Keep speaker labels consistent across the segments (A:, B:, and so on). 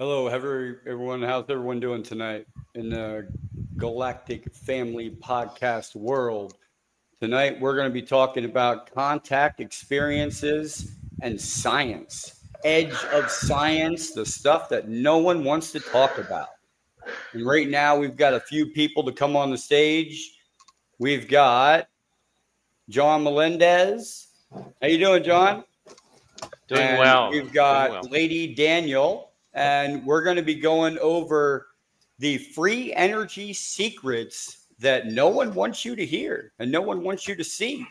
A: Hello, everyone. How's everyone doing tonight in the Galactic Family Podcast world? Tonight, we're going to be talking about contact experiences and science, edge of science, the stuff that no one wants to talk about. And right now, we've got a few people to come on the stage. We've got John Melendez. How you doing, John?
B: Doing
A: And
B: well.
A: we've got Lady Daniel. And we're going to be going over the free energy secrets that no one wants you to hear and no one wants you to see.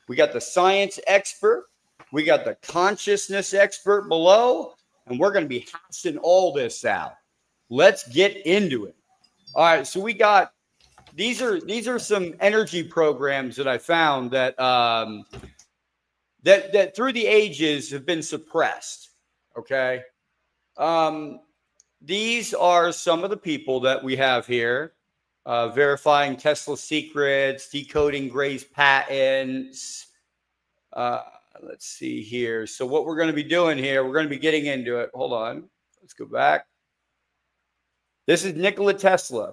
A: We got the science expert, we got the consciousness expert below, and we're going to be hashing all this out. Let's get into it. All right, so we got these are some energy programs that I found that that through the ages have been suppressed. Okay. These are some of the people that we have here, verifying Tesla's secrets, decoding Gray's patents. Let's see here. So what we're going to be doing here, we're going to be getting into it. Hold on. Let's go back. This is Nikola Tesla.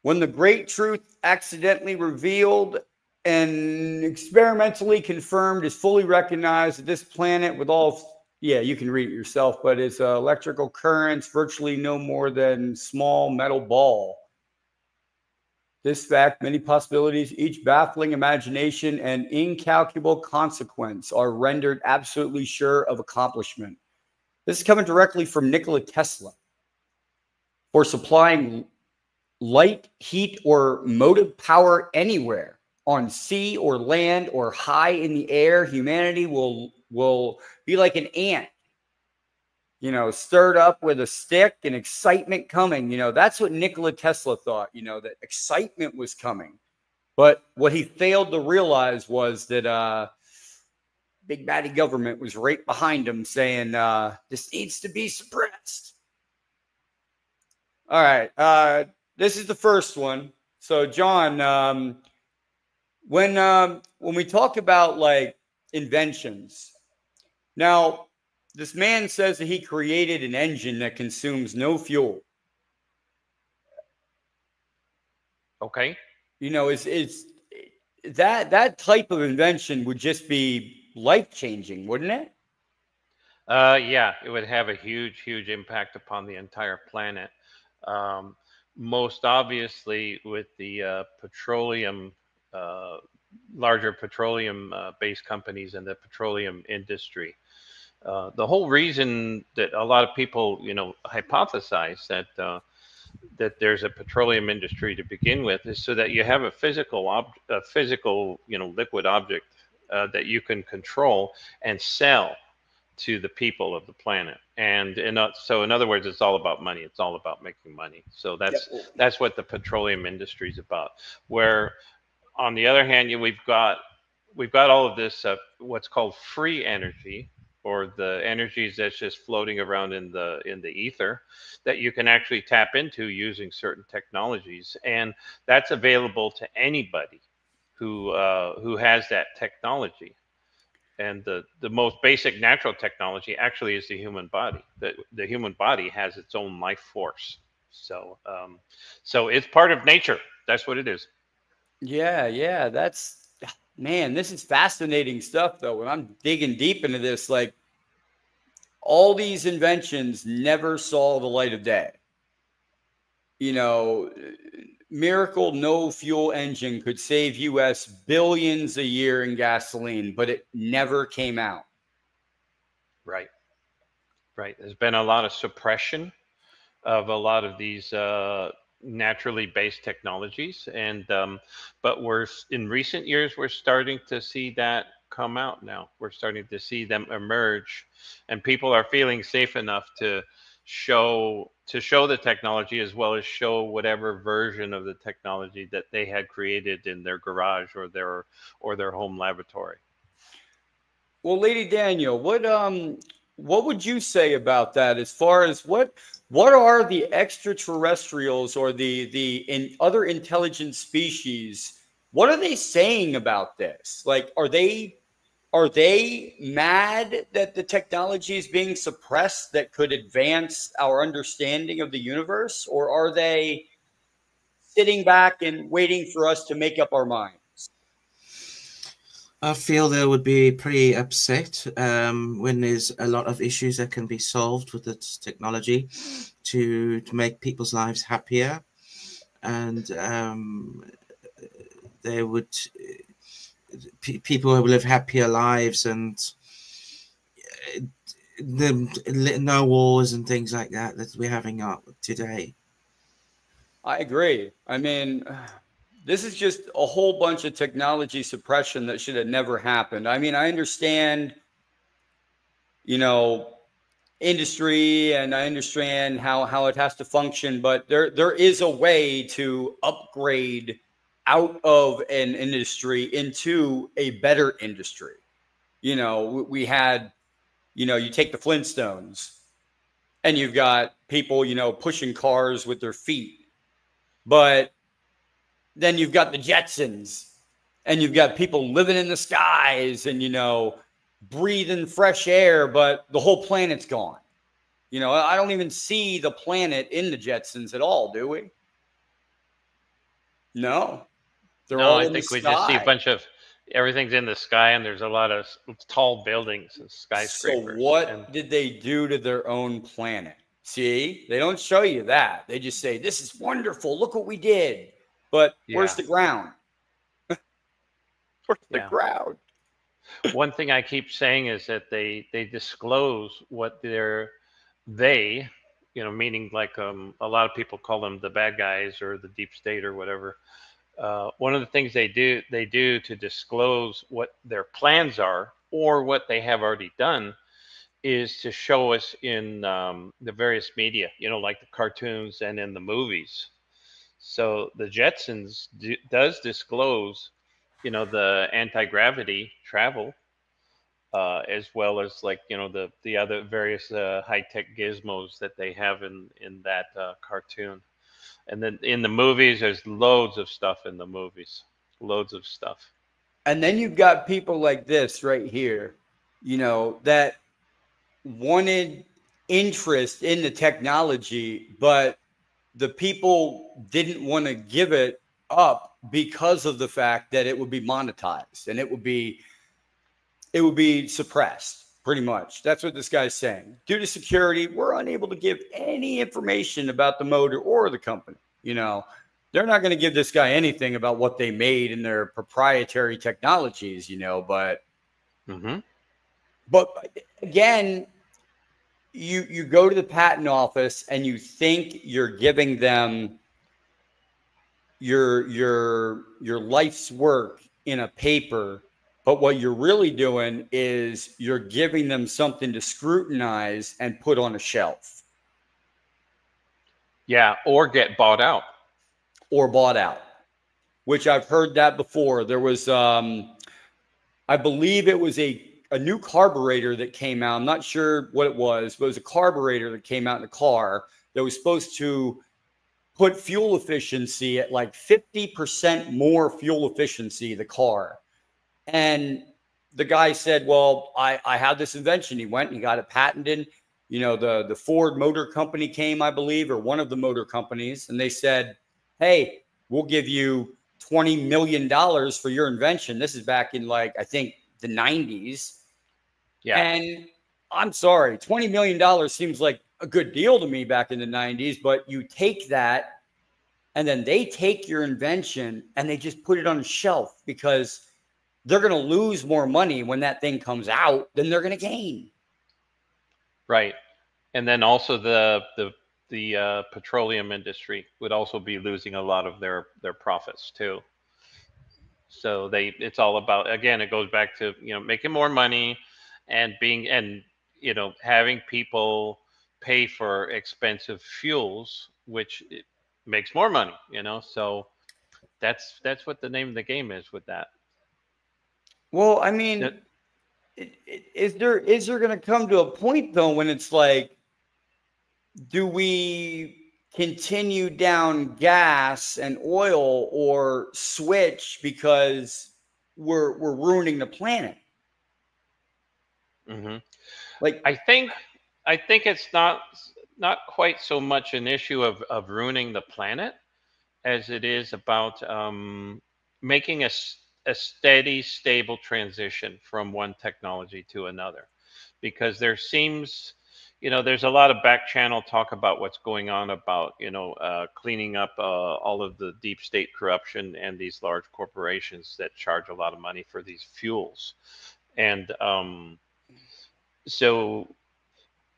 A: When the great truth accidentally revealed and experimentally confirmed is fully recognized that this planet with all... Yeah, you can read it yourself, but it's electrical currents virtually no more than small metal ball. This fact, many possibilities, each baffling imagination and incalculable consequence are rendered absolutely sure of accomplishment. This is coming directly from Nikola Tesla. For supplying light, heat, or motive power anywhere, on sea or land or high in the air, humanity will be like an ant, stirred up with a stick and excitement coming. That's what Nikola Tesla thought, that excitement was coming. But what he failed to realize was that big baddie government was right behind him saying, this needs to be suppressed. All right. This is the first one. So, John, when we talk about like inventions, now this man says that he created an engine that consumes no fuel.
B: Okay.
A: Is that type of invention would just be life-changing, wouldn't it?
B: Yeah, it would have a huge impact upon the entire planet. Most obviously with the petroleum, larger petroleum-based companies and the petroleum industry. The whole reason that a lot of people, hypothesize that there's a petroleum industry to begin with is so that you have a physical, liquid object that you can control and sell to the people of the planet. And so in other words, it's all about money. It's all about making money. So that's what the petroleum industry is about. Where on the other hand, we've got all of this what's called free energy, or the energies that's just floating around in the ether that you can actually tap into using certain technologies, and that's available to anybody who has that technology. And the most basic natural technology actually is the human body. The human body has its own life force. So it's part of nature. That's what it is.
A: Yeah. Man, this is fascinating stuff, though. When I'm digging deep into this, like all these inventions never saw the light of day. Miracle no fuel engine could save US billions a year in gasoline, but it never came out.
B: Right. There's been a lot of suppression of a lot of these naturally based technologies, and but in recent years we're starting to see that come out now. We're starting to see them emerge, and people are feeling safe enough to show the technology, as well as show whatever version of the technology that they had created in their garage or their home laboratory.
A: Well, Lady Daniel, what would you say about that? As far as what are the extraterrestrials or the other intelligent species? What are they saying about this? Like, are they are they mad that the technology is being suppressed that could advance our understanding of the universe? Or are they sitting back and waiting for us to make up our minds?
C: I feel they would be pretty upset when there's a lot of issues that can be solved with this technology to make people's lives happier, and they would people will live happier lives, and no wars and things like that we're having up today.
A: I agree. I mean, this is just a whole bunch of technology suppression that should have never happened. I mean, I understand, industry, and I understand how it has to function, but there is a way to upgrade out of an industry into a better industry. We had, you take the Flintstones and you've got people, pushing cars with their feet, but then you've got the Jetsons and you've got people living in the skies and, breathing fresh air, but the whole planet's gone. I don't even see the planet in the Jetsons at all, do we? No. They're all
B: I
A: in
B: think
A: the
B: we just see a
A: sky.
B: bunch of everything's in the sky, and there's a lot of tall buildings and skyscrapers.
A: So what did they do to their own planet? See, they don't show you that. They just say, this is wonderful. Look what we did. But where's the ground? Where's the ground?
B: One thing I keep saying is that they disclose what they, meaning like a lot of people call them the bad guys or the deep state or whatever. One of the things they do to disclose what their plans are or what they have already done is to show us in the various media, like the cartoons and in the movies. So the Jetsons does disclose, the anti-gravity travel, as well as like, the other various high-tech gizmos that they have in that cartoon. And then in the movies, there's loads of stuff in the movies, loads of stuff.
A: And then you've got people like this right here, that wanted interest in the technology, but the people didn't want to give it up because of the fact that it would be monetized and it would be suppressed. Pretty much. That's what this guy's saying. Due to security, we're unable to give any information about the motor or the company. They're not going to give this guy anything about what they made in their proprietary technologies, but again, you go to the patent office and you think you're giving them your life's work in a paper. But what you're really doing is you're giving them something to scrutinize and put on a shelf.
B: Yeah, or get bought out.
A: Which I've heard that before. There was, I believe it was a new carburetor that came out. I'm not sure what it was, but it was a carburetor that came out in a car that was supposed to put fuel efficiency at like 50% more fuel efficiency, the car. And the guy said, well, I have this invention. He went and he got it patented. The Ford Motor Company came, I believe, or one of the motor companies. And they said, hey, we'll give you $20 million for your invention. This is back in I think the 90s. Yeah. And I'm sorry, $20 million seems like a good deal to me back in the 90s. But you take that and then they take your invention and they just put it on a shelf because they're going to lose more money when that thing comes out than they're going to gain.
B: Right. And then also the petroleum industry would also be losing a lot of their profits too. So it's all about, again, it goes back to, making more money and having people pay for expensive fuels, which makes more money, so that's what the name of the game is with that.
A: Well, I mean, is there going to come to a point though when it's like, do we continue down gas and oil or switch because we're ruining the planet?
B: Hmm.
A: Like,
B: I think it's not quite so much an issue of ruining the planet as it is about making a steady, stable transition from one technology to another. Because there seems, there's a lot of back channel talk about what's going on about, cleaning up all of the deep state corruption and these large corporations that charge a lot of money for these fuels. And so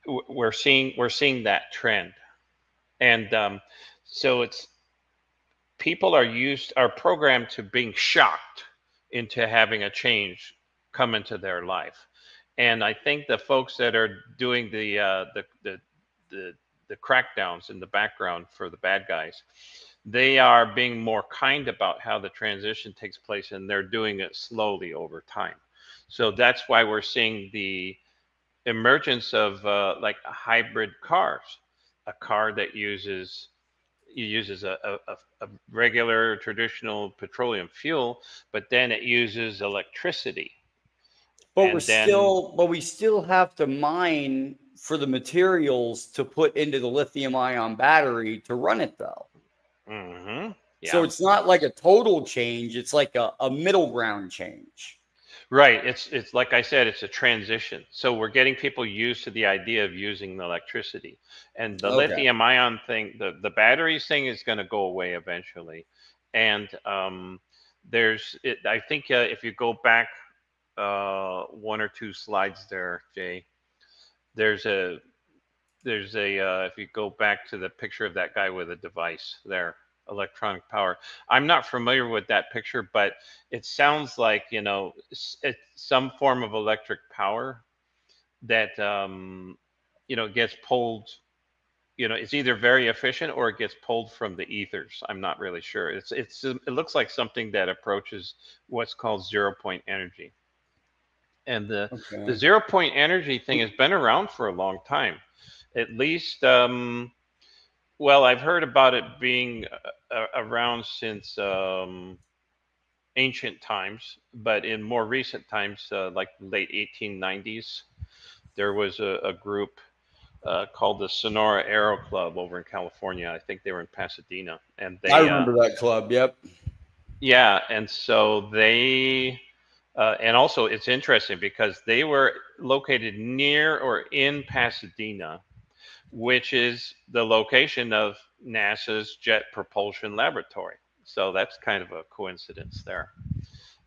B: we're seeing that trend. And so it's people are programmed to being shocked into having a change come into their life. And I think the folks that are doing the crackdowns in the background for the bad guys, they are being more kind about how the transition takes place, and they're doing it slowly over time. So that's why we're seeing the emergence of like hybrid cars, a car that uses a regular traditional petroleum fuel, but then it uses electricity.
A: but
B: And
A: we still have to mine for the materials to put into the lithium ion battery to run it, though.
B: hmm
A: So
B: yeah,
A: it's not like a total change. It's like a middle ground change.
B: right. It's like I said, it's a transition. So we're getting people used to the idea of using the electricity, and the
A: Okay.
B: lithium ion thing, the batteries thing is going to go away eventually. And I think if you go back one or two slides there, Jay, there's a if you go back to the picture of that guy with a device there, electronic power. I'm not familiar with that picture, but it sounds like, it's some form of electric power that, gets pulled. It's either very efficient or it gets pulled from the ethers. I'm not really sure. It looks like something that approaches what's called 0 point energy. And the
A: Okay.
B: 0 point energy thing has been around for a long time. At least, well, I've heard about it being around since ancient times, but in more recent times, like late 1890s, there was a group called the Sonora Aero Club over in California. I think they were in Pasadena, and
A: I
B: they,
A: remember that club. Yep.
B: yeah, and so they, and also it's interesting because they were located near or in Pasadena, which is the location of NASA's Jet Propulsion Laboratory. So that's kind of a coincidence there.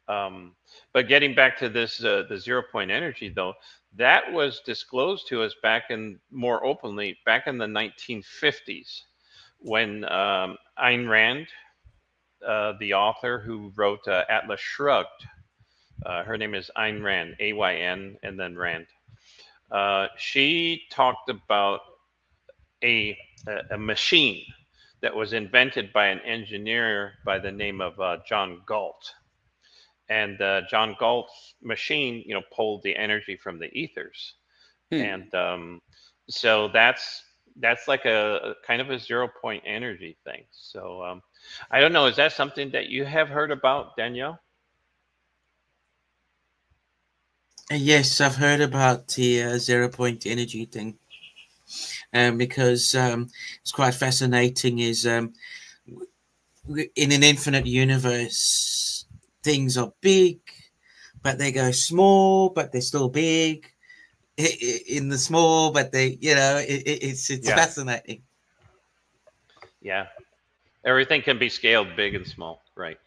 B: Um, but getting back to this, the 0 point energy, though, that was disclosed to us more openly back in the 1950s when Ayn Rand, the author who wrote Atlas Shrugged, her name is Ayn Rand, AYN, and then Rand. She talked about a, a machine that was invented by an engineer by the name of John Galt. And John Galt's machine, pulled the energy from the ethers. And so that's like a kind of a 0 point energy thing. So I don't know. Is that something that you have heard about, Danielle?
C: Yes, I've heard about the 0 point energy thing, because it's quite fascinating. Is in an infinite universe, things are big, but they go small, but they're still big. In the small, but they, it's
B: Yeah.
C: fascinating.
B: Yeah. Everything can be scaled big and small, right?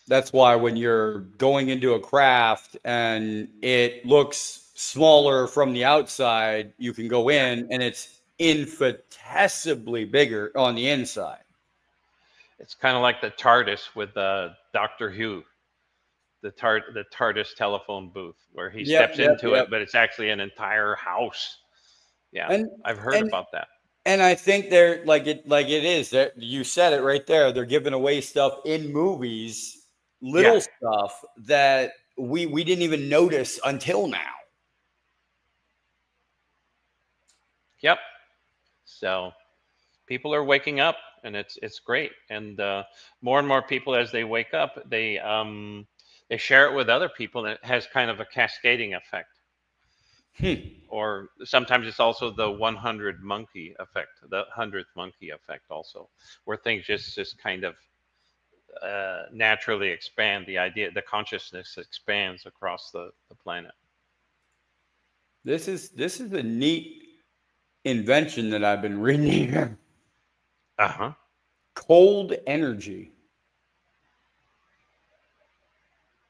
A: That's why when you're going into a craft and it looks smaller from the outside, you can go in and it's infinitesimally bigger on the inside.
B: It's kind of like the TARDIS with Doctor Who, the TARDIS telephone booth, where he steps into it, but it's actually an entire house. Yeah,
A: And
B: I've heard about that.
A: And I think they're like it is that you said it right there. They're giving away stuff in movies, little stuff that we didn't even notice until now.
B: Yep. So people are waking up, and it's great. And more and more people, as they wake up, they share it with other people, and it has kind of a cascading effect. Or sometimes it's also the 100 monkey effect, the 100th monkey effect also, where things just kind of naturally expand. The consciousness expands across the planet.
A: This is a neat invention that I've been reading here.
B: Uh-huh.
A: Cold energy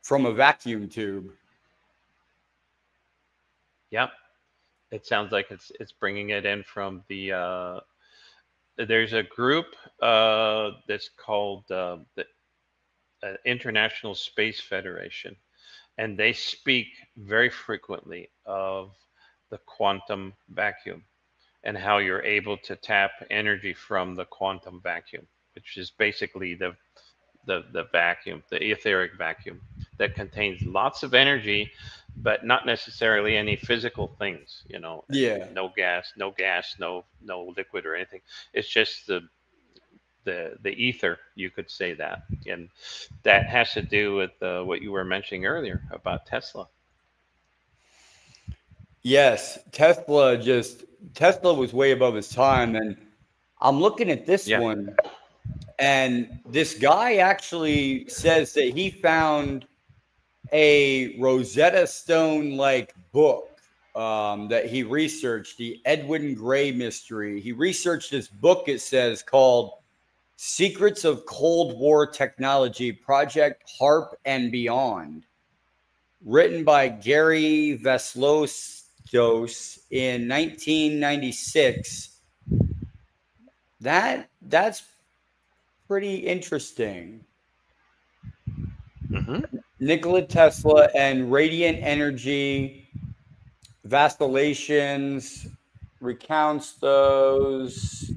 A: from a vacuum tube.
B: Yep. It sounds like it's bringing it in from the there's a group that's called the International Space Federation, and they speak very frequently of the quantum vacuum and how you're able to tap energy from the quantum vacuum, which is basically the vacuum, the etheric vacuum that contains lots of energy, but not necessarily any physical things.
A: Yeah.
B: No gas, no liquid or anything. It's just the ether, you could say that, and that has to do with what you were mentioning earlier about Tesla.
A: Yes, Tesla was way above his time, and I'm looking at this one, and this guy actually says that he found a Rosetta Stone like book that he researched, the Edwin Gray mystery. He researched this book, it says, called Secrets of Cold War Technology, Project HARP and Beyond, written by Gary Veslovsky in 1996. That's pretty interesting. Nikola Tesla and radiant energy vacillations, recounts those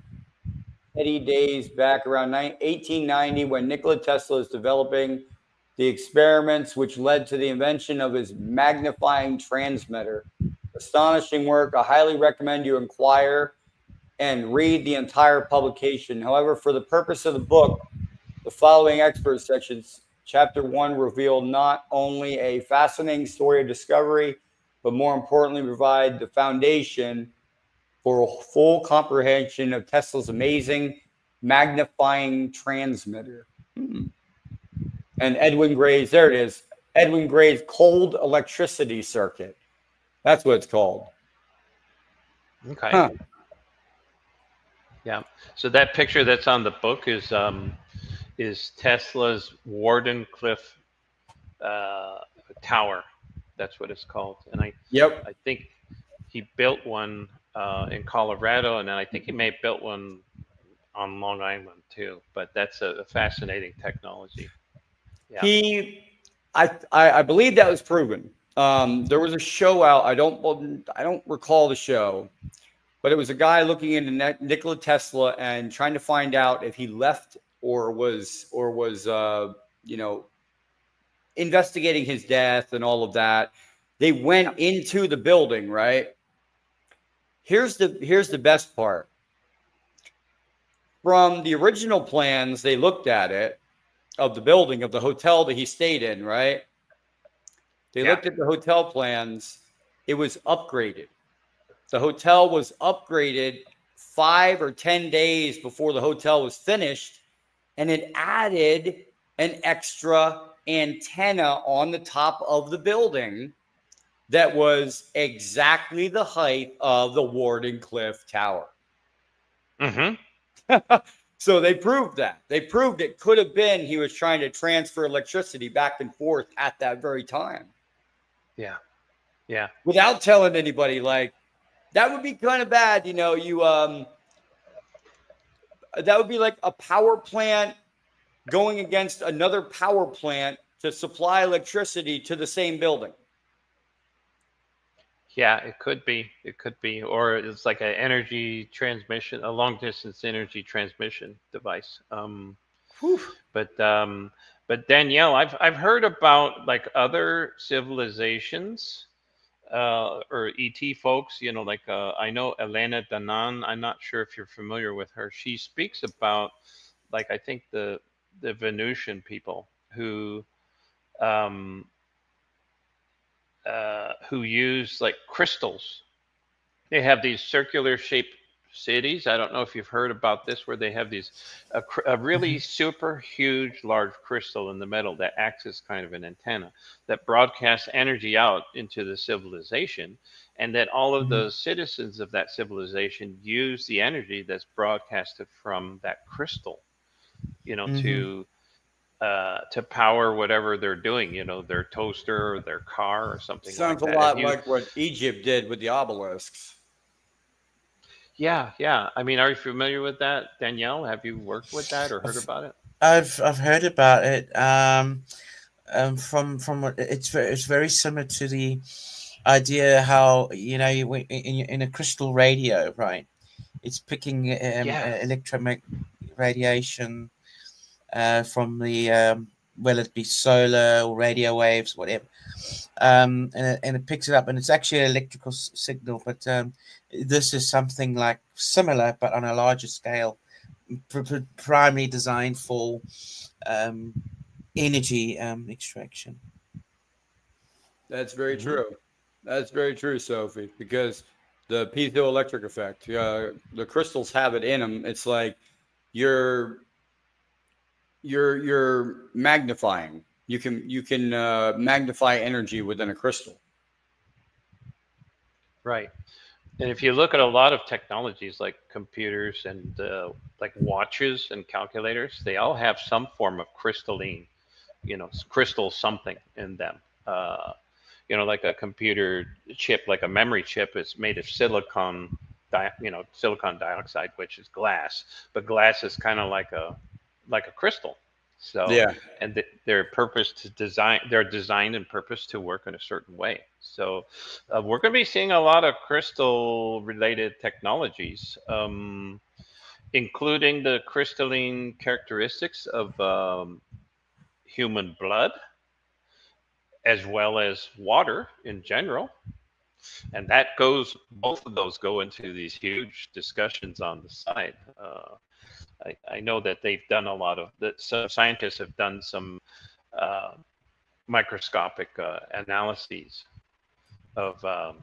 A: heady days back around 1890 when Nikola Tesla is developing the experiments which led to the invention of his magnifying transmitter. Astonishing work. I highly recommend you inquire and read the entire publication. However, for the purpose of the book, the following expert sections, Chapter 1 revealed not only a fascinating story of discovery, but more importantly, provide the foundation for a full comprehension of Tesla's amazing magnifying transmitter. And Edwin Gray's, there it is, Edwin Gray's cold electricity circuit. That's what it's called.
B: Okay. Huh. Yeah. So that picture that's on the book is Tesla's Wardenclyffe tower. That's what it's called. And I think he built one in Colorado, and then I think he may have built one on Long Island too. But that's a fascinating technology.
A: Yeah. I believe that was proven. There was a show out. I don't recall the show, but it was a guy looking into Nikola Tesla and trying to find out if he left or was investigating his death and all of that. They went into the building, right? Here's the best part. From the original plans, they looked at it of the building, of the hotel that he stayed in, right? They looked at the hotel plans. It was upgraded. The hotel was upgraded 5 or 10 days before the hotel was finished, and it added an extra antenna on the top of the building that was exactly the height of the Wardenclyffe Tower. So they proved that. They proved it could have been he was trying to transfer electricity back and forth at that very time.
B: Yeah. Yeah.
A: Without telling anybody, like, that would be kind of bad, that would be like a power plant going against another power plant to supply electricity to the same building.
B: Yeah, it could be. It could be. Or it's like an energy transmission, a long distance energy transmission device. But Danielle, I've heard about like other civilizations or ET folks, like I know Elena Danan. I'm not sure if you're familiar with her. She speaks about like I think the Venusian people who who use like crystals. They have these circular shaped cities. I don't know if you've heard about this, where they have these a really super huge large crystal in the middle that acts as kind of an antenna that broadcasts energy out into the civilization, and that all of the citizens of that civilization use the energy that's broadcasted from that crystal, to power whatever they're doing, their toaster or their car or something like
A: Sounds a
B: that.
A: lot like what Egypt did with the obelisks.
B: Yeah, yeah. I mean, are you familiar with that, Danielle? Have you worked with that or heard about it?
C: I've heard about it. From what it's very similar to the idea how in a crystal radio, right? It's picking electromagnetic radiation from the whether it be solar or radio waves, whatever, and it picks it up, and it's actually an electrical signal. But this is something like similar, but on a larger scale, primarily designed for energy extraction.
A: That's very true. That's very true, Sophie, because the piezoelectric effect, the crystals have it in them. It's like you're magnifying. You can magnify energy within a crystal.
B: Right. And if you look at a lot of technologies like computers and like watches and calculators, they all have some form of crystalline, crystal something in them. Like a computer chip, like a memory chip, is made of silicon dioxide, which is glass. But glass is kind of like a crystal. So
A: yeah,
B: and they're designed and purposed to work in a certain way. So we're going to be seeing a lot of crystal related technologies, including the crystalline characteristics of human blood, as well as water in general. And both of those go into these huge discussions on the side. I know that they've done a lot of that. Some scientists have done some microscopic analyses of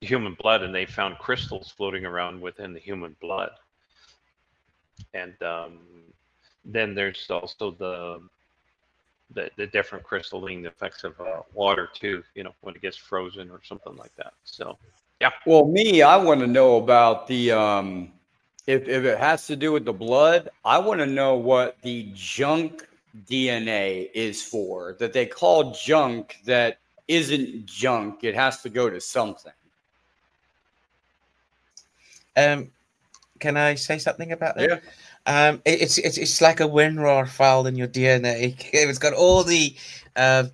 B: human blood, and they found crystals floating around within the human blood. And then there's also the different crystalline effects of water too, when it gets frozen or something like that. So, yeah.
A: Well, I want to know about the if it has to do with the blood, I want to know what the junk DNA is for, that they call junk that isn't junk. It has to go to something.
C: Can I say something about that?
A: Yeah.
C: It's like a WinRAR file in your DNA. It's got all the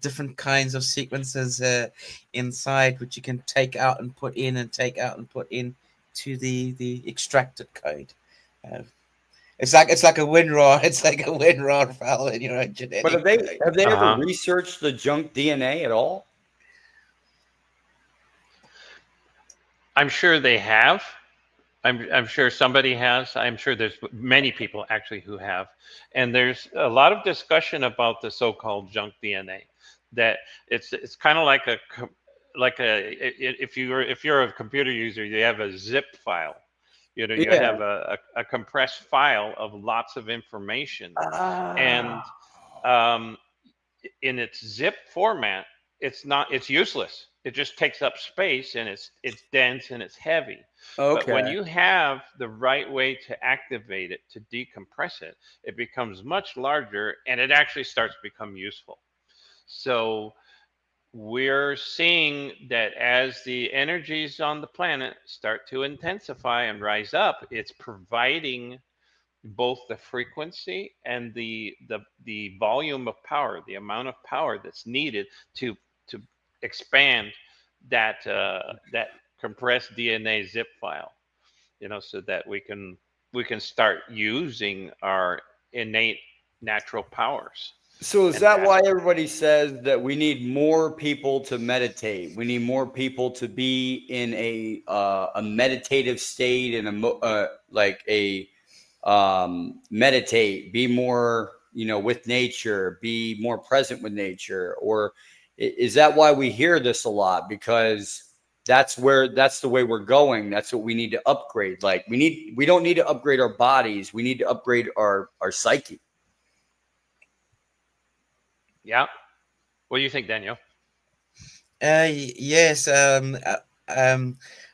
C: different kinds of sequences inside, which you can take out and put in, and take out and put in to the extracted code. It's like a WinRAR. It's like a WinRAR file in your own genetic.
A: But have they ever researched the junk DNA at all?
B: I'm sure they have. I'm sure somebody has. I'm sure there's many people actually who have. And there's a lot of discussion about the so-called junk DNA. That it's kind of like if you're a computer user, you have a zip file. You have a compressed file of lots of information, and in its zip format, it's useless. It just takes up space, and it's dense and it's heavy.
A: Okay.
B: But when you have the right way to activate it, to decompress it, it becomes much larger, and it actually starts to become useful. So we're seeing that as the energies on the planet start to intensify and rise up, it's providing both the frequency and the volume of power, the amount of power that's needed to expand that compressed DNA zip file, so that we can start using our innate natural powers.
A: So is that why everybody says that we need more people to meditate? We need more people to be in a meditative state, and meditate, be more, with nature, be more present with nature? Or Is that why we hear this a lot? Because that's the way we're going. That's what we need to upgrade. Like we don't need to upgrade our bodies. We need to upgrade our psyche.
B: Yeah. What do you think, Daniel?
C: Yes.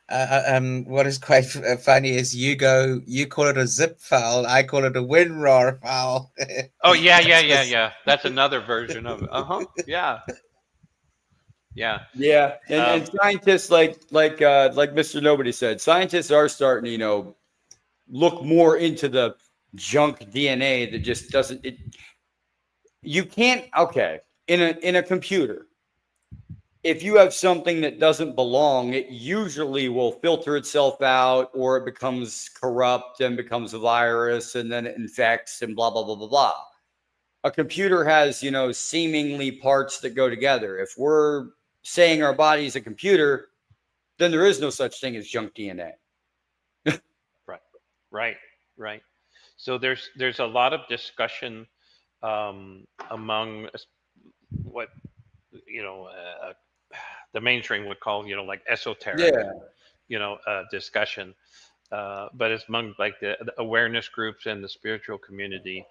C: What is quite funny is you call it a zip file. I call it a WinRAR file.
B: Oh, yeah. That's another version of it. Yeah.
A: Yeah. And scientists like Mr. Nobody said, scientists are starting to, look more into the junk DNA that just doesn't, you can't, okay, in a computer, if you have something that doesn't belong, it usually will filter itself out, or it becomes corrupt and becomes a virus, and then it infects and blah, blah, blah, blah, blah. A computer has, seemingly parts that go together. If we're saying our body is a computer, then there is no such thing as junk DNA.
B: Right. So there's a lot of discussion among what the mainstream would call like esoteric discussion, but it's among like the awareness groups and the spiritual community,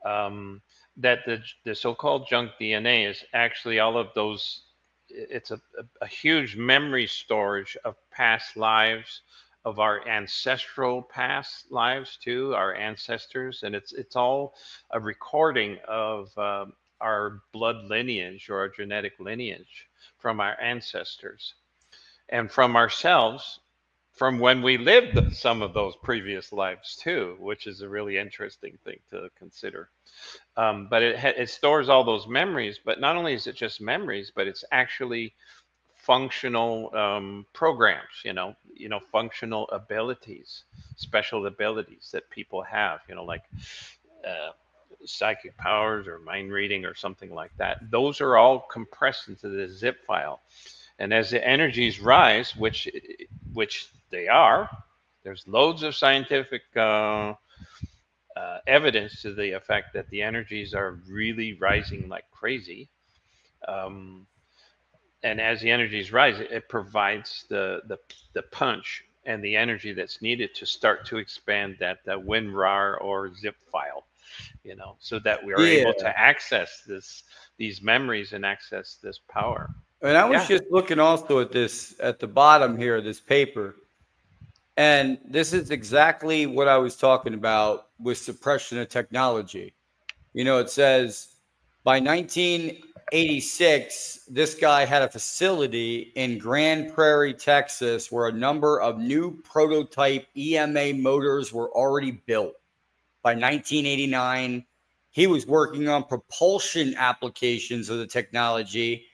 B: that the so-called junk DNA is actually all of those. It's a huge memory storage of past lives, of our ancestral past lives too, our ancestors, and it's all a recording of our blood lineage or our genetic lineage from our ancestors and from ourselves, from when we lived some of those previous lives too, which is a really interesting thing to consider. But it stores all those memories, but not only is it just memories, but it's actually functional programs, functional abilities, special abilities that people have, like psychic powers or mind reading or something like that. Those are all compressed into the zip file. And as the energies rise, which they are, there's loads of scientific evidence to the effect that the energies are really rising like crazy. And as the energies rise, it provides the punch and the energy that's needed to start to expand that WinRAR or zip file, so that we are able to access these memories and access this power.
A: And I was just looking also at this at the bottom here of this paper, and this is exactly what I was talking about with suppression of technology. It says by 1986, this guy had a facility in Grand Prairie, Texas, where a number of new prototype EMA motors were already built. By 1989, he was working on propulsion applications of the technology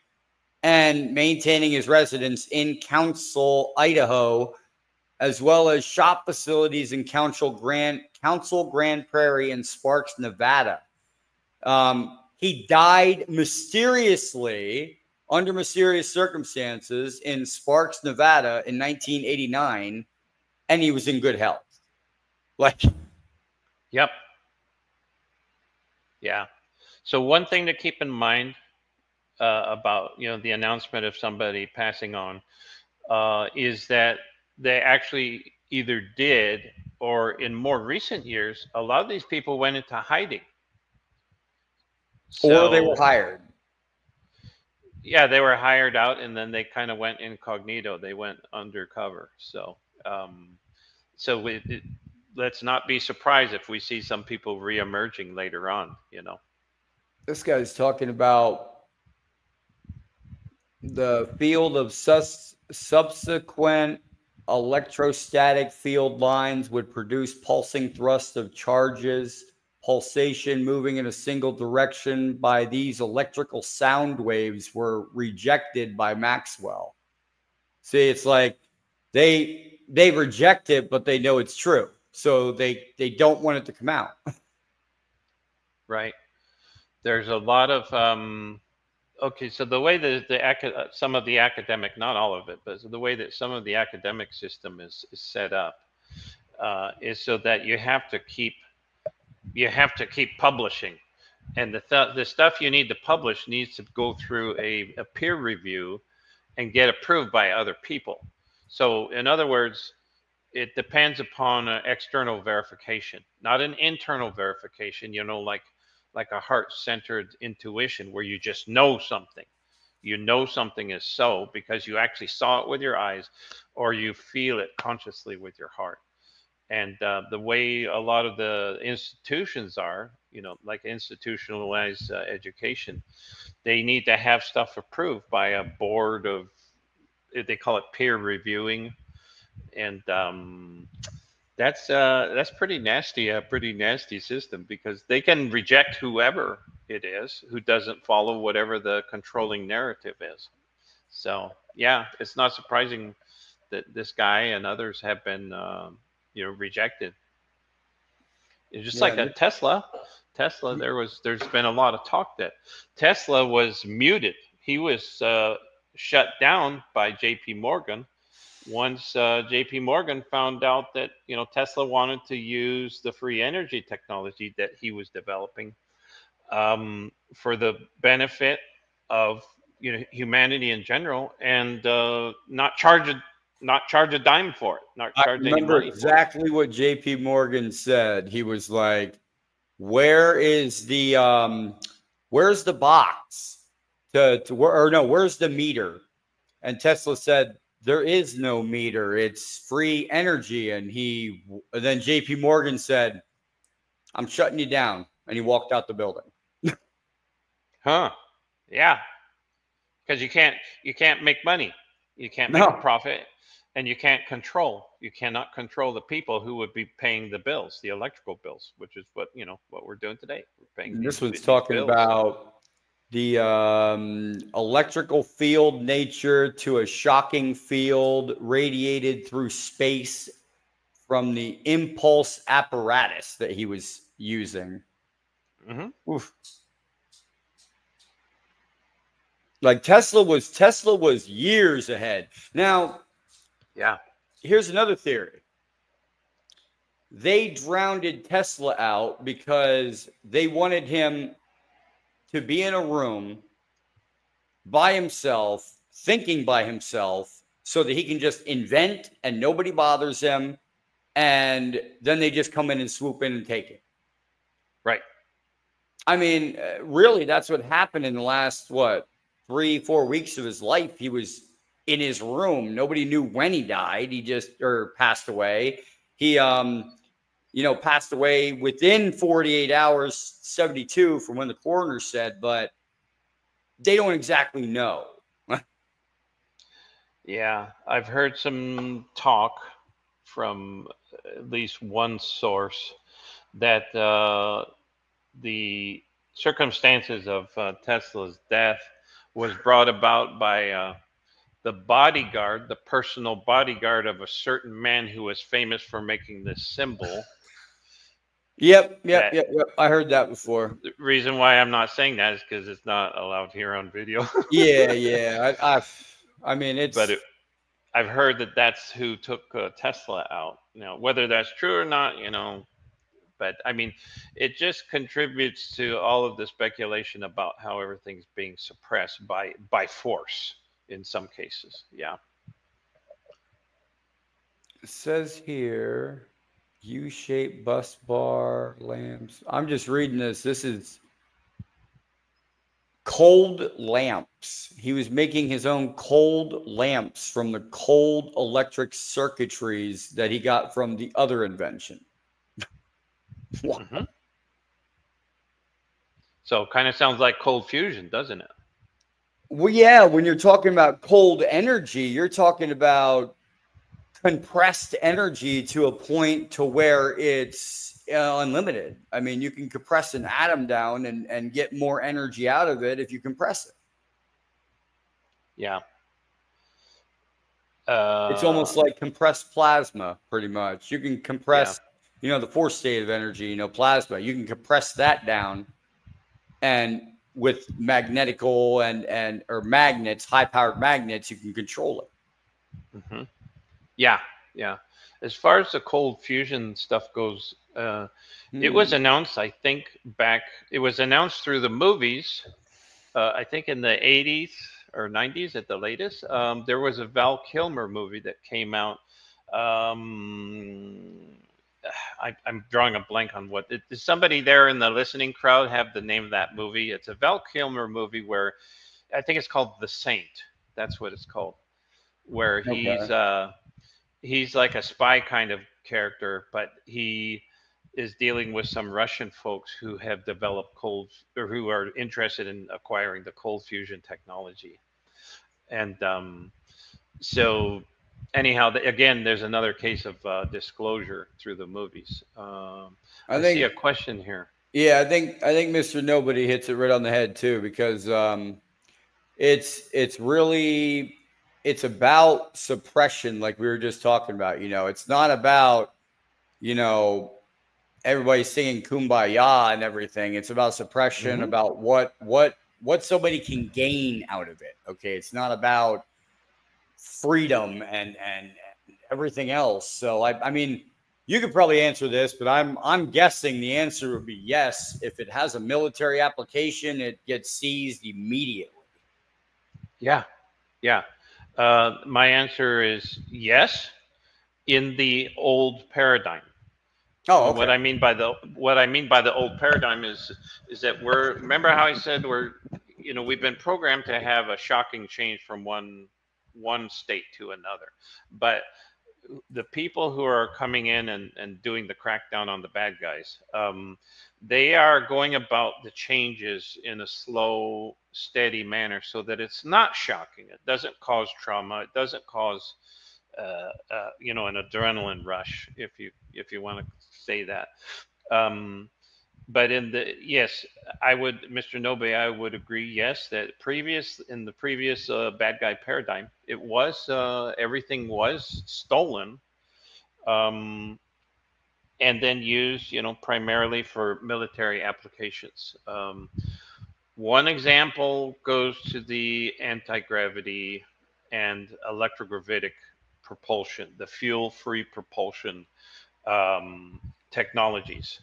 A: and maintaining his residence in Council, Idaho, as well as shop facilities in Council Grand Prairie and Sparks, Nevada. He died mysteriously under mysterious circumstances in Sparks, Nevada in 1989, and he was in good health.
B: Yep. Yeah. So one thing to keep in mind about the announcement of somebody passing on is that they actually either did, or in more recent years, a lot of these people went into hiding.
A: Or they were hired.
B: Yeah, they were hired out, and then they kind of went incognito. They went undercover. So, let's not be surprised if we see some people reemerging later on.
A: This guy's talking about the field of subsequent electrostatic field lines would produce pulsing thrust of charges. Pulsation moving in a single direction by these electrical sound waves were rejected by Maxwell. See, it's like they reject it, but they know it's true. So they don't want it to come out.
B: Right. There's a lot of okay, so the way that some of the academic, not all of it, but the way that some of the academic system is set up is so that you have to keep publishing And the stuff you need to publish needs to go through a peer review and get approved by other people. So in other words, it depends upon external verification, not an internal verification, like a heart-centered intuition where you just know something. You know something is so because you actually saw it with your eyes or you feel it consciously with your heart. And the way a lot of the institutions are, like institutionalized education, they need to have stuff approved by a board of, they call it peer reviewing. And that's pretty nasty, a pretty nasty system, because they can reject whoever it is who doesn't follow whatever the controlling narrative is. So yeah, it's not surprising that this guy and others have been rejected. It's just like a Tesla. There's been a lot of talk that Tesla was muted. He was shut down by J.P. Morgan once J.P. Morgan found out that Tesla wanted to use the free energy technology that he was developing for the benefit of humanity in general, and not charge a dime for it. Not charge any money. I remember
A: exactly what J.P. Morgan said. He was like, "Where's the box where's the meter?" And Tesla said, "There is no meter. It's free energy." And then J.P. Morgan said, "I'm shutting you down," and he walked out the building.
B: Huh? Yeah. Because you can't make money, you can't make a profit, and you cannot control the people who would be paying the bills, the electrical bills, which is what we're doing today. We're paying.
A: This was talking about the electrical field nature to a shocking field radiated through space from the impulse apparatus that he was using. Mm-hmm. Oof. Like Tesla was years ahead. Now,
B: yeah.
A: Here's another theory. They drowned Tesla out because they wanted him to be in a room by himself, thinking by himself, so that he can just invent and nobody bothers him. And then they just come in and swoop in and take it.
B: Right.
A: I mean, really, that's what happened in the last, 3-4 weeks of his life. He was in his room. Nobody knew when he died. Or passed away. He, passed away within 48 hours, 72 from when the coroner said, but they don't exactly know.
B: Yeah, I've heard some talk from at least one source that the circumstances of Tesla's death was brought about by the personal bodyguard of a certain man who was famous for making this symbol.
A: Yep. I heard that before.
B: The reason why I'm not saying that is because it's not allowed here on video.
A: Yeah. But
B: I've heard that that's who took Tesla out. Whether that's true or not, but I mean, it just contributes to all of the speculation about how everything's being suppressed by force in some cases. Yeah.
A: It says here, U-shaped bus bar lamps. I'm just reading this. This is cold lamps. He was making his own cold lamps from the cold electric circuitries that he got from the other invention.
B: Mm-hmm. So kind of sounds like cold fusion, doesn't it?
A: Well, yeah, when you're talking about cold energy, you're talking about compressed energy to a point to where it's unlimited. I mean, you can compress an atom down and get more energy out of it if you compress it.
B: Yeah.
A: It's almost like compressed plasma, pretty much. You can compress, the fourth state of energy, plasma. You can compress that down, and with magnetical or magnets, high-powered magnets, you can control it.
B: Mm-hmm. Yeah. As far as the cold fusion stuff goes, it was announced, I think, it was announced through the movies, I think in the 80s or 90s at the latest. There was a Val Kilmer movie that came out. I'm drawing a blank on what. Does somebody there in the listening crowd have the name of that movie? It's a Val Kilmer movie where I think it's called The Saint. That's what it's called, where he's like a spy kind of character, but he is dealing with some Russian folks who have developed or who are interested in acquiring the cold fusion technology. And so anyhow, again, there's another case of disclosure through the movies. I see a question here.
A: Yeah, I think Mr. Nobody hits it right on the head too, because it's really, it's about suppression, like we were just talking about. It's not about everybody singing Kumbaya and everything. It's about suppression, about what somebody can gain out of it. Okay, it's not about freedom and everything else. So I mean, you could probably answer this, but I'm guessing the answer would be yes. If it has a military application, it gets seized immediately.
B: Yeah. My answer is yes, in the old paradigm.
A: Oh, okay.
B: What I mean by the old paradigm is that remember how I said we've been programmed to have a shocking change from one state to another, but the people who are coming in and doing the crackdown on the bad guys, they are going about the changes in a slow, steady manner so that it's not shocking. It doesn't cause trauma. It doesn't cause an adrenaline rush, if you want to say that. But yes, I would, Mr. Nobe, I would agree. Yes, that in the previous bad guy paradigm, it was everything was stolen, and then used, primarily for military applications. One example goes to the anti-gravity and electrogravitic propulsion, the fuel-free propulsion technologies.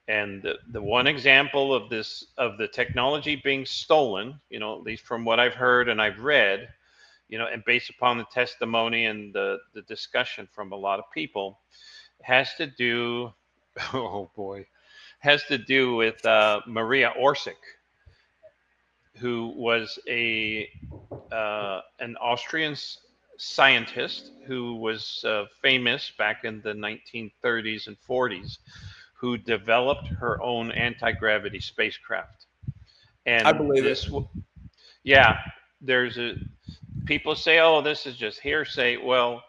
B: And the one example of the technology being stolen, at least from what I've heard and I've read, and based upon the testimony and the discussion from a lot of people, has to do, with Maria Orsic, who was an Austrian scientist who was famous back in the 1930s and 40s, who developed her own anti-gravity spacecraft. And
A: I believe it.
B: Yeah, people say, oh, this is just hearsay. Well,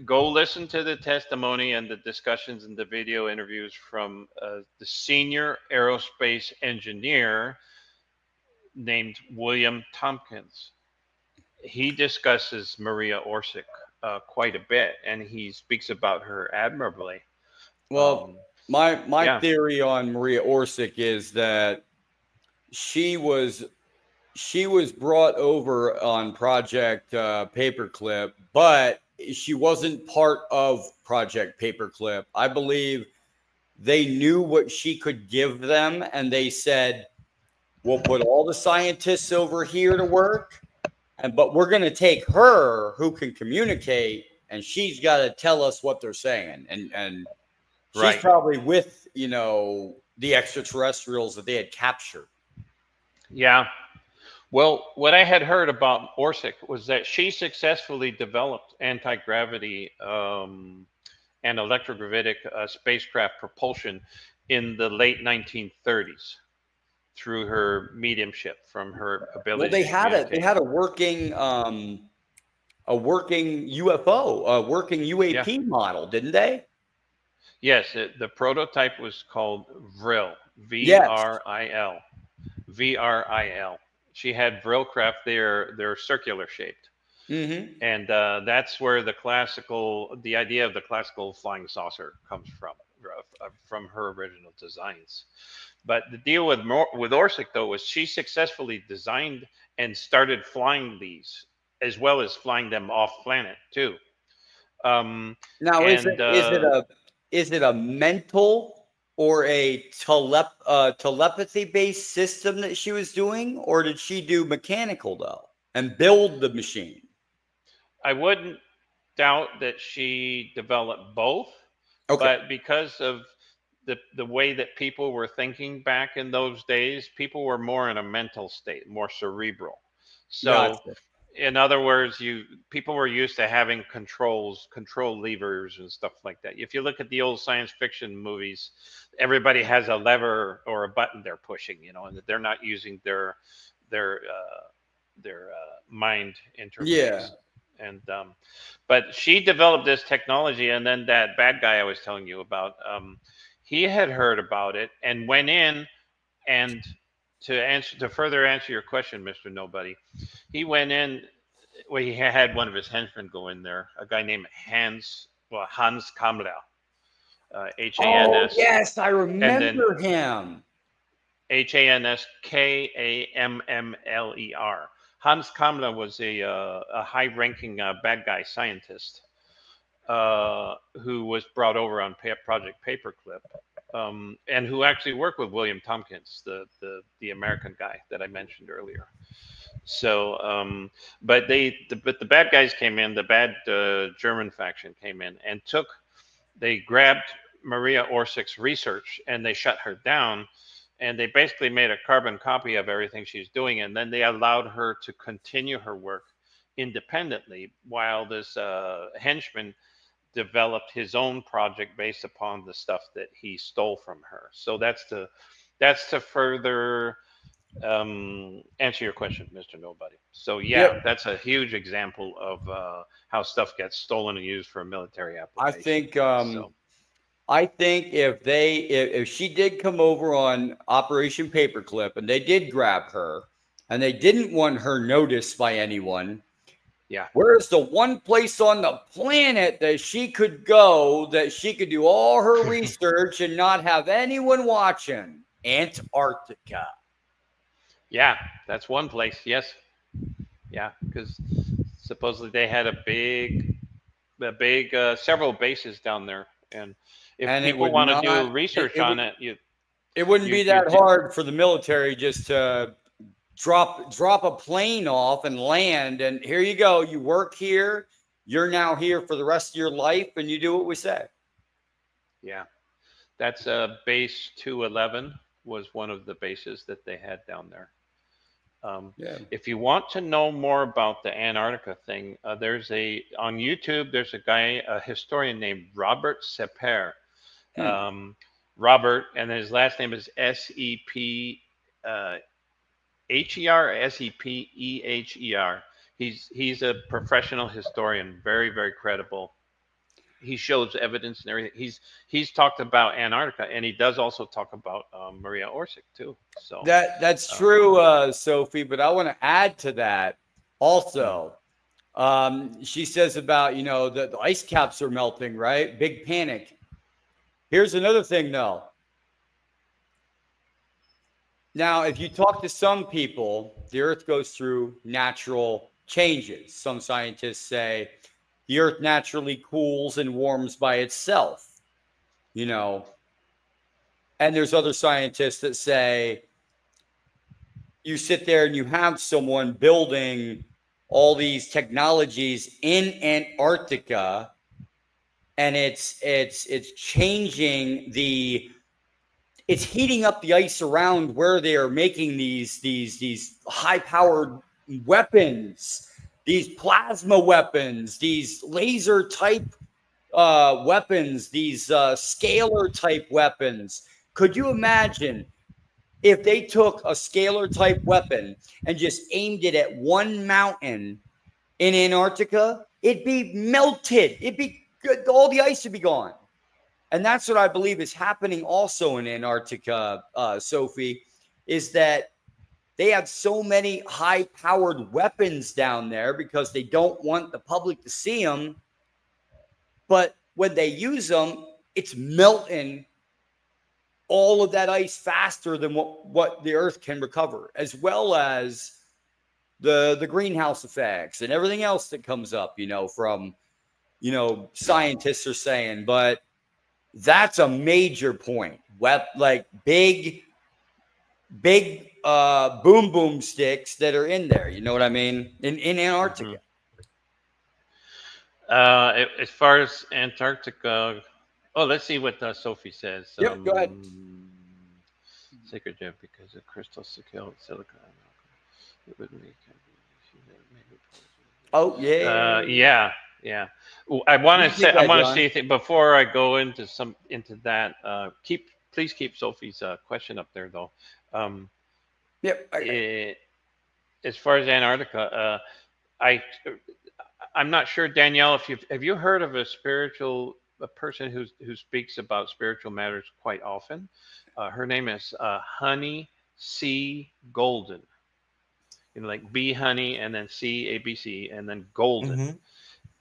B: go listen to the testimony and the discussions and the video interviews from the senior aerospace engineer named William Tompkins. He discusses Maria Orsic quite a bit, and he speaks about her admirably.
A: Well, my theory on Maria Orsic is that she was brought over on Project Paperclip, but she wasn't part of Project Paperclip. I believe they knew what she could give them, and they said, we'll put all the scientists over here to work, but we're going to take her who can communicate, and she's got to tell us what they're saying. And she's probably with, the extraterrestrials that they had captured.
B: Yeah. Well, what I had heard about Orsic was that she successfully developed anti-gravity and electrogravitic spacecraft propulsion in the late 1930s through her mediumship, from her ability.
A: Well, they had a working UFO, a working UAP model, didn't they?
B: Yes, the prototype was called Vril, V-R-I-L, V-R-I-L. She had Vril craft. They're circular shaped, and that's where the idea of the classical flying saucer comes from her original designs. But the deal with Orsic, though, was she successfully designed and started flying these, as well as flying them off planet too.
A: Now,
B: And
A: is it a mental or a telepathy based system that she was doing, or did she do mechanical though and build the machine?
B: I wouldn't doubt that she developed both,
A: Okay,
B: but because of the way that people were thinking back in those days, people were more in a mental state, more cerebral. So
A: gotcha.
B: in other words, people were used to having control levers and stuff like that. If you look at the old science fiction movies, everybody has a lever or a button they're pushing, and they're not using their mind
A: Yeah.
B: interface. And but she developed this technology, and then that bad guy I was telling you about, he had heard about it and went in, and to further answer your question, Mr. Nobody, he went in. Well, he had one of his henchmen go in there, a guy named Hans Kammler,
A: Oh
B: H-A-N-S,
A: yes, I
B: and then
A: remember him.
B: Hanskammler. Hans Kammler was a high-ranking bad guy scientist who was brought over on Project Paperclip, and who actually worked with William Tompkins, the American guy that I mentioned earlier. So, but the bad guys came in, the bad German faction came in and they grabbed Maria Orsick's research and they shut her down, and they basically made a carbon copy of everything she's doing, and then they allowed her to continue her work independently while this henchman developed his own project based upon the stuff that he stole from her. So that's to further answer your question, Mr. Nobody. So yeah,
A: Yep.
B: that's a huge example of how stuff gets stolen and used for a military application.
A: I think if she did come over on Operation Paperclip and they did grab her and they didn't want her noticed by anyone,
B: yeah,
A: where's the one place on the planet that she could go, that she could do all her research and not have anyone watching? Antarctica.
B: Yeah, that's one place. Yes. Yeah, because supposedly they had several bases down there, and if
A: And
B: people want to do research on it,
A: it wouldn't be that hard for the military just to drop a plane off and land, and here you go. You work here. You're now here for the rest of your life, and you do what we say.
B: Yeah, that's base 211 was one of the bases that they had down there. If you want to know more about the Antarctica thing, on YouTube, there's a historian named Robert Seper. Robert, and his last name is Sepeher. He's a professional historian, very, very credible. He shows evidence and everything. He's talked about Antarctica, and he does also talk about Maria Orsick too. So
A: that's true, Sophie. But I want to add to that also. She says about the ice caps are melting, right? Big panic. Here's another thing, though. Now, if you talk to some people, the Earth goes through natural changes. Some scientists say the Earth naturally cools and warms by itself, and there's other scientists that say you sit there and you have someone building all these technologies in Antarctica, and it's changing it's heating up the ice around where they are making these high-powered weapons, these plasma weapons, these laser type weapons, these scalar type weapons. Could you imagine if they took a scalar type weapon and just aimed it at one mountain in Antarctica? It'd be melted. It'd be good. All the ice would be gone. And that's what I believe is happening also in Antarctica, Sophie, is that they have so many high-powered weapons down there because they don't want the public to see them. But when they use them, it's melting all of that ice faster than what the Earth can recover, as well as the greenhouse effects and everything else that comes up, from scientists are saying, but that's a major point. Like big boom boom sticks that are in there. You know what I mean? In Antarctica.
B: As far as Antarctica, let's see what Sophie says.
A: Yep, go ahead.
B: Sacred gem because of crystal silicon. It would make.
A: Oh yeah.
B: Yeah. I want to say before I go into that. Please keep Sophie's question up there though.
A: Yep.
B: As far as Antarctica, I'm not sure, Danielle, if have you heard of a person who speaks about spiritual matters quite often? Her name is Honey C. Golden. Like B honey and then C ABC and then Golden.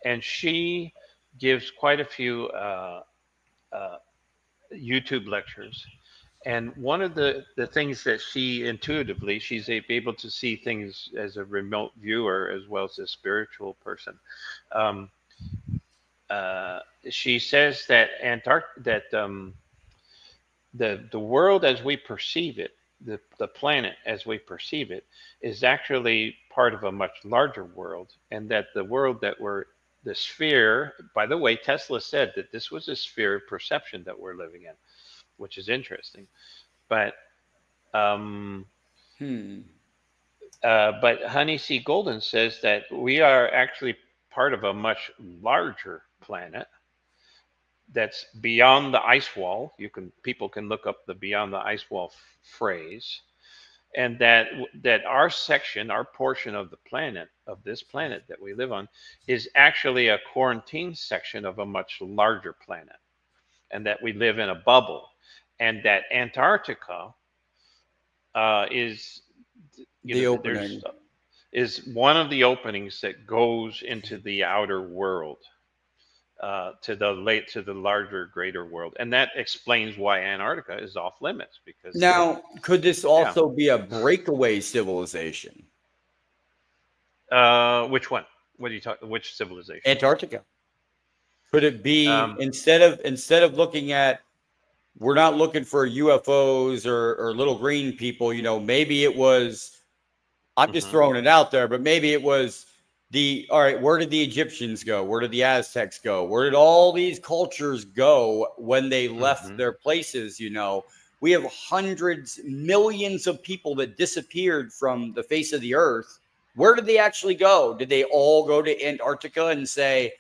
B: And she gives quite a few YouTube lectures. And one of the things that she's able to see things as a remote viewer as well as a spiritual person. She says that the world as we perceive it, the planet as we perceive it, is actually part of a much larger world, and that the world the sphere, by the way, Tesla said that this was a sphere of perception that we're living in, which is interesting. But Honey C. Golden says that we are actually part of a much larger planet that's beyond the ice wall. People can look up the beyond the ice wall phrase, and that our portion of this planet that we live on, is actually a quarantine section of a much larger planet, and that we live in a bubble, and that Antarctica is is one of the openings that goes into the outer world. To the larger, greater world, and that explains why Antarctica is off limits. Because
A: now, could this also be a breakaway civilization?
B: Which one? What are you talking? Which civilization?
A: Antarctica. Could it be instead of looking at, we're not looking for UFOs or little green people? Maybe it was. I'm just throwing it out there, but maybe it was. All right, where did the Egyptians go? Where did the Aztecs go? Where did all these cultures go when they left their places? We have hundreds, millions of people that disappeared from the face of the earth. Where did they actually go? Did they all go to Antarctica and say,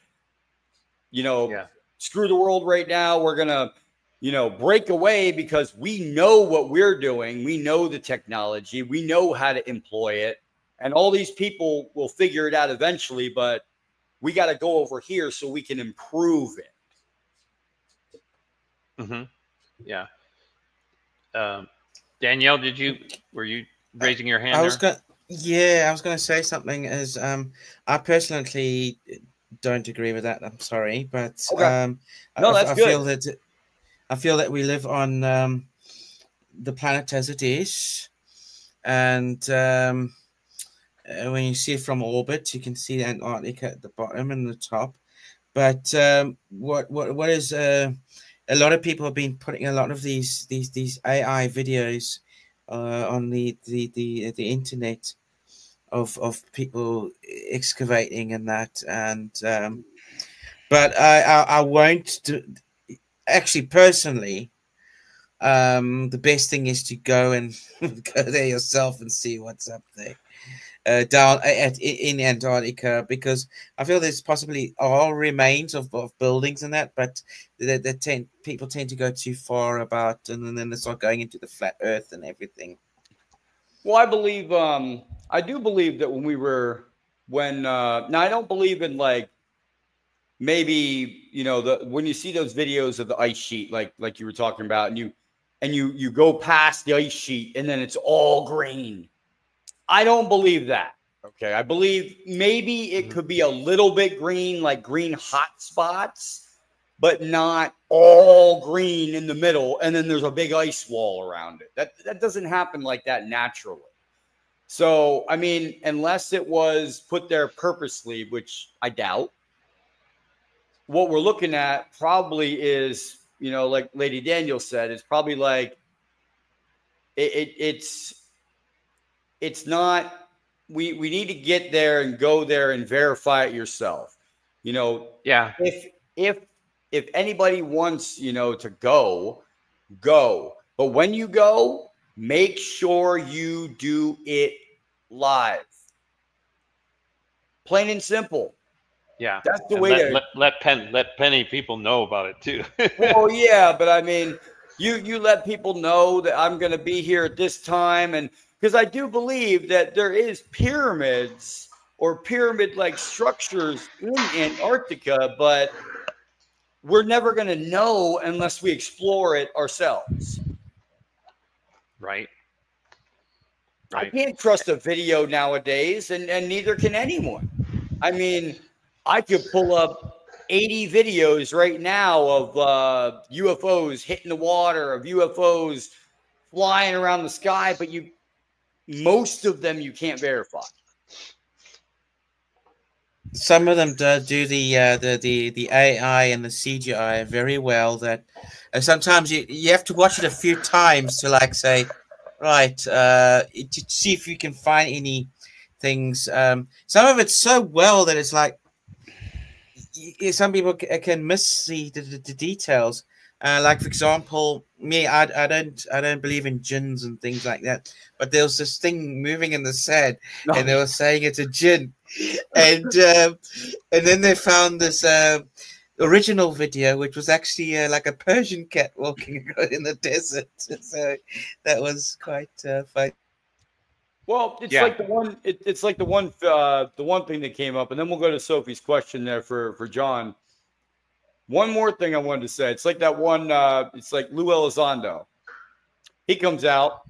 A: screw the world right now? We're going to, break away because we know what we're doing. We know the technology. We know how to employ it. And all these people will figure it out eventually, but we got to go over here so we can improve it.
B: Yeah. Danielle, were you raising your hand?
C: I was going to say something. As I personally don't agree with that. I'm sorry, but
A: okay. That's good.
C: I feel that we live on the planet as it is, and when you see it from orbit, you can see Antarctica at the bottom and the top. But what is a lot of people have been putting a lot of these AI videos on the internet of people excavating and that, and but I won't do, actually personally. The best thing is to go and go there yourself and see what's up there. Down in Antarctica, because I feel there's possibly all remains of buildings and that, but people tend to go too far about, and then they start going into the flat Earth and everything.
A: Well, I do believe that now I don't believe in like maybe when you see those videos of the ice sheet, like you were talking about, and you go past the ice sheet and then it's all green. I don't believe that. Okay. I believe maybe it could be a little bit green, like green hot spots, but not all green in the middle. And then there's a big ice wall around it. That doesn't happen like that naturally. So, I mean, unless it was put there purposely, which I doubt, what we're looking at probably is, you know, like Lady Daniel said, it's probably like it's not. We need to get there and go there and verify it yourself. You know,
B: Yeah.
A: If anybody wants, you know, to go. But when you go, make sure you do it live. Plain and simple.
B: Yeah,
A: that's the
B: and
A: way
B: let Penny people know about it too.
A: Well, yeah, but I mean, you let people know that I'm going to be here at this time, and because I do believe that there is pyramids or pyramid-like structures in Antarctica, but we're never going to know unless we explore it ourselves.
B: Right.
A: I can't trust a video nowadays, and neither can anyone. I mean, I could pull up 80 videos right now of UFOs hitting the water, of UFOs flying around the sky, but most of them you can't verify.
C: Some of them do the AI and the CGI very well. That sometimes you have to watch it a few times to like say, right, to see if you can find any things. Some of it's so well that it's like some people can miss the details. Like for example, me, I don't believe in jinns and things like that. But there was this thing moving in the sand, and they were saying it's a jinn, and then they found this original video, which was actually like a Persian cat walking in the desert. So that was quite fun.
A: Well, it's like the one. It's like the one thing that came up, and then we'll go to Sophie's question there for John. One more thing I wanted to say. It's like that one. It's like Lou Elizondo. He comes out,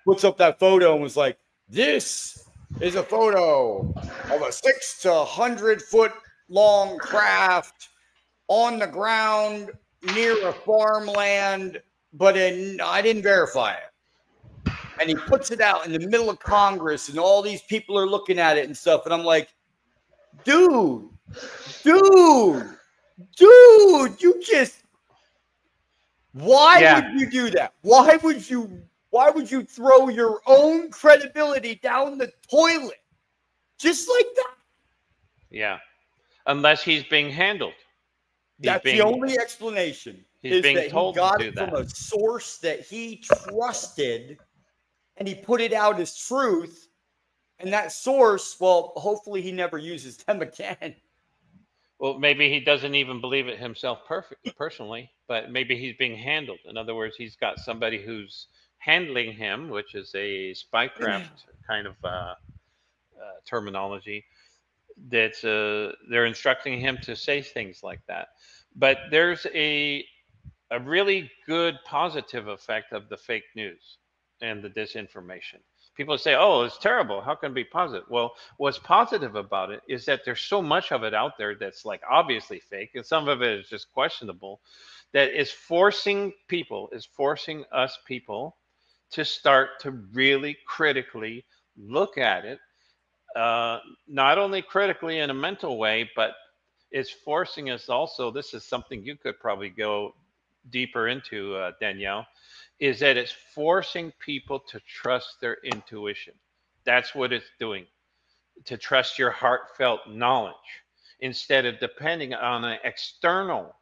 A: puts up that photo, and was like, "This is a photo of a 6 to 100 foot long craft on the ground near a farmland, but I didn't verify it." And he puts it out in the middle of Congress, and all these people are looking at it and stuff. And I'm like, dude, you just, why would you do that? Why would you throw your own credibility down the toilet just like that?
B: Yeah. Unless he's being handled.
A: That's the only explanation.
B: He's being told
A: he got
B: to do
A: it
B: that
A: from a source that he trusted, and he put it out as truth. And that source, well, hopefully he never uses them again.
B: Well, maybe he doesn't even believe it himself personally, but maybe he's being handled. In other words, he's got somebody who's handling him, which is a spycraft kind of terminology. That's they're instructing him to say things like that. But there's a really good positive effect of the fake news and the disinformation. People say, "Oh, it's terrible. How can it be positive?" Well, what's positive about it is that there's so much of it out there that's like obviously fake, and some of it is just questionable, that is forcing us people to start to really critically look at it, not only critically in a mental way, but it's forcing us also. This is something you could probably go deeper into, Danielle, is that it's forcing people to trust their intuition. That's what it's doing, to trust your heartfelt knowledge instead of depending on an external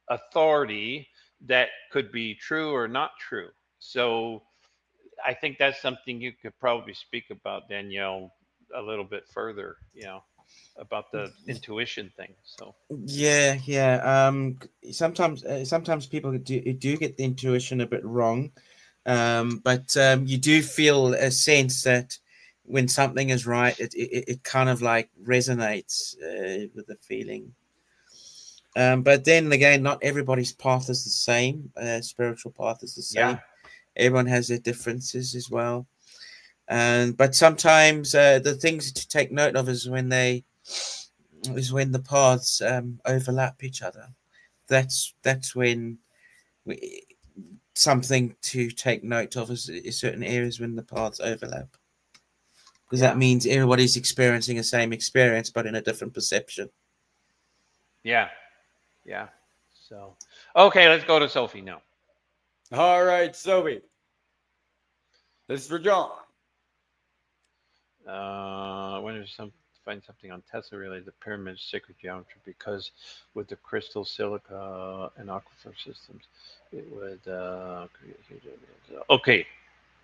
B: authority that could be true or not true. So I think that's something you could probably speak about, Danielle, a little bit further, about the intuition thing. So
C: sometimes people do get the intuition a bit wrong, but you do feel a sense that when something is right, it kind of like resonates with the feeling. But then again, not everybody's path is the same. Spiritual path is the same. Everyone has their differences as well. But sometimes the things to take note of is when the paths overlap each other. That's when something to take note of is certain areas when the paths overlap, because that means everybody's experiencing the same experience but in a different perception.
B: Yeah. So, okay, let's go to Sophie now.
A: All right, Sophie. This is for John.
B: When there's find something on Tesla related to pyramids, sacred geometry, because with the crystal, silica, and aquifer systems, it would create huge. Okay,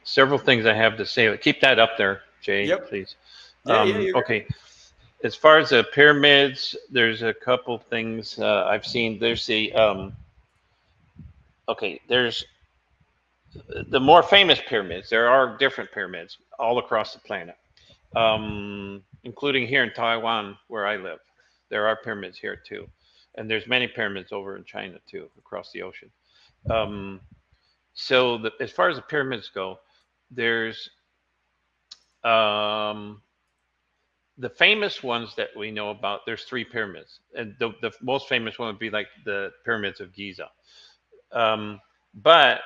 B: several things I have to say. Keep that up there, Jay,
A: Yep.
B: please.
A: Yeah, you're
B: okay. Great. As far as the pyramids, there's a couple things I've seen. There's the okay. There's the more famous pyramids. There are different pyramids all across the planet, including here in Taiwan, where I live. There are pyramids here too, and there's many pyramids over in China too, across the ocean. So as far as the pyramids go, there's the famous ones that we know about. There's 3 pyramids, and the most famous one would be like the pyramids of Giza. But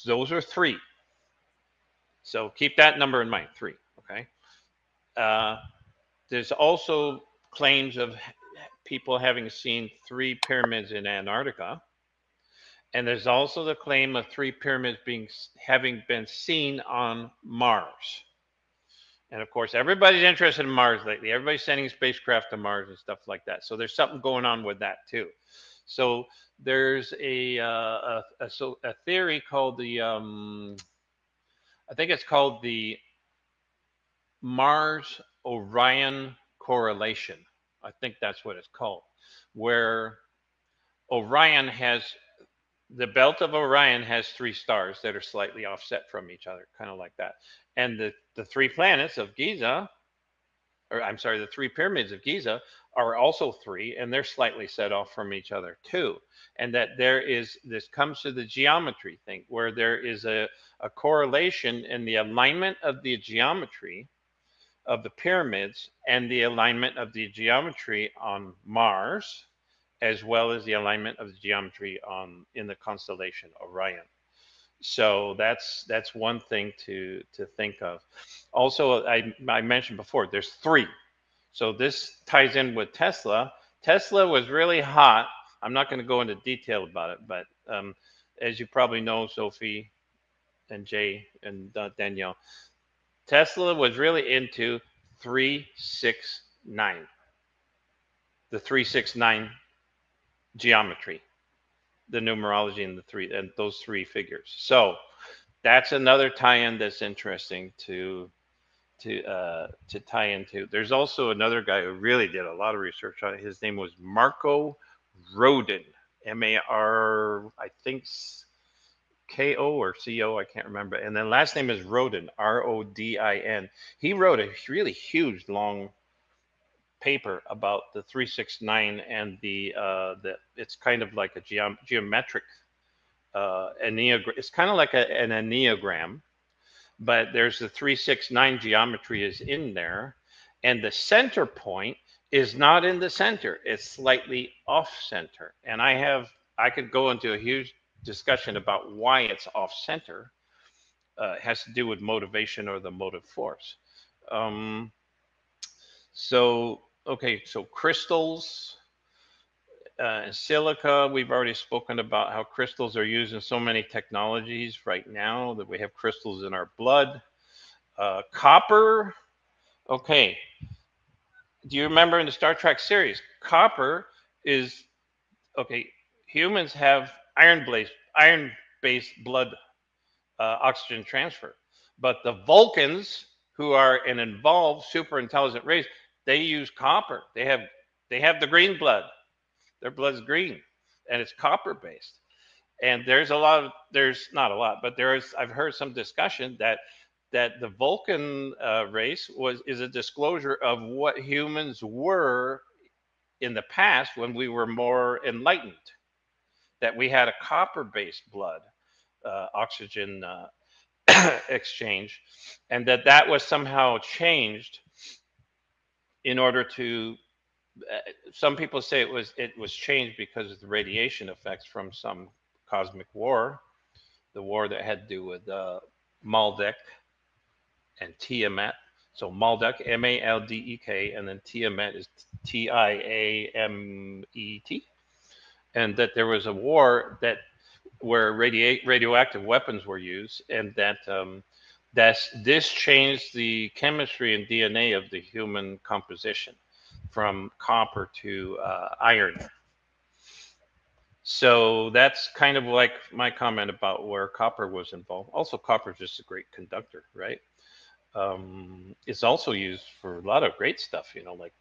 B: those are 3. So keep that number in mind, 3. Okay. There's also claims of people having seen 3 pyramids in Antarctica, and there's also the claim of 3 pyramids having been seen on Mars. And of course, everybody's interested in Mars lately. Everybody's sending spacecraft to Mars and stuff like that. So there's something going on with that too. So there's a theory called the I think it's called the Mars Orion correlation. I think that's what it's called, where Orion has the belt of Orion has 3 stars that are slightly offset from each other, kind of like that. And the 3 planets of Giza, or I'm sorry, the 3 pyramids of Giza are also 3, and they're slightly set off from each other too. And that this comes to the geometry thing, where there is a correlation in the alignment of the geometry of the pyramids and the alignment of the geometry on Mars, as well as the alignment of the geometry in the constellation Orion. So that's one thing to think of. Also, I mentioned before, there's 3. So this ties in with Tesla. Tesla was really hot. I'm not going to go into detail about it, but as you probably know, Sophie and Jay and Danielle, Tesla was really into 369, the 369 geometry, the numerology and those 3 figures. So that's another tie-in that's interesting to tie into. There's also another guy who really did a lot of research on it. His name was Marco Rodin, M-A-R, I think K-O or C-O, I can't remember. And then last name is Rodin, R-O-D-I-N. He wrote a really huge, long paper about the 369 and the it's kind of like a geometric enneagram. It's kind of like an enneagram, but there's the 369 geometry is in there, and the center point is not in the center. It's slightly off center. And I could go into a huge discussion about why it's off center. It has to do with motivation or the motive force. So crystals, silica, we've already spoken about how crystals are used in so many technologies right now, that we have crystals in our blood. Copper, okay. Do you remember in the Star Trek series, copper is, okay, humans have iron-based blood oxygen transfer, but the Vulcans, who are an involved super intelligent race, they use copper. They have the green blood. Their blood's green, and it's copper based. And there's not a lot, but I've heard some discussion that the Vulcan race is a disclosure of what humans were in the past when we were more enlightened, that we had a copper based blood oxygen exchange, and that was somehow changed in order to some people say it was changed because of the radiation effects from some cosmic war, the war that had to do with Maldek and Tiamat. So Maldek, M-A-L-D-E-K, and then Tiamat is T-I-A-M-E-T. and that there was a war where radioactive weapons were used, and that this changed the chemistry and DNA of the human composition from copper to iron. So that's kind of like my comment about where copper was involved. Also, copper is just a great conductor, right? It's also used for a lot of great stuff, like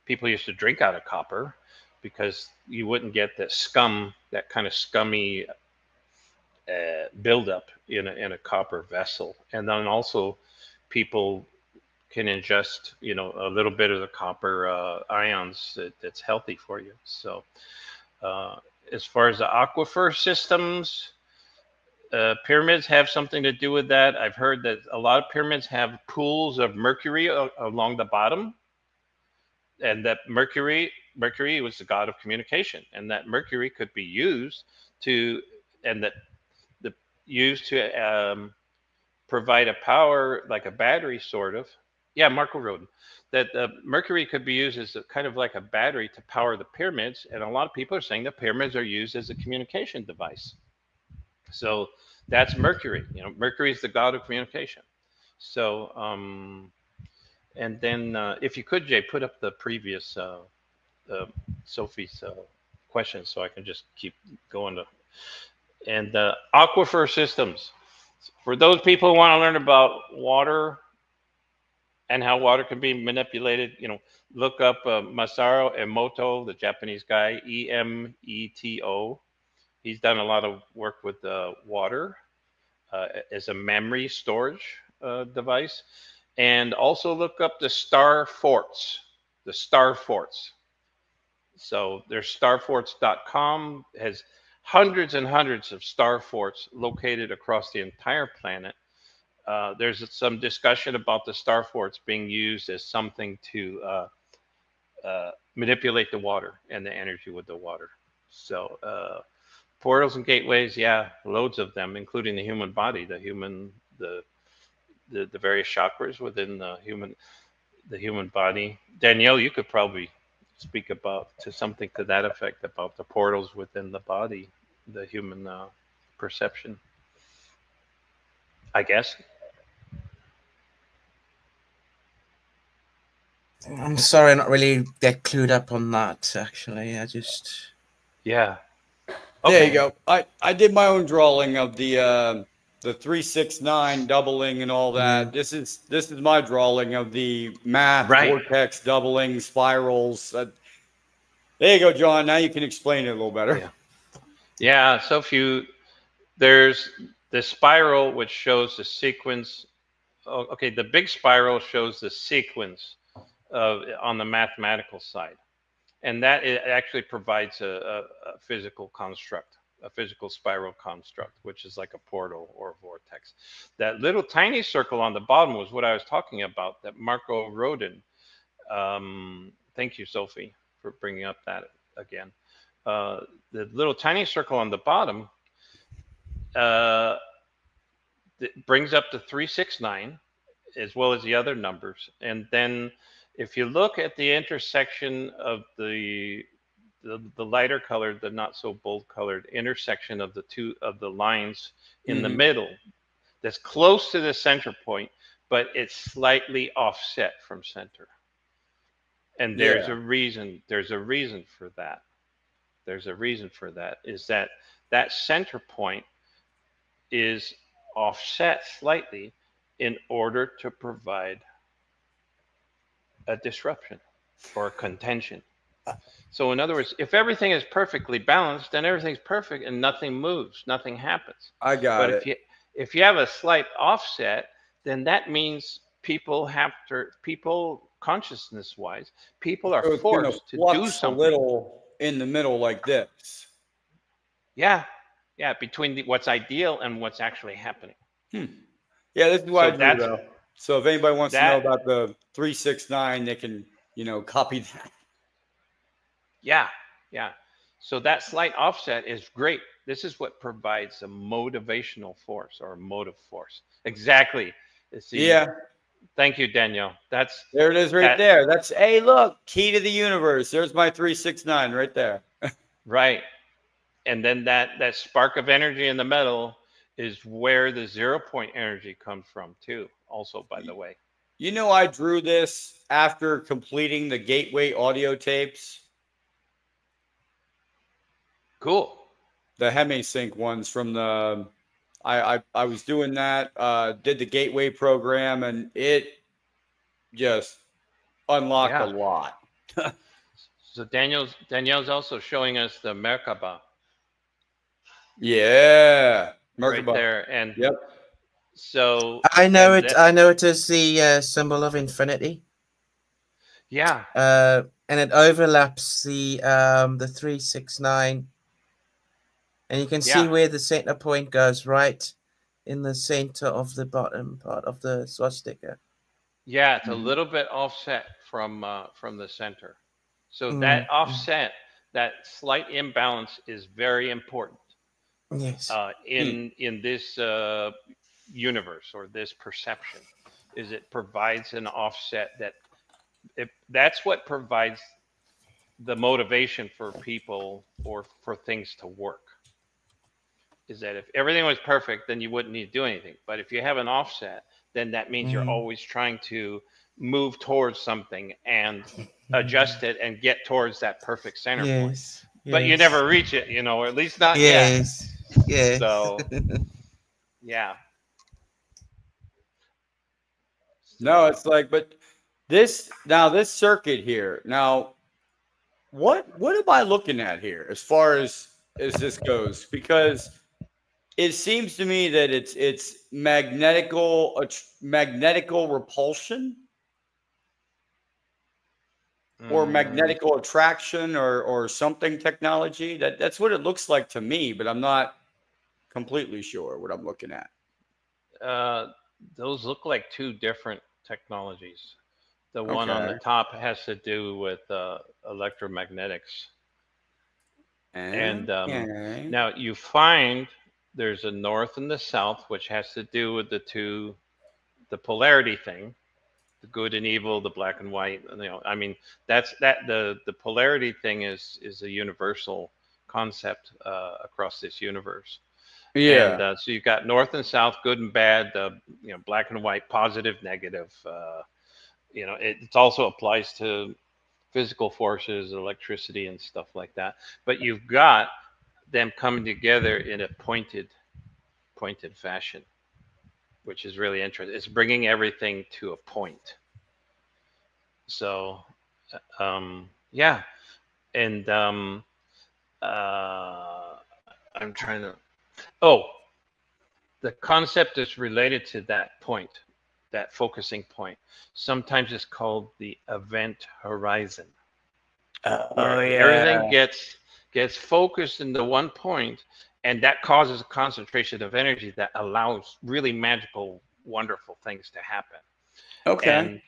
B: people used to drink out of copper because you wouldn't get that kind of scummy buildup in a copper vessel. And then also people can ingest, a little bit of the copper ions that's healthy for you. So as far as the aquifer systems, pyramids have something to do with that. I've heard that a lot of pyramids have pools of mercury along the bottom, and that mercury was the god of communication, and that mercury could be used to provide a power, like a battery, sort of. Yeah, Marco Rodin. That mercury could be used as kind of like a battery to power the pyramids, and a lot of people are saying that pyramids are used as a communication device. So that's Mercury. Mercury is the god of communication. So, and then if you could, Jay, put up the previous Sophie's questions so I can just keep going to. And aquifer systems. For those people who want to learn about water and how water can be manipulated, look up Masaru Emoto, the Japanese guy, Emeto. He's done a lot of work with water as a memory storage device. And also look up the star forts. So there's starforts.com, has hundreds and hundreds of star forts located across the entire planet. There's some discussion about the star forts being used as something to manipulate the water and the energy with the water. So portals and gateways, yeah, loads of them, including the human body, the various chakras within the human body. Danielle, you could probably speak to something to that effect about the portals within the body, the human perception, I guess.
C: I'm sorry, I'm not really get clued up on that, actually.
B: Yeah.
A: Okay. There you go. I did my own drawing of the 369 doubling and all that. This is my drawing of the math vortex doubling spirals. There you go, John. Now you can explain it a little better.
B: Yeah. So there's the spiral, which shows the sequence. Okay, the big spiral shows the sequence on the mathematical side, and that actually provides a physical construct, a physical spiral construct, which is like a portal or a vortex. That little tiny circle on the bottom was what I was talking about, that Marco Rodin. Thank you, Sophie, for bringing up that again. The little tiny circle on the bottom brings up to 369, as well as the other numbers. And then if you look at the intersection of the lighter colored, the not so bold colored intersection of the two of the lines in the middle, that's close to the center point, but it's slightly offset from center. And there's a reason. There's a reason for that. Is that center point is offset slightly in order to provide a disruption or a contention. So in other words, if everything is perfectly balanced, then everything's perfect and nothing moves, nothing happens.
A: I got it.
B: But if you have a slight offset, then that means people consciousness-wise, people are forced to do something.
A: A little in the middle like this.
B: Yeah, between what's ideal and what's actually happening.
A: Yeah, this is what I do, though. So if anybody wants to know about the 369, they can, copy that.
B: Yeah. So that slight offset is great. This is what provides a motivational force or a motive force. Exactly. Thank you, Danielle.
A: There it is right there. That's, hey, look, key to the universe. There's my 369 right there.
B: Right. And then that spark of energy in the metal is where the 0 point energy comes from too, also, by the way.
A: You know, I drew this after completing the Gateway audio tapes.
B: Cool.
A: The Hemisync ones from the I was doing that, did the Gateway program, and it just unlocked a lot.
B: So Danielle's also showing us the Merkaba.
A: Yeah,
B: Merkaba. Right there. And
A: yep.
B: So
C: I know it. I know it as the symbol of infinity.
B: Yeah.
C: And it overlaps the 369, and you can see where the center point goes, right in the center of the bottom part of the swastika.
B: Yeah, it's a little bit offset from the center. So that offset, that slight imbalance, is very important.
C: Yes.
B: In this universe, or this perception, is it provides an offset that's what provides the motivation for people or for things to work. Is that if everything was perfect, then you wouldn't need to do anything. But if you have an offset, then that means you're always trying to move towards something and adjust it and get towards that perfect center point. But you never reach it, or at least not yet.
C: Yes.
B: So, yeah.
A: No, it's like, but this circuit here. Now, what am I looking at here as far as this goes? Because it seems to me that it's magnetical repulsion, or magnetical attraction, or something technology. That's what it looks like to me, but I'm not completely sure what I'm looking at.
B: Those look like two different technologies. The one on the top has to do with electromagnetics. And now you find there's a north and the south, which has to do with the polarity thing, the good and evil, the black and white. I mean, the polarity thing is a universal concept across this universe.
A: Yeah.
B: And so you've got north and south, good and bad, black and white, positive, negative. It also applies to physical forces, electricity, and stuff like that. But you've got them coming together in a pointed fashion, which is really interesting. It's bringing everything to a point. So, yeah. And I'm trying to... the concept is related to that point, that focusing point. Sometimes it's called the event horizon. Everything gets focused into one point, and that causes a concentration of energy that allows really magical, wonderful things to happen.
A: Okay.
B: And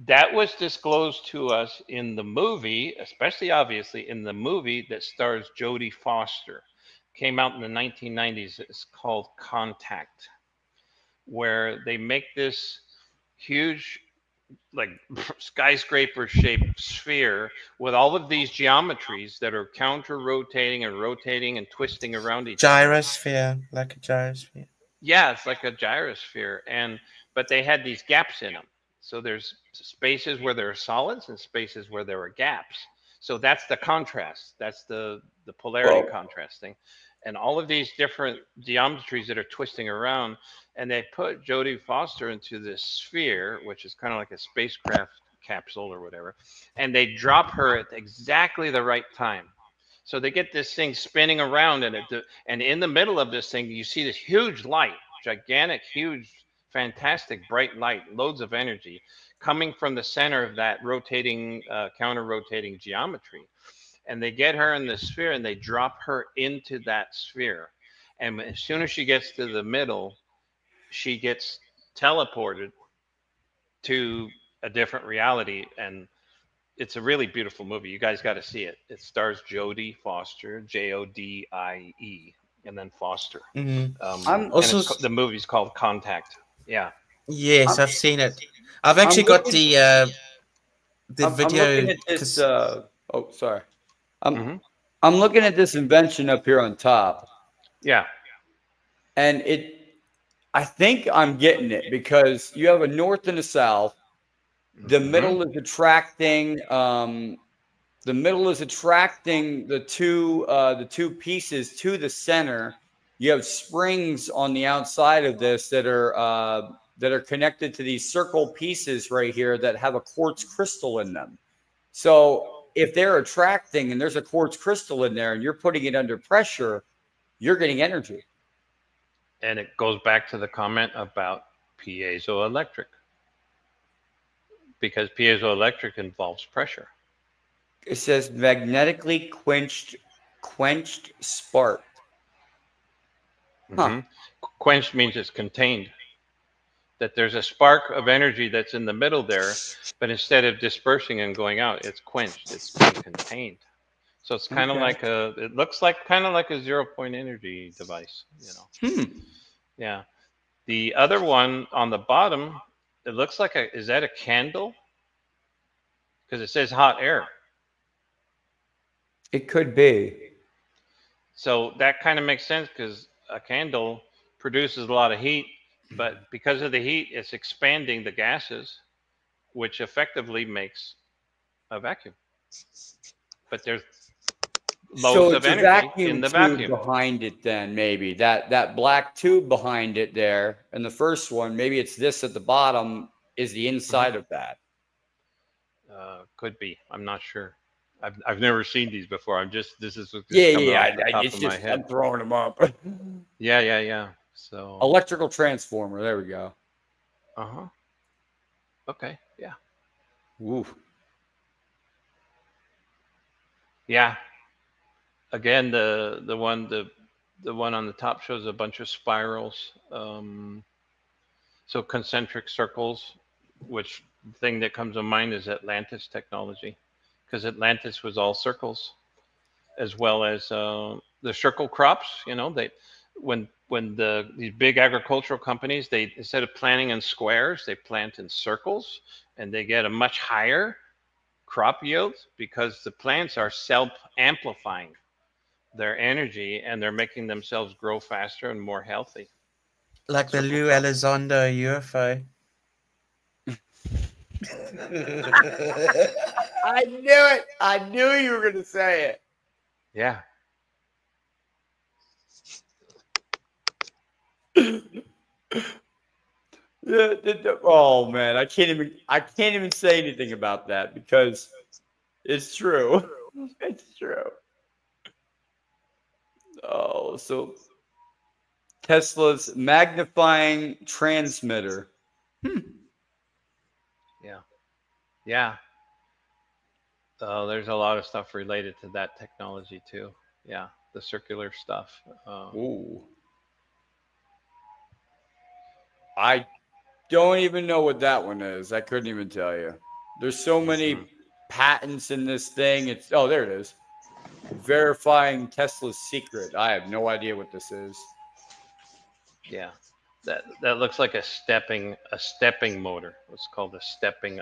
B: that was disclosed to us in the movie, especially obviously in the movie that stars Jodie Foster. Came out in the 1990s. It's called Contact, where they make this huge, like, skyscraper-shaped sphere with all of these geometries that are counter-rotating and rotating and twisting around each other.
C: Gyrosphere, like a gyrosphere.
B: Yeah, it's like a gyrosphere, but they had these gaps in them. So there's spaces where there are solids and spaces where there are gaps. So that's the contrast. That's the polarity contrasting. And all of these different geometries that are twisting around, and they put Jodie Foster into this sphere, which is kind of like a spacecraft capsule or whatever, and they drop her at exactly the right time. So they get this thing spinning around, and in the middle of this thing, you see this huge light, gigantic, huge, fantastic, bright light, loads of energy coming from the center of that rotating, counter-rotating geometry. And they get her in the sphere, and they drop her into that sphere. And as soon as she gets to the middle, she gets teleported to a different reality. And it's a really beautiful movie. You guys got to see it. It stars Jodie Foster, Jodie, and then Foster.
C: Mm-hmm.
B: The movie's called Contact. Yeah.
C: Yes, I've seen it. I've actually got the video.
A: I'm looking at this. Sorry. I'm looking at this invention up here on top,
B: Yeah.
A: and I think I'm getting it because you have a north and a south. The middle is attracting. The middle is attracting the two pieces to the center. You have springs on the outside of this that are connected to these circle pieces right here that have a quartz crystal in them. So if they're attracting and there's a quartz crystal in there and you're putting it under pressure, you're getting energy.
B: And it goes back to the comment about piezoelectric, because piezoelectric involves pressure.
A: It says magnetically quenched spark.
B: Huh. Quenched means it's contained. That there's a spark of energy that's in the middle there, but instead of dispersing and going out, it's quenched. It's being contained. So it's kind of like it looks like kind of like a 0-point energy device, Yeah. The other one on the bottom, it looks like is that a candle? Because it says hot air.
A: It could be.
B: So that kind of makes sense because a candle produces a lot of heat, but because of the heat, it's expanding the gases, which effectively makes a vacuum. But there's loads of energy in the vacuum
A: behind it. Then maybe that black tube behind it there, and the first one, maybe it's this at the bottom is the inside of that.
B: Could be. I'm not sure. I've never seen these before. This is off
A: it's
B: of my head.
A: I'm throwing them up.
B: Yeah. So
A: electrical transformer. There we go.
B: Okay. Yeah.
A: Ooh.
B: Yeah. Again, the one on the top shows a bunch of spirals. So concentric circles, which thing that comes to mind is Atlantis technology, because Atlantis was all circles, as well as the circle crops. These big agricultural companies, they instead of planting in squares, they plant in circles, and they get a much higher crop yield because the plants are self-amplifying their energy and they're making themselves grow faster and more healthy.
C: Like the Lou Elizondo UFO.
A: I knew it. I knew you were going to say it.
B: Yeah.
A: Oh man, I can't even say anything about that because it's true. It's true. Oh, so Tesla's magnifying transmitter.
B: Yeah. There's a lot of stuff related to that technology too. Yeah, the circular stuff.
A: Ooh. I don't even know what that one is. I couldn't even tell you. There's so many patents in this thing. There it is. Verifying Tesla's secret. I have no idea what this is.
B: Yeah. That looks like a stepping motor. It's called a stepping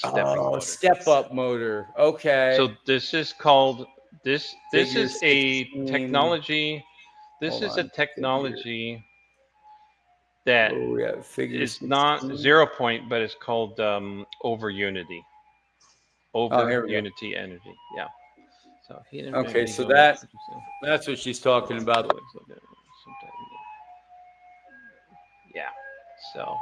B: motor.
A: Step up motor. Okay.
B: So this is called this is a technology. This is a technology that is not 0-point, but it's called over unity. Over unity energy. Yeah. So
A: okay, so that's what she's talking about.
B: Yeah. So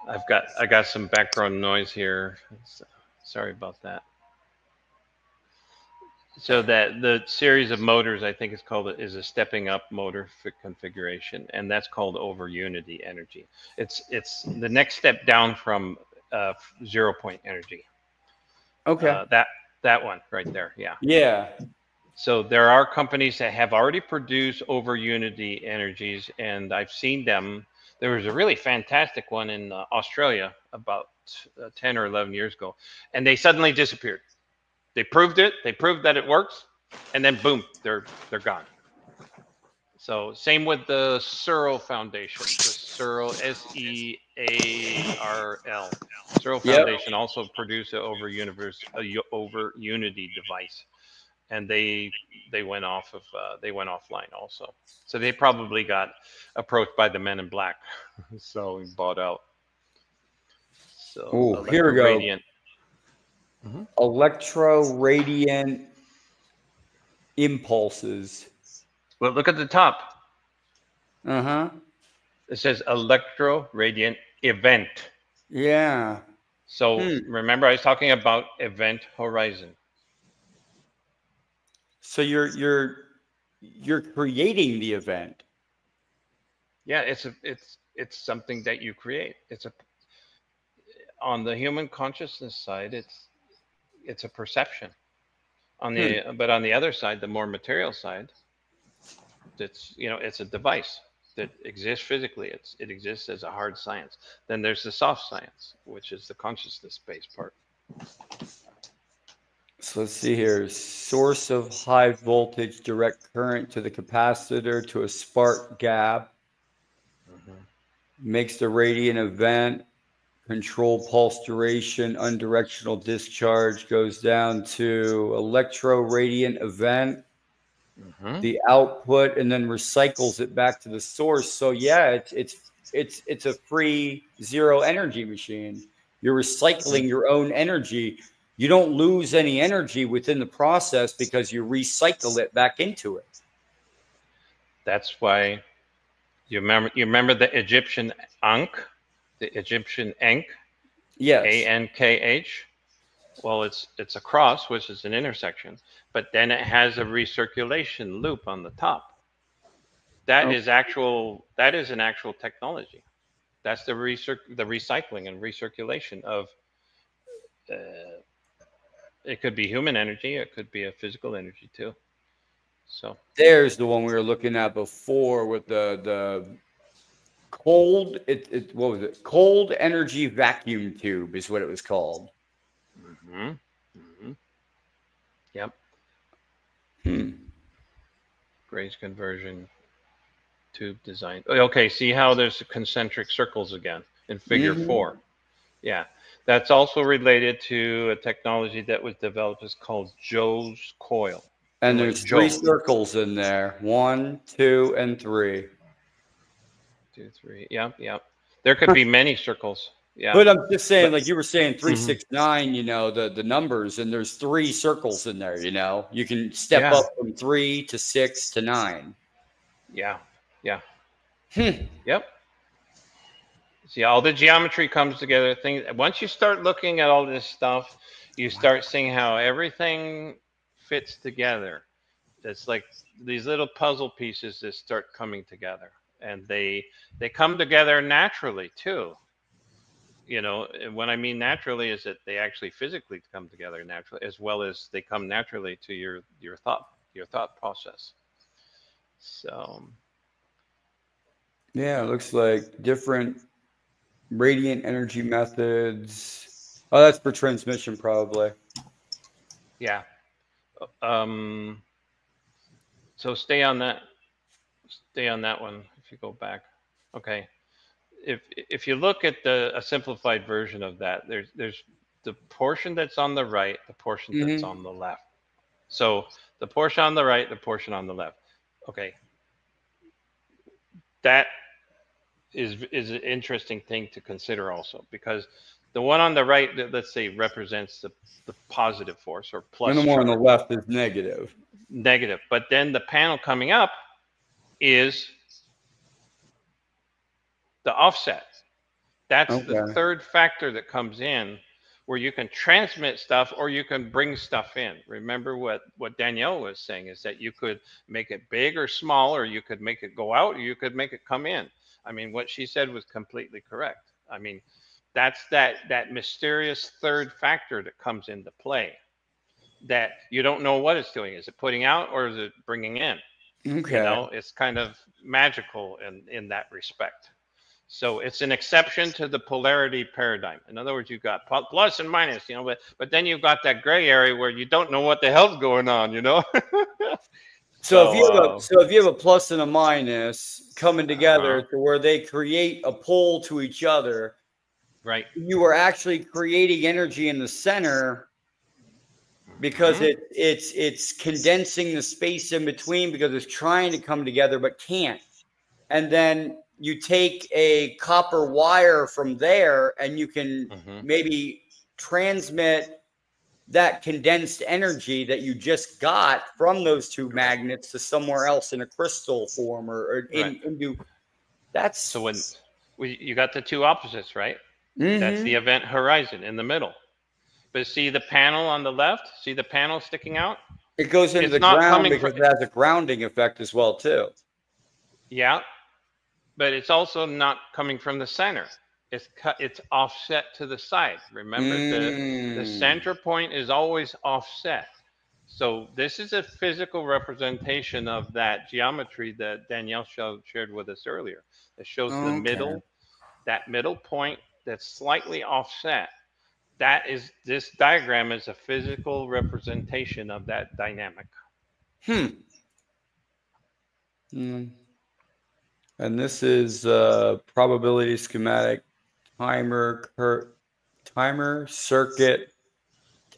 B: I got some background noise here. Sorry about that. So that the series of motors, I think is a stepping up motor configuration, and that's called over unity energy. It's the next step down from 0-point energy.
A: Okay.
B: That one right there. Yeah.
A: Yeah.
B: So there are companies that have already produced over unity energies, and I've seen them. There was a really fantastic one in Australia about 10 or 11 years ago, and they suddenly disappeared. They proved it. They proved that it works, and then boom, they're gone. So same with the Searle Foundation. The Searle SEARL. Searle Foundation also produced an over unity device. and they went off of they went offline also. So they probably got approached by the Men in Black, so bought out. So
A: Oh, here we go.
B: radiant. Mm-hmm.
A: Electro radiant impulses.
B: Well, look at the top.
A: Uh-huh.
B: It says electro radiant event.
A: Yeah.
B: So remember, I was talking about event horizon.
A: So you're creating the event.
B: Yeah, it's something that you create. It's on the human consciousness side, it's a perception. But on the other side, the more material side, it's a device that exists physically. It exists as a hard science. Then there's the soft science, which is the consciousness-based part.
A: So let's see here. Source of high voltage direct current to the capacitor to a spark gap. Makes the radiant event. Control pulse duration. Undirectional discharge goes down to electro radiant event. The output, and then recycles it back to the source. So yeah, it's a free zero energy machine. You're recycling your own energy. You don't lose any energy within the process because you recycle it back into it.
B: That's why you remember the Egyptian Ankh, the Egyptian Ankh.
A: Yes.
B: ANKH. Well, it's a cross, which is an intersection, but then it has a recirculation loop on the top. That is an actual technology. That's the recycling and recirculation of. It could be human energy. It could be a physical energy too. So
A: there's the one we were looking at before with the cold. What was it? Cold energy vacuum tube is what it was called.
B: Yep. Gray's conversion tube design. Okay, see how there's concentric circles again in figure 4. Yeah, that's also related to a technology that was developed. It's called Joe's coil.
A: And there's 3 circles in there. 1, 2, and 3.
B: 2, 3. Yep. There could be many circles. Yeah.
A: But I'm just saying, like you were saying, 369. The numbers, and there's 3 circles in there. You can step up from 3 to 6 to 9.
B: Yeah. Yep. See, all the geometry comes together. Once you start looking at all this stuff, you start seeing how everything fits together. It's like these little puzzle pieces that start coming together, and they come together naturally too. When I mean naturally is that they actually physically come together naturally, as well as they come naturally to your thought process. So
A: yeah, it looks like different radiant energy methods. Oh, that's for transmission probably.
B: Yeah. So stay on that one if you go back. Okay. If you look at a simplified version of that, there's the portion that's on the right, the portion that's on the left. So the portion on the right, the portion on the left. Okay. That is an interesting thing to consider also, because the one on the right, let's say, represents the positive force or plus.
A: And the one on the left is negative.
B: Negative. But then the panel coming up is the offset. That's the third factor that comes in, where you can transmit stuff or you can bring stuff in. Remember what Danielle was saying is that you could make it big or small, or you could make it go out, or you could make it come in. I mean, what she said was completely correct. I mean, that's that mysterious third factor that comes into play, that you don't know what it's doing. Is it putting out or is it bringing in?
A: Okay.
B: It's kind of magical in that respect. So it's an exception to the polarity paradigm. In other words, you've got plus and minus, but then you've got that gray area where you don't know what the hell's going on,
A: So if you have a plus and a minus coming together to where they create a pole to each other,
B: right?
A: You are actually creating energy in the center because it's condensing the space in between because it's trying to come together but can't. And then you take a copper wire from there and you can maybe transmit that condensed energy that you just got from those two magnets to somewhere else in a crystal form or into that's
B: so when you got the two opposites, right? That's the event horizon in the middle. But see the panel on the left? See the panel sticking out?
A: It goes into the ground because it has a grounding effect as well too.
B: Yeah, but it's also not coming from the center. It's offset to the side. Remember, the center point is always offset. So this is a physical representation of that geometry that Danielle shared with us earlier. That shows the middle, that middle point that's slightly offset. This diagram is a physical representation of that dynamic.
A: And this is probability schematic timer circuit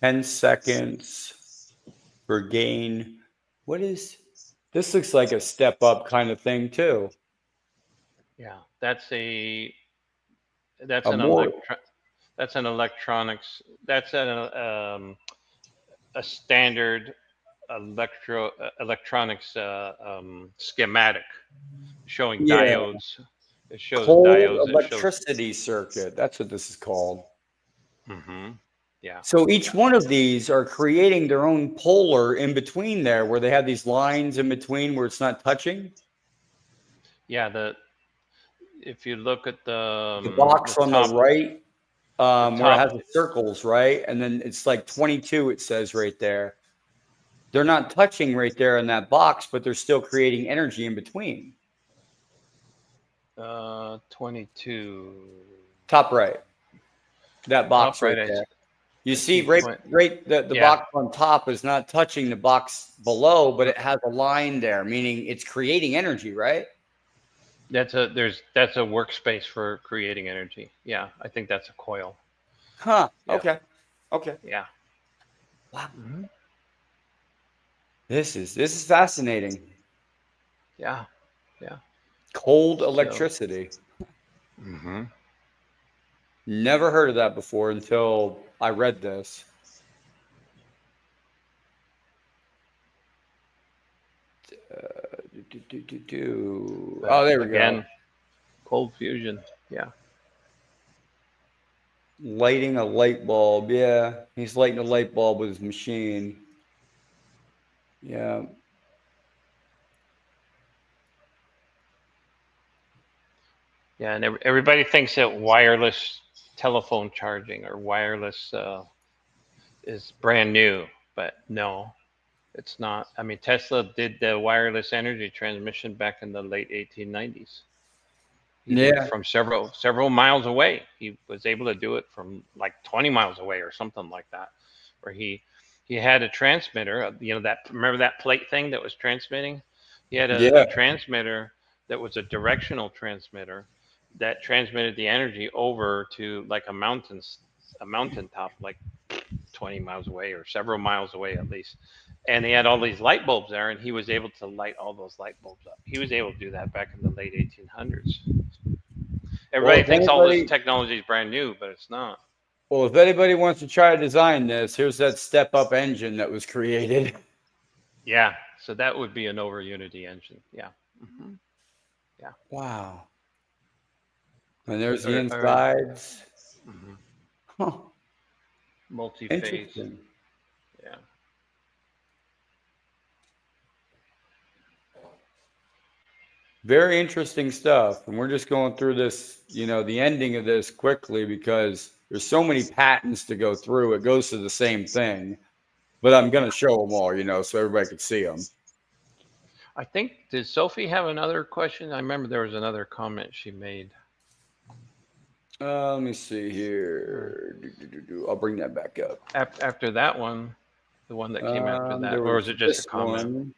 A: 10 seconds for gain. What is this? Looks like a step up kind of thing too.
B: Yeah, that's an electronics. That's a standard electronics schematic showing diodes. It shows
A: cold
B: diodes.
A: Electricity circuit. That's what this is called.
B: Yeah.
A: So each one of these are creating their own polar in between there, where they have these lines in between where it's not touching.
B: Yeah. If you look at the
A: box on the right, where it has the circles, right? And then it's like 22, it says right there. They're not touching right there in that box, but they're still creating energy in between.
B: 22.
A: Top right. That box
B: top
A: right there. You see the box on top is not touching the box below, but it has a line there, meaning it's creating energy, right?
B: That's a workspace for creating energy. Yeah, I think that's a coil.
A: Huh.
B: Yeah.
A: Okay.
B: Yeah.
A: Wow. This is fascinating.
B: Yeah.
A: Cold electricity. Never heard of that before until I read this. Oh, there we go.
B: Cold fusion. Yeah.
A: Lighting a light bulb. Yeah. He's lighting a light bulb with his machine. Yeah.
B: Yeah, and everybody thinks that wireless telephone charging or wireless is brand new, but no, it's not. I mean, Tesla did the wireless energy transmission back in the late 1890s. He did it from several miles away. He was able to do it from like 20 miles away or something like that, where he had a transmitter. Remember that plate thing that was transmitting? He had a transmitter that was a directional transmitter that transmitted the energy over to like a mountaintop, like 20 miles away or several miles away at least. And he had all these light bulbs there, and he was able to light all those light bulbs up. He was able to do that back in the late 1800s. Everybody thinks all this technology is brand new, but it's not.
A: Well, if anybody wants to try to design this, here's that step-up engine that was created.
B: Yeah, so that would be an over unity engine. Yeah. Yeah.
A: Wow. And there's the insides. Huh.
B: Multi-phase. Yeah.
A: Very interesting stuff. And we're just going through this, the ending of this quickly because there's so many patents to go through. It goes to the same thing. But I'm going to show them all, so everybody can see them.
B: I think, did Sophie have another question? I remember there was another comment she made.
A: Let me see here. I'll bring that back up.
B: After that one, the one that came after that, or was it just a comment?
A: One.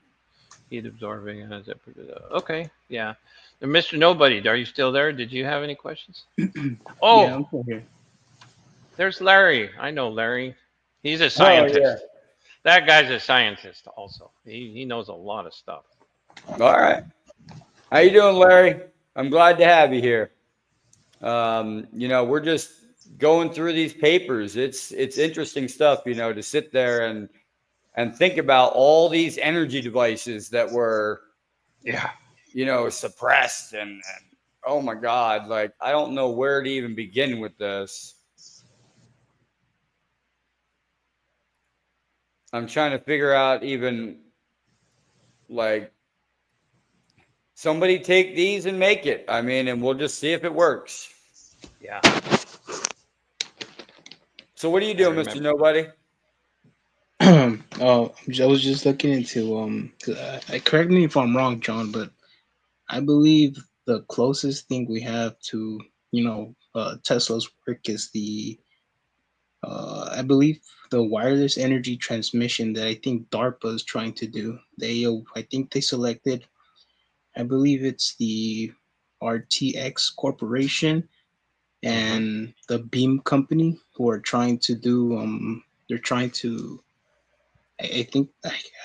B: Heat absorbing. Okay, yeah. And Mr. Nobody, are you still there? Did you have any questions? Oh,
C: yeah, I'm still here.
B: There's Larry. I know Larry. He's a scientist. That guy's a scientist also. He knows a lot of stuff.
A: All right. How you doing, Larry? I'm glad to have you here. We're just going through these papers. It's interesting stuff, to sit there and think about all these energy devices that were, suppressed and oh my God, like I don't know where to even begin with this. I'm trying to figure out even like somebody take these and make it. I mean, and we'll just see if it works.
B: Yeah.
A: So what are you doing, Mr. Nobody?
D: I was just looking into correct me if I'm wrong, John, but I believe the closest thing we have to Tesla's work is the I believe the wireless energy transmission that I think DARPA is trying to do. I think they selected, I believe it's the RTX Corporation and the Beam Company who are trying to do. They're trying to. I think.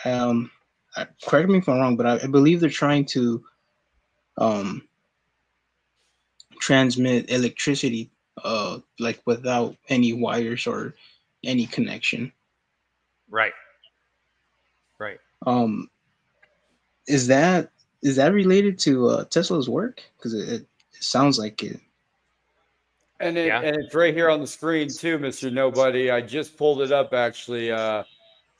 D: Correct me if I'm wrong, but I believe they're trying to um, transmit electricity, like without any wires or any connection.
B: Right.
D: Is that related to Tesla's work? Because it sounds like it.
A: And it's right here on the screen too, Mr. Nobody. I just pulled it up actually.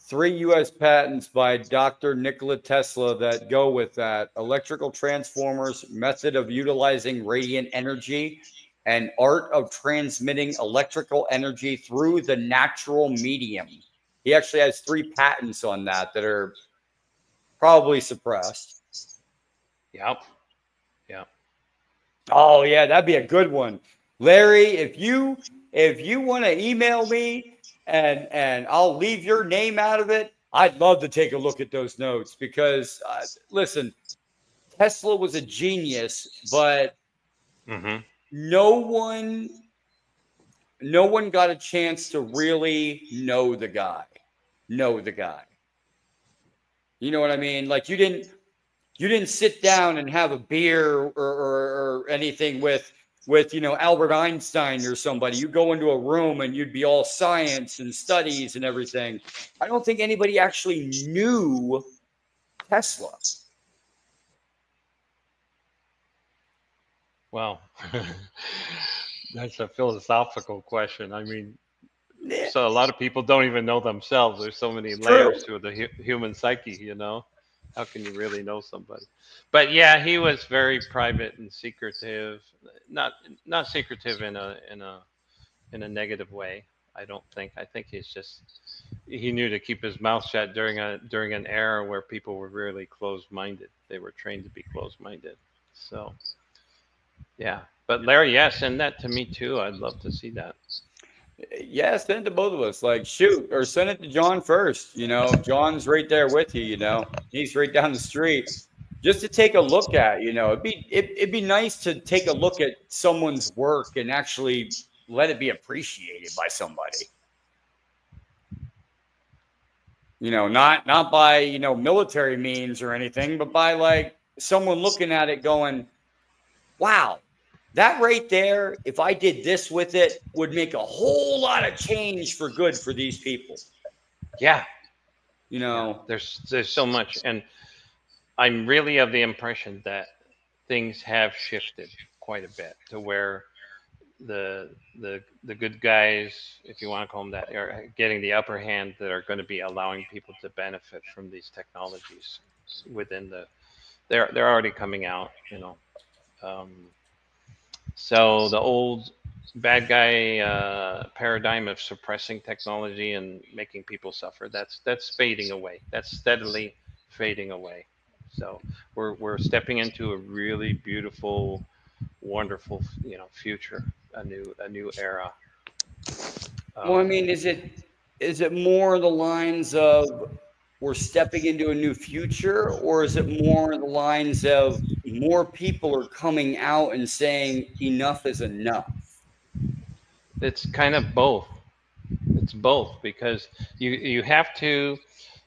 A: 3 U.S. patents by Dr. Nikola Tesla that go with that: electrical transformers, method of utilizing radiant energy, and art of transmitting electrical energy through the natural medium. He actually has 3 patents on that are probably suppressed.
B: Yep.
A: Oh yeah, that'd be a good one, Larry. If you want to email me and I'll leave your name out of it, I'd love to take a look at those notes because listen, Tesla was a genius, but no one got a chance to really know the guy. You know what I mean? Like you didn't sit down and have a beer or anything with Albert Einstein or somebody. You go into a room and you'd be all science and studies and everything. I don't think anybody actually knew Tesla.
B: Well, that's a philosophical question. I mean, so a lot of people don't even know themselves. There's so many layers to the human psyche, How can you really know somebody? But yeah, he was very private and secretive. Not secretive in a negative way. I don't think. I think he knew to keep his mouth shut during an era where people were really closed-minded. They were trained to be closed-minded. So yeah. But Larry, send that to me too. I'd love to see that.
A: Yeah, send it to both of us. Like, shoot, or send it to John first. John's right there with you. He's right down the street, just to take a look at. It'd be nice to take a look at someone's work and actually let it be appreciated by somebody. Not by military means or anything, but by like someone looking at it going, "Wow. That right there, if I did this with it, would make a whole lot of change for good for these people."
B: Yeah. There's so much. And I'm really of the impression that things have shifted quite a bit to where the good guys, if you want to call them that, are getting the upper hand, that are going to be allowing people to benefit from these technologies within they're already coming out, So the old bad guy paradigm of suppressing technology and making people suffer, that's fading away. That's steadily fading away. So we're stepping into a really beautiful, wonderful, future, a new era.
A: Well, I mean, is it more the lines of we're stepping into a new future, or is it more the lines of more people are coming out and saying enough is enough?
B: It's kind of both. It's both, because you have to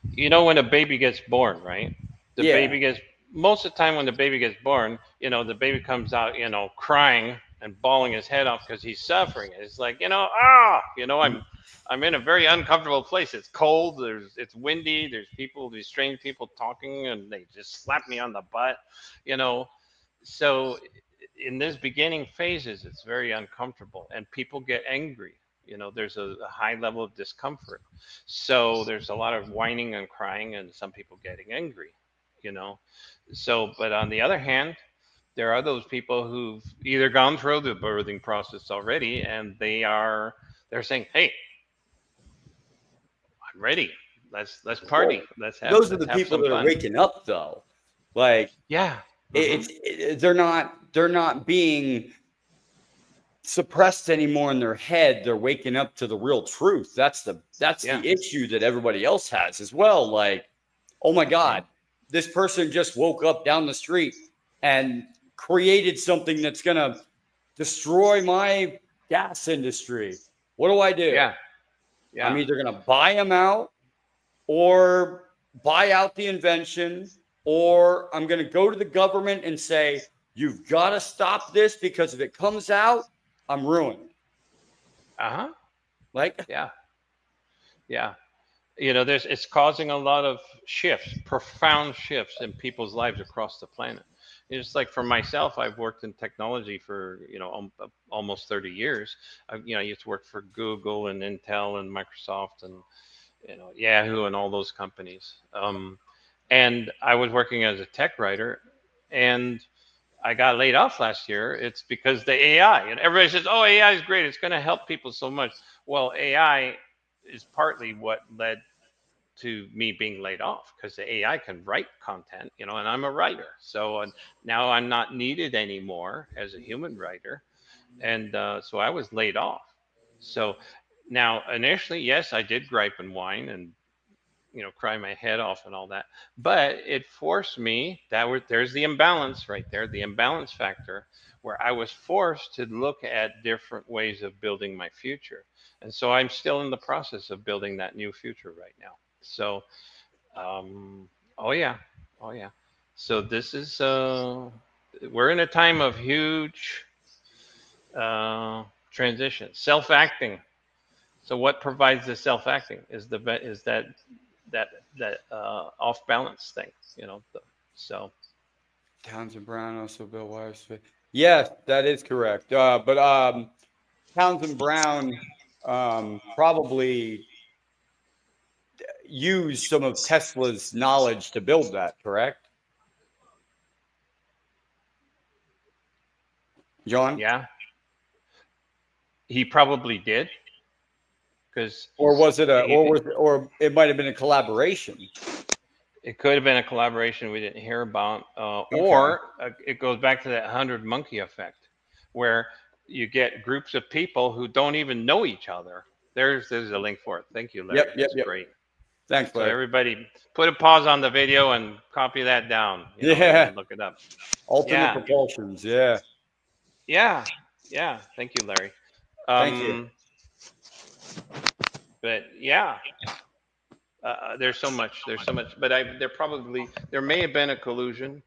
B: You know, when a baby gets born, right? The
A: Yeah.
B: baby gets, most of the time when the baby gets born, you know, the baby comes out, you know, crying and bawling his head off because he's suffering. It's like, you know, you know, I'm in a very uncomfortable place. It's cold. It's windy. There's people, these strange people talking, and they just slap me on the butt, you know. So in this beginning phases, it's very uncomfortable, and people get angry. You know, there's a high level of discomfort. So there's a lot of whining and crying, and some people getting angry, you know. So, but on the other hand, there are those people who've either gone through the birthing process already, and they're saying, "Hey, I'm ready. Let's party.
A: Those are the
B: Let's have
A: people
B: some
A: that are
B: fun."
A: waking up, though. Like,
B: Yeah.
A: they're not being suppressed anymore in their head. They're waking up to the real truth. That's the issue that everybody else has as well. Like, oh my God, this person just woke up down the street and created something that's gonna destroy my gas industry. What do I do?
B: Yeah.
A: I'm either gonna buy them out, or buy out the invention, or I'm going to go to the government and say, you've got to stop this, because if it comes out, I'm ruined. Like,
B: yeah. You know, it's causing a lot of shifts, profound shifts in people's lives across the planet. It's like, for myself, I've worked in technology for, you know, almost 30 years. I used to work for Google and Intel and Microsoft and, you know, Yahoo and all those companies. And I was working as a tech writer, and I got laid off last year. It's because the AI, and everybody says, "Oh, AI is great. It's going to help people so much." Well, AI is partly what led to me being laid off, because the AI can write content, you know, and I'm a writer. So now I'm not needed anymore as a human writer. And so I was laid off. So now, initially, yes, I did gripe and whine and, you know, cry my head off and all that, but it forced me, there's the imbalance right there, the imbalance factor, where I was forced to look at different ways of building my future. And so I'm still in the process of building that new future right now. So oh yeah. So this is we're in a time of huge transition, self-acting. So what provides the self-acting is that off balance thing, you know. So
A: Townsend Brown also Bill Wise. Yes, that is correct. But Townsend Brown probably used some of Tesla's knowledge to build that, correct? John?
B: Yeah, he probably did.
A: Or was it or it might have been a collaboration?
B: It could have been a collaboration we didn't hear about, or it goes back to that 100 monkey effect, where you get groups of people who don't even know each other. There's a link for it. Thank you, Larry. That's great.
A: Thanks, Larry.
B: So everybody, put a pause on the video and copy that down. You know, and look it up.
A: Alternate propulsions. Yeah.
B: Thank you, Larry.
A: Thank you.
B: But yeah. There's so much, but there may have been a collusion,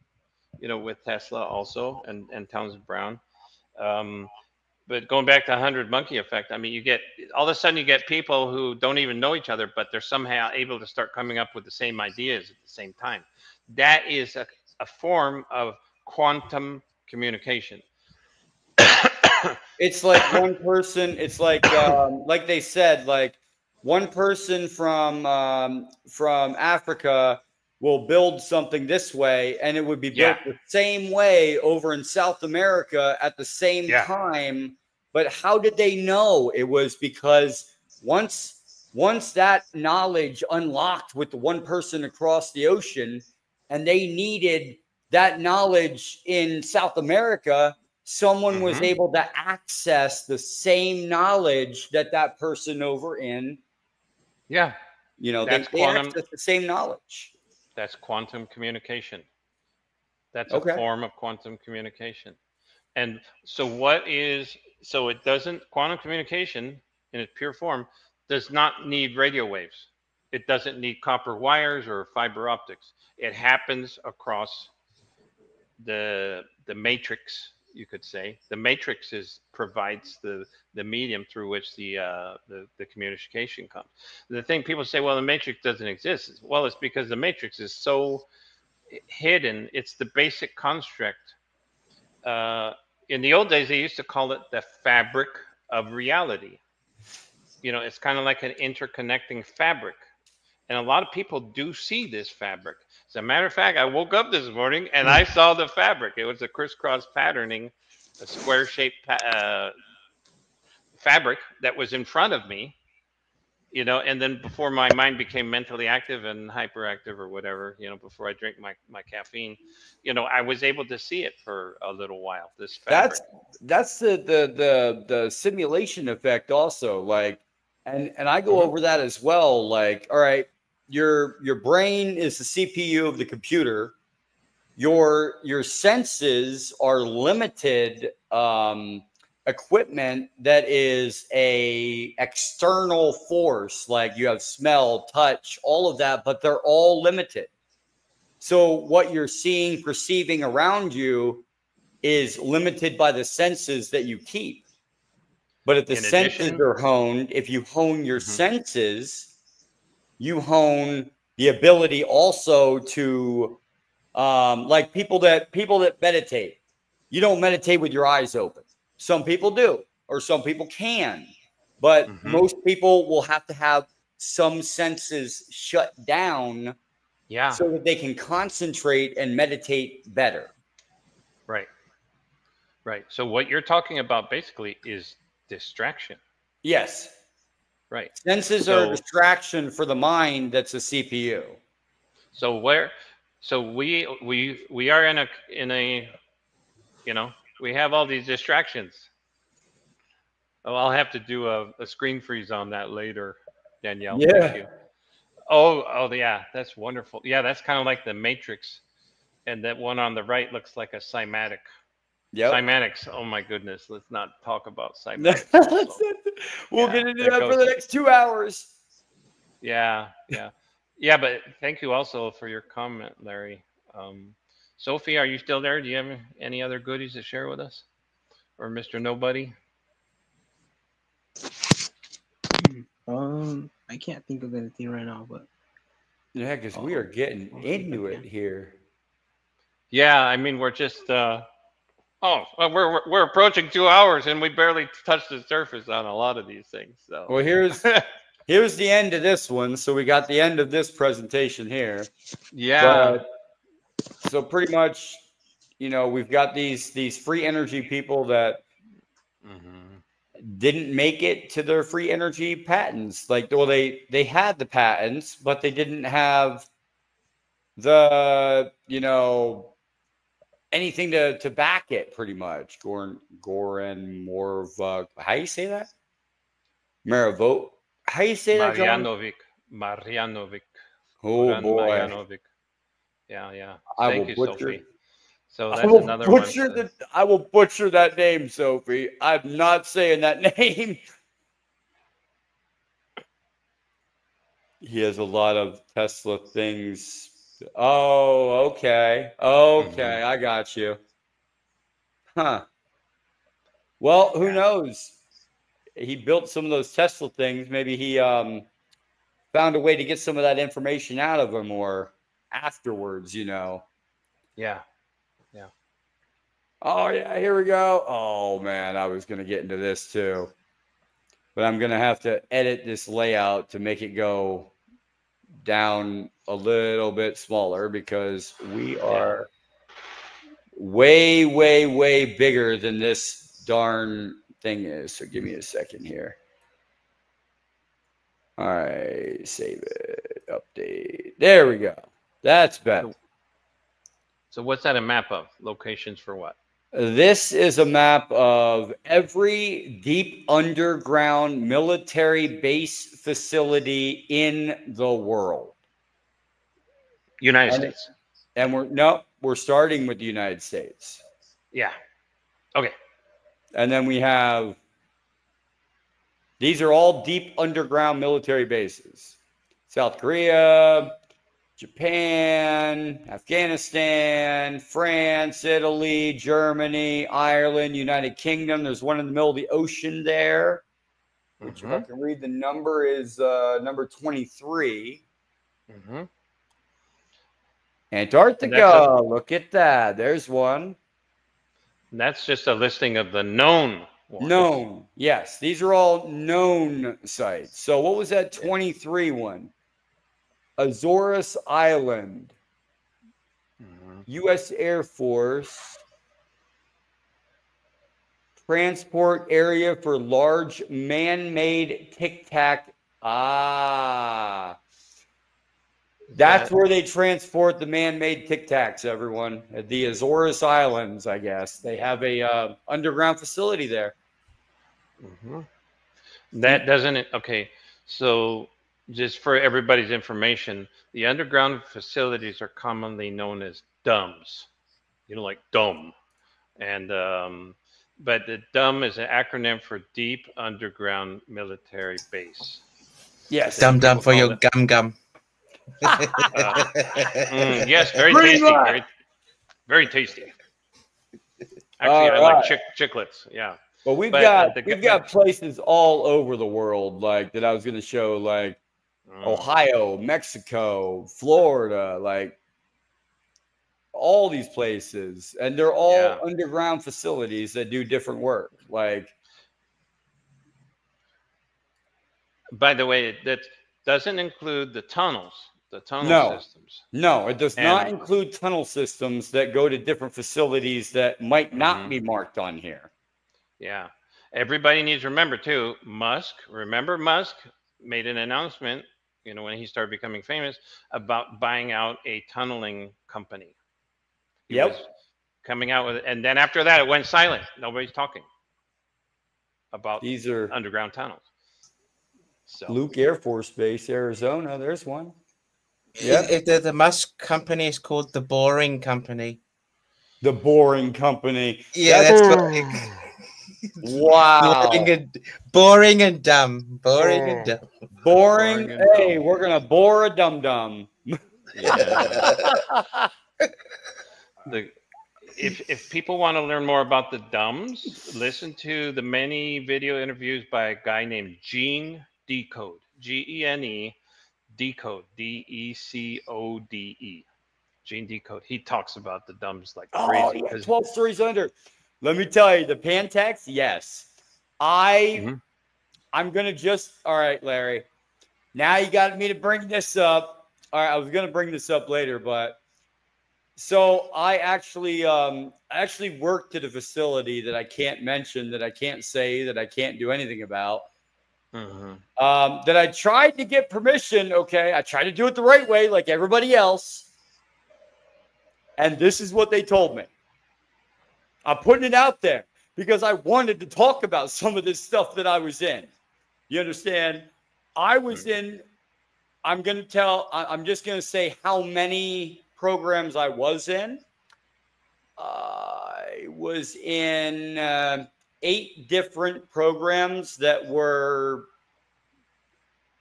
B: you know, with Tesla also and Townsend Brown. But going back to 100 monkey effect, I mean, you get, all of a sudden you get people who don't even know each other, but they're somehow able to start coming up with the same ideas at the same time. That is a form of quantum communication.
A: It's like one person, it's like they said, like one person from Africa will build something this way, and it would be built the same way over in South America at the same time. But how did they know? It was because once that knowledge unlocked with the one person across the ocean, and they needed that knowledge in South America, someone was able to access the same knowledge that person over in, you know, they access the same knowledge.
B: That's quantum communication. That's a form of quantum communication. And so quantum communication in its pure form does not need radio waves. It doesn't need copper wires or fiber optics. It happens across the matrix, you could say. The matrix provides the medium through which the communication comes. The thing people say, well, the matrix doesn't exist. Well, it's because the matrix is so hidden. It's the basic construct. In the old days, they used to call it the fabric of reality. You know, it's kind of like an interconnecting fabric. And a lot of people do see this fabric. As a matter of fact, I woke up this morning and I saw the fabric. It was a crisscross patterning, a square-shaped fabric that was in front of me. You know, and then before my mind became mentally active and hyperactive or whatever, you know, before I drink my caffeine, you know, I was able to see it for a little while. This fabric.
A: That's the simulation effect also. Like, and I go over that as well. Like, all right, your brain is the CPU of the computer. Your senses are limited equipment that is a external force, like you have smell, touch, all of that, but they're all limited. So what you're seeing, perceiving around you is limited by the senses that you keep. But if the senses are honed, if you hone your senses, you hone the ability also to like people that meditate. You don't meditate with your eyes open. Some people do, or some people can, but most people will have to have some senses shut down, so that they can concentrate and meditate better.
B: Right. Right. So what you're talking about basically is distraction.
A: Yes.
B: Right.
A: Senses are a distraction for the mind. That's a CPU.
B: So we are in a you know, we have all these distractions. Oh, I'll have to do a screen freeze on that later, Danielle.
A: Yeah.
B: Thank you. Oh, yeah, that's wonderful. Yeah, that's kind of like the Matrix, and that one on the right looks like a cymatic.
A: Yep.
B: Cymatics. Oh my goodness, let's not talk about cymatics.
A: We'll get into that for the next 2 hours.
B: Yeah. But thank you also for your comment, Larry. Sophie, are you still there? Do you have any other goodies to share with us, or Mr. Nobody?
D: I can't think of anything right now, but
A: yeah, because we are getting into it here.
B: Yeah, I mean, we're just we're approaching 2 hours, and we barely touched the surface on a lot of these things. So,
A: well, here's the end of this one. So we got the end of this presentation here.
B: Yeah.
A: So pretty much, you know, we've got these free energy people that didn't make it to their free energy patents. Like, well, they had the patents, but they didn't have the, you know, anything to back it. Pretty much. Goran Morva. How you say that? Maravote. How you say that, John?
B: Marjanovic.
A: Oh boy.
B: Marjanovic. Yeah.
A: Thank you, Sophie.
B: So that's another one.
A: I will butcher that name, Sophie. I'm not saying that name. He has a lot of Tesla things. Oh, okay. I got you. Huh. Well, who knows? He built some of those Tesla things. Maybe he found a way to get some of that information out of him, or afterwards, you know.
B: Yeah.
A: Oh, yeah, here we go. Oh, man, I was going to get into this too. But I'm going to have to edit this layout to make it go down a little bit smaller, because we are way, way, way bigger than this darn thing is. So give me a second here. All right, save it, update. There we go. That's better.
B: So what's that a map of? Locations for what?
A: This is a map of every deep underground military base facility in the world.
B: United States.
A: And we're starting with the United States.
B: Yeah. Okay.
A: And then we have, these are all deep underground military bases. South Korea, Japan, Afghanistan, France, Italy, Germany, Ireland, United Kingdom. There's one in the middle of the ocean there, which if I can read the number is number 23. Antarctica, look at that. There's one.
B: That's just a listing of the known ones.
A: Known, yes. These are all known sites. So what was that 23 one? Azores Island, U.S. Air Force, transport area for large man-made tic-tac. That's where they transport the man-made tic-tacs, everyone. At the Azores Islands, I guess. They have a underground facility there.
B: That doesn't... Okay, so just for everybody's information, the underground facilities are commonly known as DUMBs. You know, like dumb. And but the DUM is an acronym for Deep Underground Military Base.
C: Yes. Dum for your gum.
B: Yes, very tasty. Very tasty. Actually, I like chiclets. Yeah.
A: Well, we've got places all over the world, like that I was going to show, like Ohio, Mexico, Florida, like all these places, and they're all underground facilities that do different work. Like,
B: by the way, that doesn't include the tunnels. The tunnel systems.
A: No, it does not include tunnel systems that go to different facilities that might not be marked on here.
B: Yeah. Everybody needs to remember, too, Musk made an announcement, you know, when he started becoming famous, about buying out a tunneling company. He was coming out with it. And then after that, it went silent. Nobody's talking about
A: these are
B: underground tunnels.
A: So Luke Air Force Base, Arizona. There's one.
C: The Musk company is called the Boring Company.
A: The Boring Company.
C: Yeah, that's what.
A: Wow.
C: Boring and dumb. Boring.
A: Hey, we're gonna bore a dum-dum.
B: Yeah. If people want to learn more about the DUMBs, listen to the many video interviews by a guy named Gene Decode. Gene Decode. Decode. Gene Decode. He talks about the DUMBs like crazy.
A: 12 stories under. Let me tell you, the Pantex, yes. I'm going to just, all right, Larry. Now you got me to bring this up. All right, I was going to bring this up later, but so I actually worked at a facility that I can't mention, that I can't say, that I can't do anything about. That I tried to get permission. Okay, I tried to do it the right way, like everybody else. And this is what they told me. I'm putting it out there because I wanted to talk about some of this stuff that I was in. You understand? I was in, I'm just going to say how many programs I was in. I was in 8 different programs that were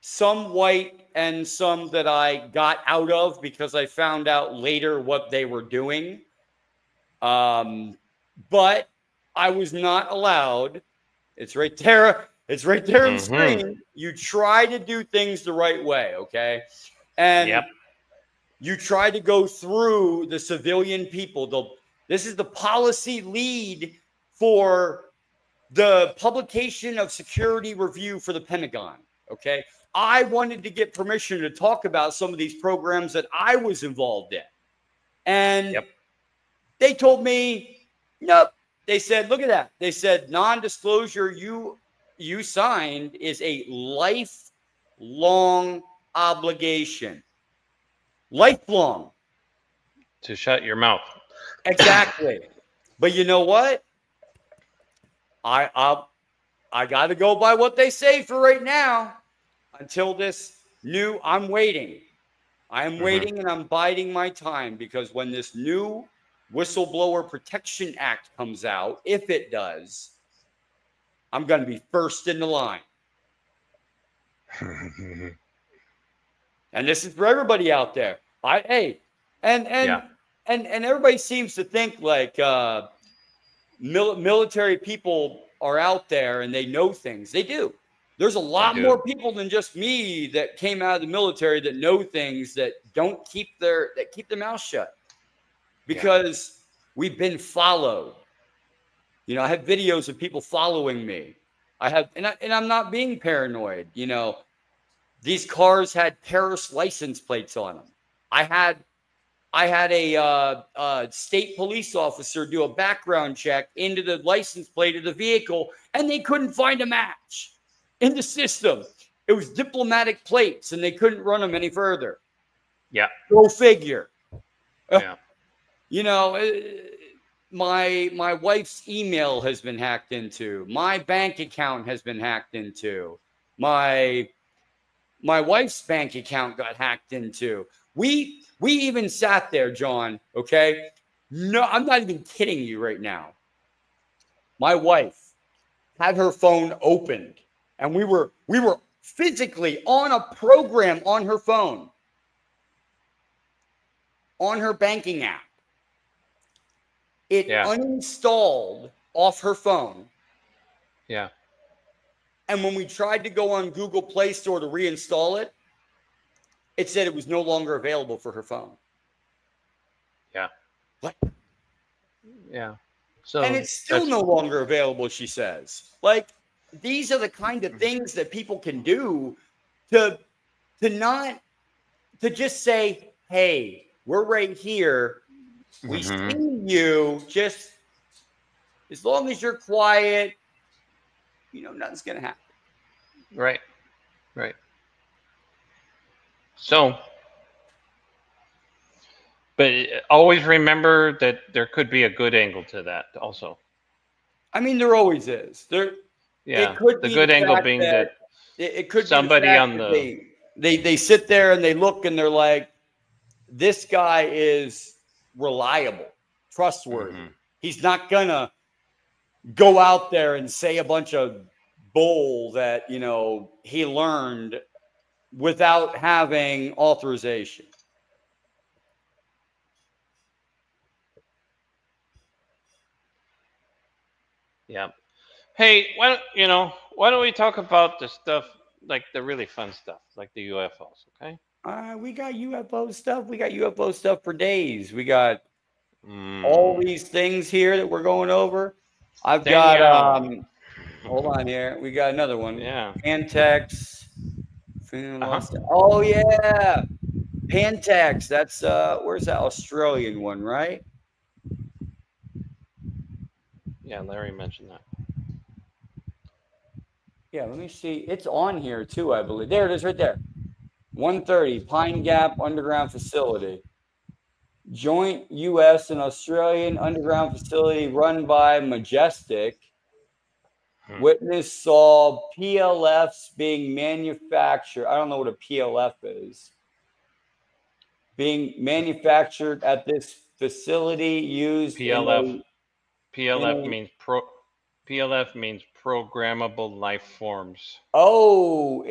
A: some white and some that I got out of because I found out later what they were doing. But I was not allowed. It's right there. It's right there on the screen. You try to do things the right way, okay? And you try to go through the civilian people. This is the policy lead for the publication of security review for the Pentagon, okay? I wanted to get permission to talk about some of these programs that I was involved in. And they told me, nope. They said, look at that. They said, non-disclosure you signed is a lifelong obligation. Lifelong.
B: To shut your mouth.
A: Exactly. But you know what? I got to go by what they say for right now until this new, I'm waiting. I'm waiting and I'm biding my time because when this new Whistleblower Protection Act comes out, if it does, I'm going to be first in the line. And this is for everybody out there. And everybody seems to think like military people are out there and they know things. They do. There's a lot more people than just me that came out of the military that know things that don't keep their mouth shut because we've been followed. You know, I have videos of people following me. And I'm not being paranoid. You know, these cars had Paris license plates on them. I had a state police officer do a background check into the license plate of the vehicle, and they couldn't find a match in the system. It was diplomatic plates, and they couldn't run them any further.
B: Yeah.
A: Go figure.
B: Yeah.
A: You know, my wife's email has been hacked into. My bank account has been hacked into. My wife's bank account got hacked into. We even sat there, John, okay? No, I'm not even kidding you right now. My wife had her phone opened, and we were physically on a program on her phone, on her banking app. It uninstalled off her phone.
B: Yeah.
A: And when we tried to go on Google Play Store to reinstall it, it said it was no longer available for her phone.
B: Yeah.
A: What?
B: Yeah. So
A: and it's still no longer available, she says. Like, these are the kind of things that people can do to just say, hey, we're right here. We see you. Just as long as you're quiet, you know, nothing's going to happen.
B: Right. Right. So, but always remember that there could be a good angle to that also.
A: I mean, there always is.
B: It could be the good angle being that
A: it could
B: somebody
A: be
B: on the
A: they sit there and they look and they're like, this guy is reliable, trustworthy. He's not gonna go out there and say a bunch of bull that, you know, he learned without having authorization.
B: Yeah. Hey, why don't we talk about the stuff, like the really fun stuff, like the UFOs, okay?
A: We got UFO stuff. We got UFO stuff for days. We got all these things here that we're going over. I've got hold on here. We got another one.
B: Yeah.
A: Pantex. Oh yeah. Pantex. That's where's that Australian one, right?
B: Yeah, Larry mentioned that.
A: Yeah, let me see. It's on here too, I believe. There it is right there. 130 Pine Gap Underground Facility. Joint U.S. and Australian underground facility run by Majestic. Witness saw PLFs being manufactured. I don't know what a PLF is. Being manufactured at this facility used
B: PLF means programmable life forms.
A: Oh,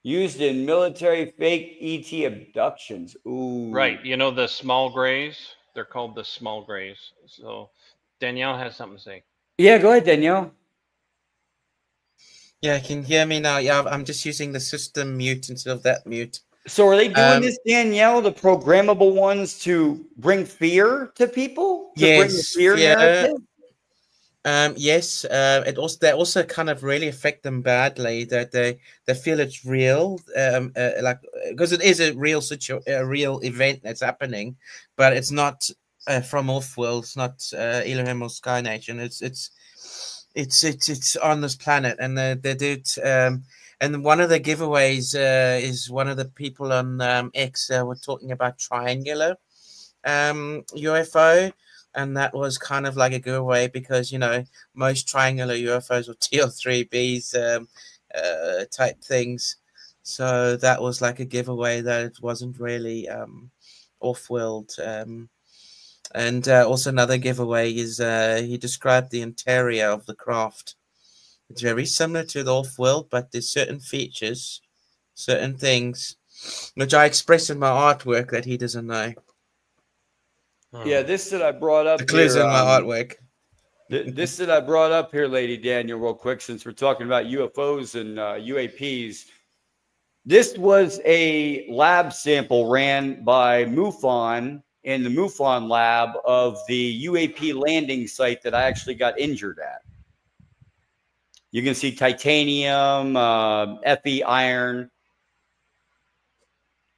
A: used in military fake ET abductions. Ooh.
B: Right. You know the small grays? They're called the small grays. So Danielle has something to say.
A: Yeah, go ahead, Danielle.
C: Yeah, can you hear me now? Yeah, I'm just using the system mute instead of that mute.
A: So are they doing this, Danielle, the programmable ones, to bring fear to people?
C: Yes.
A: Bring the fear narrative?
C: Yes. They also kind of really affect them badly. That they feel it's real, like because it is a real real event that's happening, but it's not from off-world. It's not Elohim or Sky Nation. It's on this planet, and they do it. And one of the giveaways is one of the people on X were talking about triangular UFO. And that was kind of like a giveaway because, you know, most triangular UFOs were TL3Bs type things. So that was like a giveaway that it wasn't really off-world. And also another giveaway is he described the interior of the craft. It's very similar to the off-world, but there's certain features, certain things which I express in my artwork that he doesn't know.
A: Yeah, this that I brought up
C: The clues
A: here,
C: in my artwork.
A: this that I brought up here, Lady Daniel, real quick, since we're talking about UFOs and UAPs. This was a lab sample ran by MUFON in the MUFON lab of the UAP landing site that I actually got injured at. You can see titanium, Fe iron.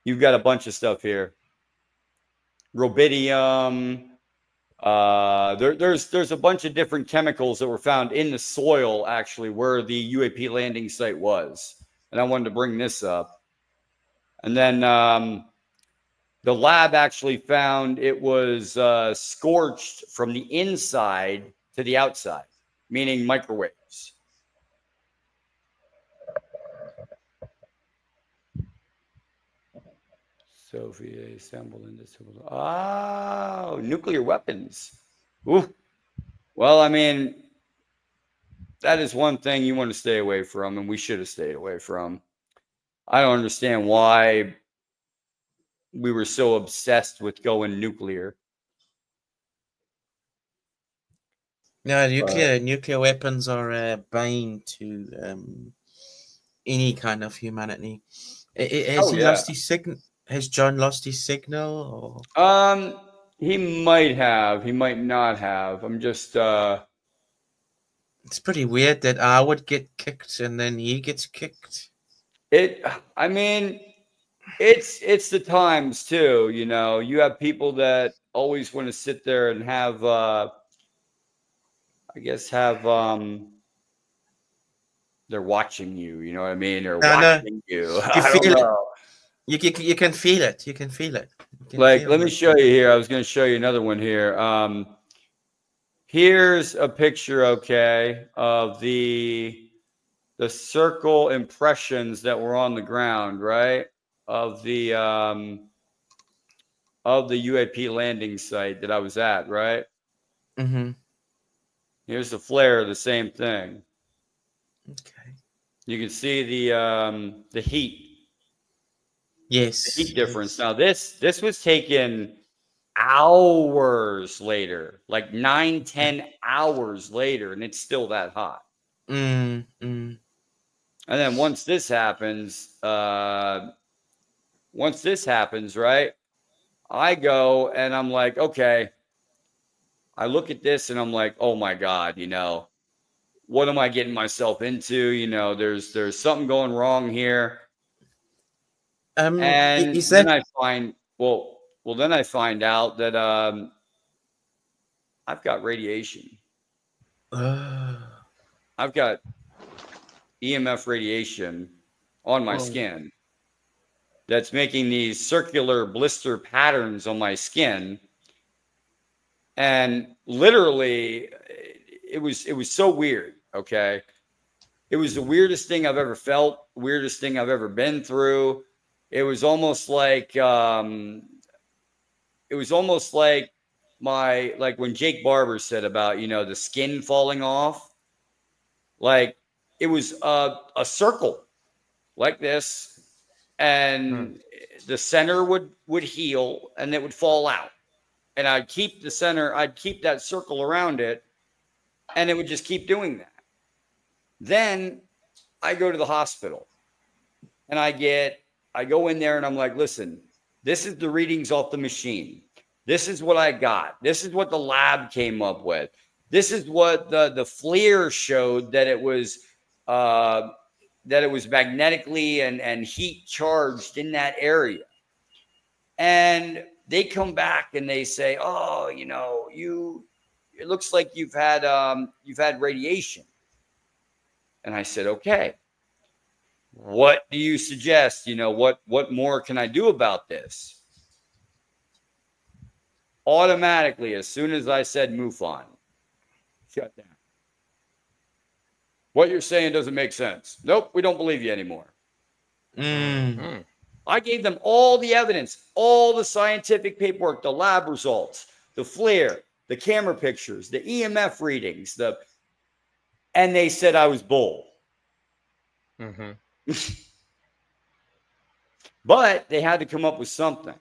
A: You've got a bunch of stuff here. Rubidium. There's a bunch of different chemicals that were found in the soil, actually, where the UAP landing site was. And I wanted to bring this up. And then the lab actually found it was scorched from the inside to the outside, meaning microwaves. Soviet assembled into civil. Oh, nuclear weapons. Ooh. Well, I mean, that is one thing you want to stay away from, and we should have stayed away from. I don't understand why we were so obsessed with going nuclear.
C: No, nuclear weapons are a bane to any kind of humanity. Has he lost his signal? Has John lost his signal? Or?
A: He might have. He might not have. I'm just.
C: It's pretty weird that I would get kicked and then he gets kicked.
A: I mean, it's the times too. You know, you have people that always want to sit there and have. I guess they're watching you. You know what I mean? Or watching you. I don't know.
C: You can feel it. You can feel it.
A: Like, let me show you here. I was going to show you another one here. Here's a picture, okay, of the circle impressions that were on the ground, right? Of the UAP landing site that I was at, right?
C: Mm-hmm.
A: Here's the flare, the same thing.
C: Okay.
A: You can see the heat.
C: Yes.
A: The heat difference. Yes. Now this was taken hours later, like 9-10 hours later, and it's still that hot. And then once this happens, right, I go and I'm like, okay. I look at this and I'm like, oh my God, you know, what am I getting myself into? You know, there's something going wrong here. And then I find out that I've got radiation. I've got EMF radiation on my skin that's making these circular blister patterns on my skin. And literally, it was so weird, okay? It was the weirdest thing I've ever felt, weirdest thing I've ever been through. It was almost like like when Jake Barber said about, you know, the skin falling off. Like it was a circle like this, and the center would heal and it would fall out. And I'd keep the center, I'd keep that circle around it, and it would just keep doing that. Then I go to the hospital and I go in there and I'm like, listen, this is the readings off the machine. This is what I got. This is what the lab came up with. This is what the FLIR showed that it was magnetically and heat charged in that area. And they come back and they say, oh, you know, it looks like you've had radiation. And I said, okay, what do you suggest? You know, what more can I do about this? Automatically, as soon as I said MUFON, shut down. What you're saying doesn't make sense. Nope, we don't believe you anymore. I gave them all the evidence, all the scientific paperwork, the lab results, the FLIR, the camera pictures, the EMF readings, and they said I was bull. But they had to come up with something.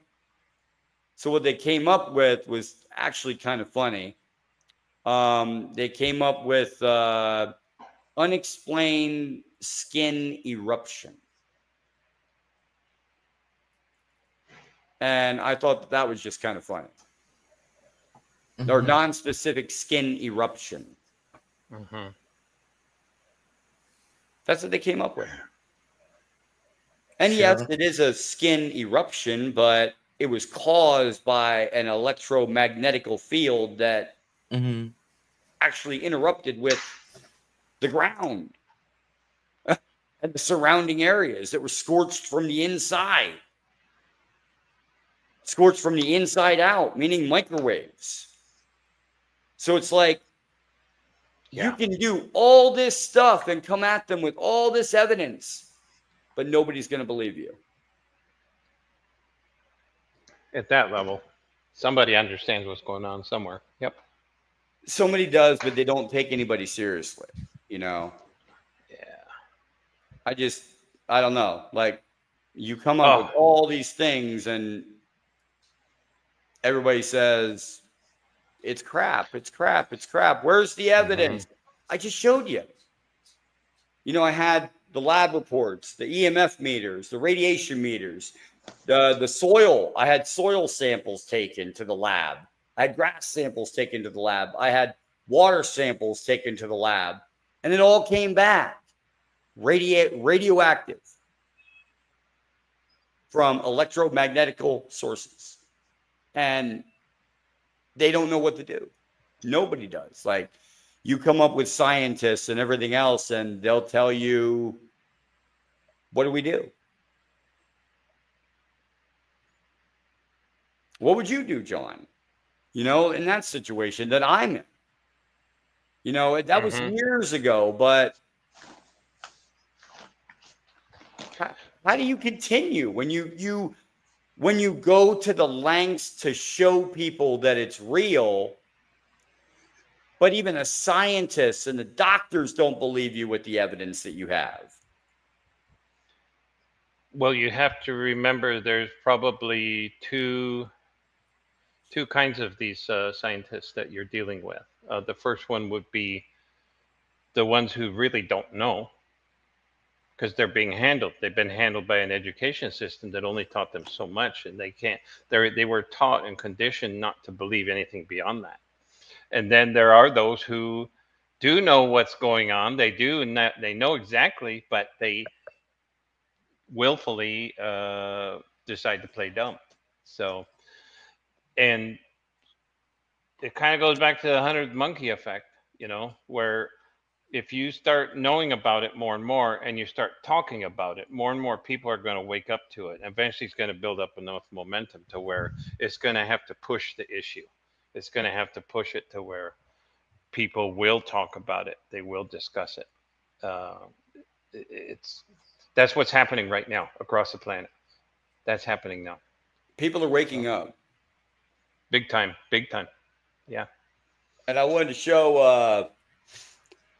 A: So what they came up with was actually kind of funny. They came up with unexplained skin eruption. And I thought that was just kind of funny. Mm-hmm. Or non-specific skin eruption.
B: Mm-hmm.
A: That's what they came up with. And yes, it is a skin eruption, but it was caused by an electromagnetical field that actually interrupted with the ground and the surrounding areas that were scorched from the inside. Scorched from the inside out, meaning microwaves. So it's like, you can do all this stuff and come at them with all this evidence, but nobody's going to believe you.
B: At that level, somebody understands what's going on somewhere. Yep.
A: Somebody does, but they don't take anybody seriously, you know?
B: Yeah.
A: I don't know. Like, you come up with all these things and everybody says, it's crap, it's crap, it's crap. Where's the evidence? I just showed you. You know, I had the lab reports, the EMF meters, the radiation meters, the soil. I had soil samples taken to the lab. I had grass samples taken to the lab. I had water samples taken to the lab. And it all came back radioactive from electromagnetical sources. And they don't know what to do. Nobody does. Like, you come up with scientists and everything else, and they'll tell you, what do we do? What would you do, John? You know, in that situation that I'm in. You know, that was years ago, but how do you continue when you go to the lengths to show people that it's real, but even the scientists and the doctors don't believe you with the evidence that you have?
B: Well, you have to remember there's probably two kinds of these scientists that you're dealing with. The first one would be the ones who really don't know, because they're being handled. They've been handled by an education system that only taught them so much, and they were taught and conditioned not to believe anything beyond that. And then there are those who do know what's going on. They do, and they know exactly, but they willfully decide to play dumb. So, and it kind of goes back to the 100 monkey effect, you know, where if you start knowing about it more and more, and you start talking about it, more and more people are going to wake up to it. Eventually, it's going to build up enough momentum to where it's going to have to push the issue. It's going to have to push it to where people will talk about it. They will discuss it. That's what's happening right now across the planet. That's happening now.
A: People are waking up.
B: Big time. Big time. Yeah.
A: And I wanted to show,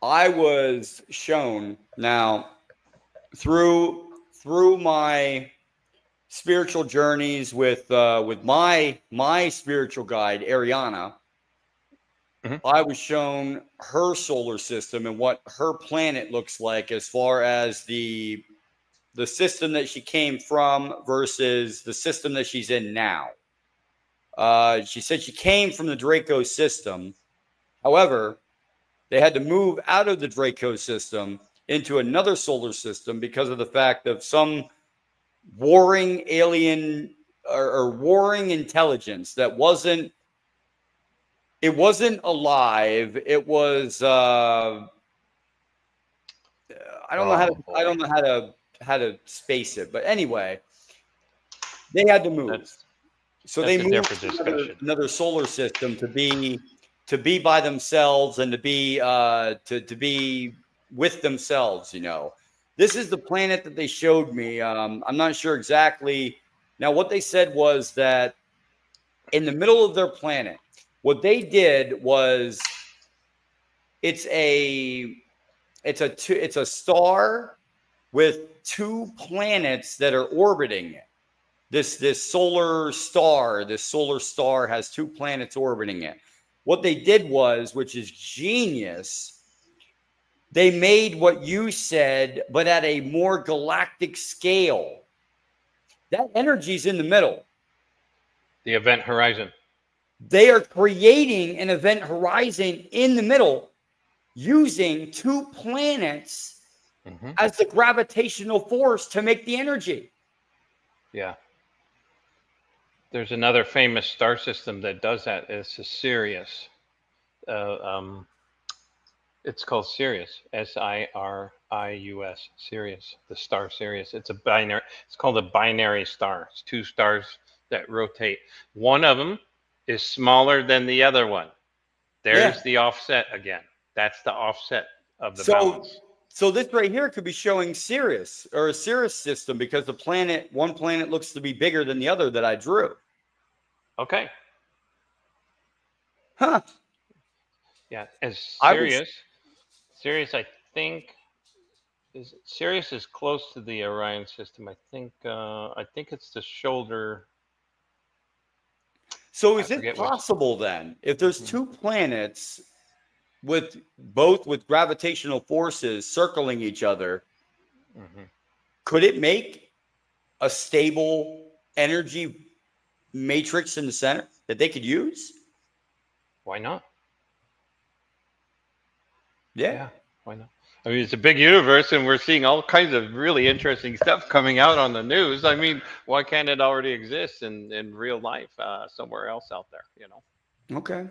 A: I was shown now through my spiritual journeys with my spiritual guide, Ariana. I was shown her solar system and what her planet looks like as far as the system that she came from versus the system that she's in now. She said she came from the Draco system. However, they had to move out of the Draco system into another solar system because of the fact of some warring alien or warring intelligence that wasn't alive. It was I don't know how to space it, but anyway, they had to move. So they moved to another solar system to be by themselves and to be with themselves, you know. This is the planet that they showed me. I'm not sure exactly. Now, what they said was that in the middle of their planet, what they did was it's a star with two planets that are orbiting it. this solar star. This solar star has 2 planets orbiting it. What they did was, which is genius, they made what you said, but at a more galactic scale. That energy's in the middle.
B: The event horizon.
A: They are creating an event horizon in the middle using 2 planets as the gravitational force to make the energy.
B: Yeah. There's another famous star system that does that. It's a Sirius. It's called Sirius. Sirius. Sirius. The star Sirius. It's a binary. It's called a binary star. It's 2 stars that rotate. One of them is smaller than the other one. There's the offset again. That's the offset of the balance.
A: So this right here could be showing Sirius, or a Sirius system, because one planet looks to be bigger than the other that I drew.
B: Okay.
A: Huh.
B: Yeah. As Sirius, I think, Sirius is close to the Orion system. I think it's the shoulder.
A: So is it possible then, if there's 2 planets with gravitational forces circling each other, could it make a stable energy matrix in the center that they could use?
B: Why not?
A: Yeah.
B: Why not? I mean, it's a big universe, and we're seeing all kinds of really interesting stuff coming out on the news. I mean, why can't it already exist in real life somewhere else out there?
A: Okay.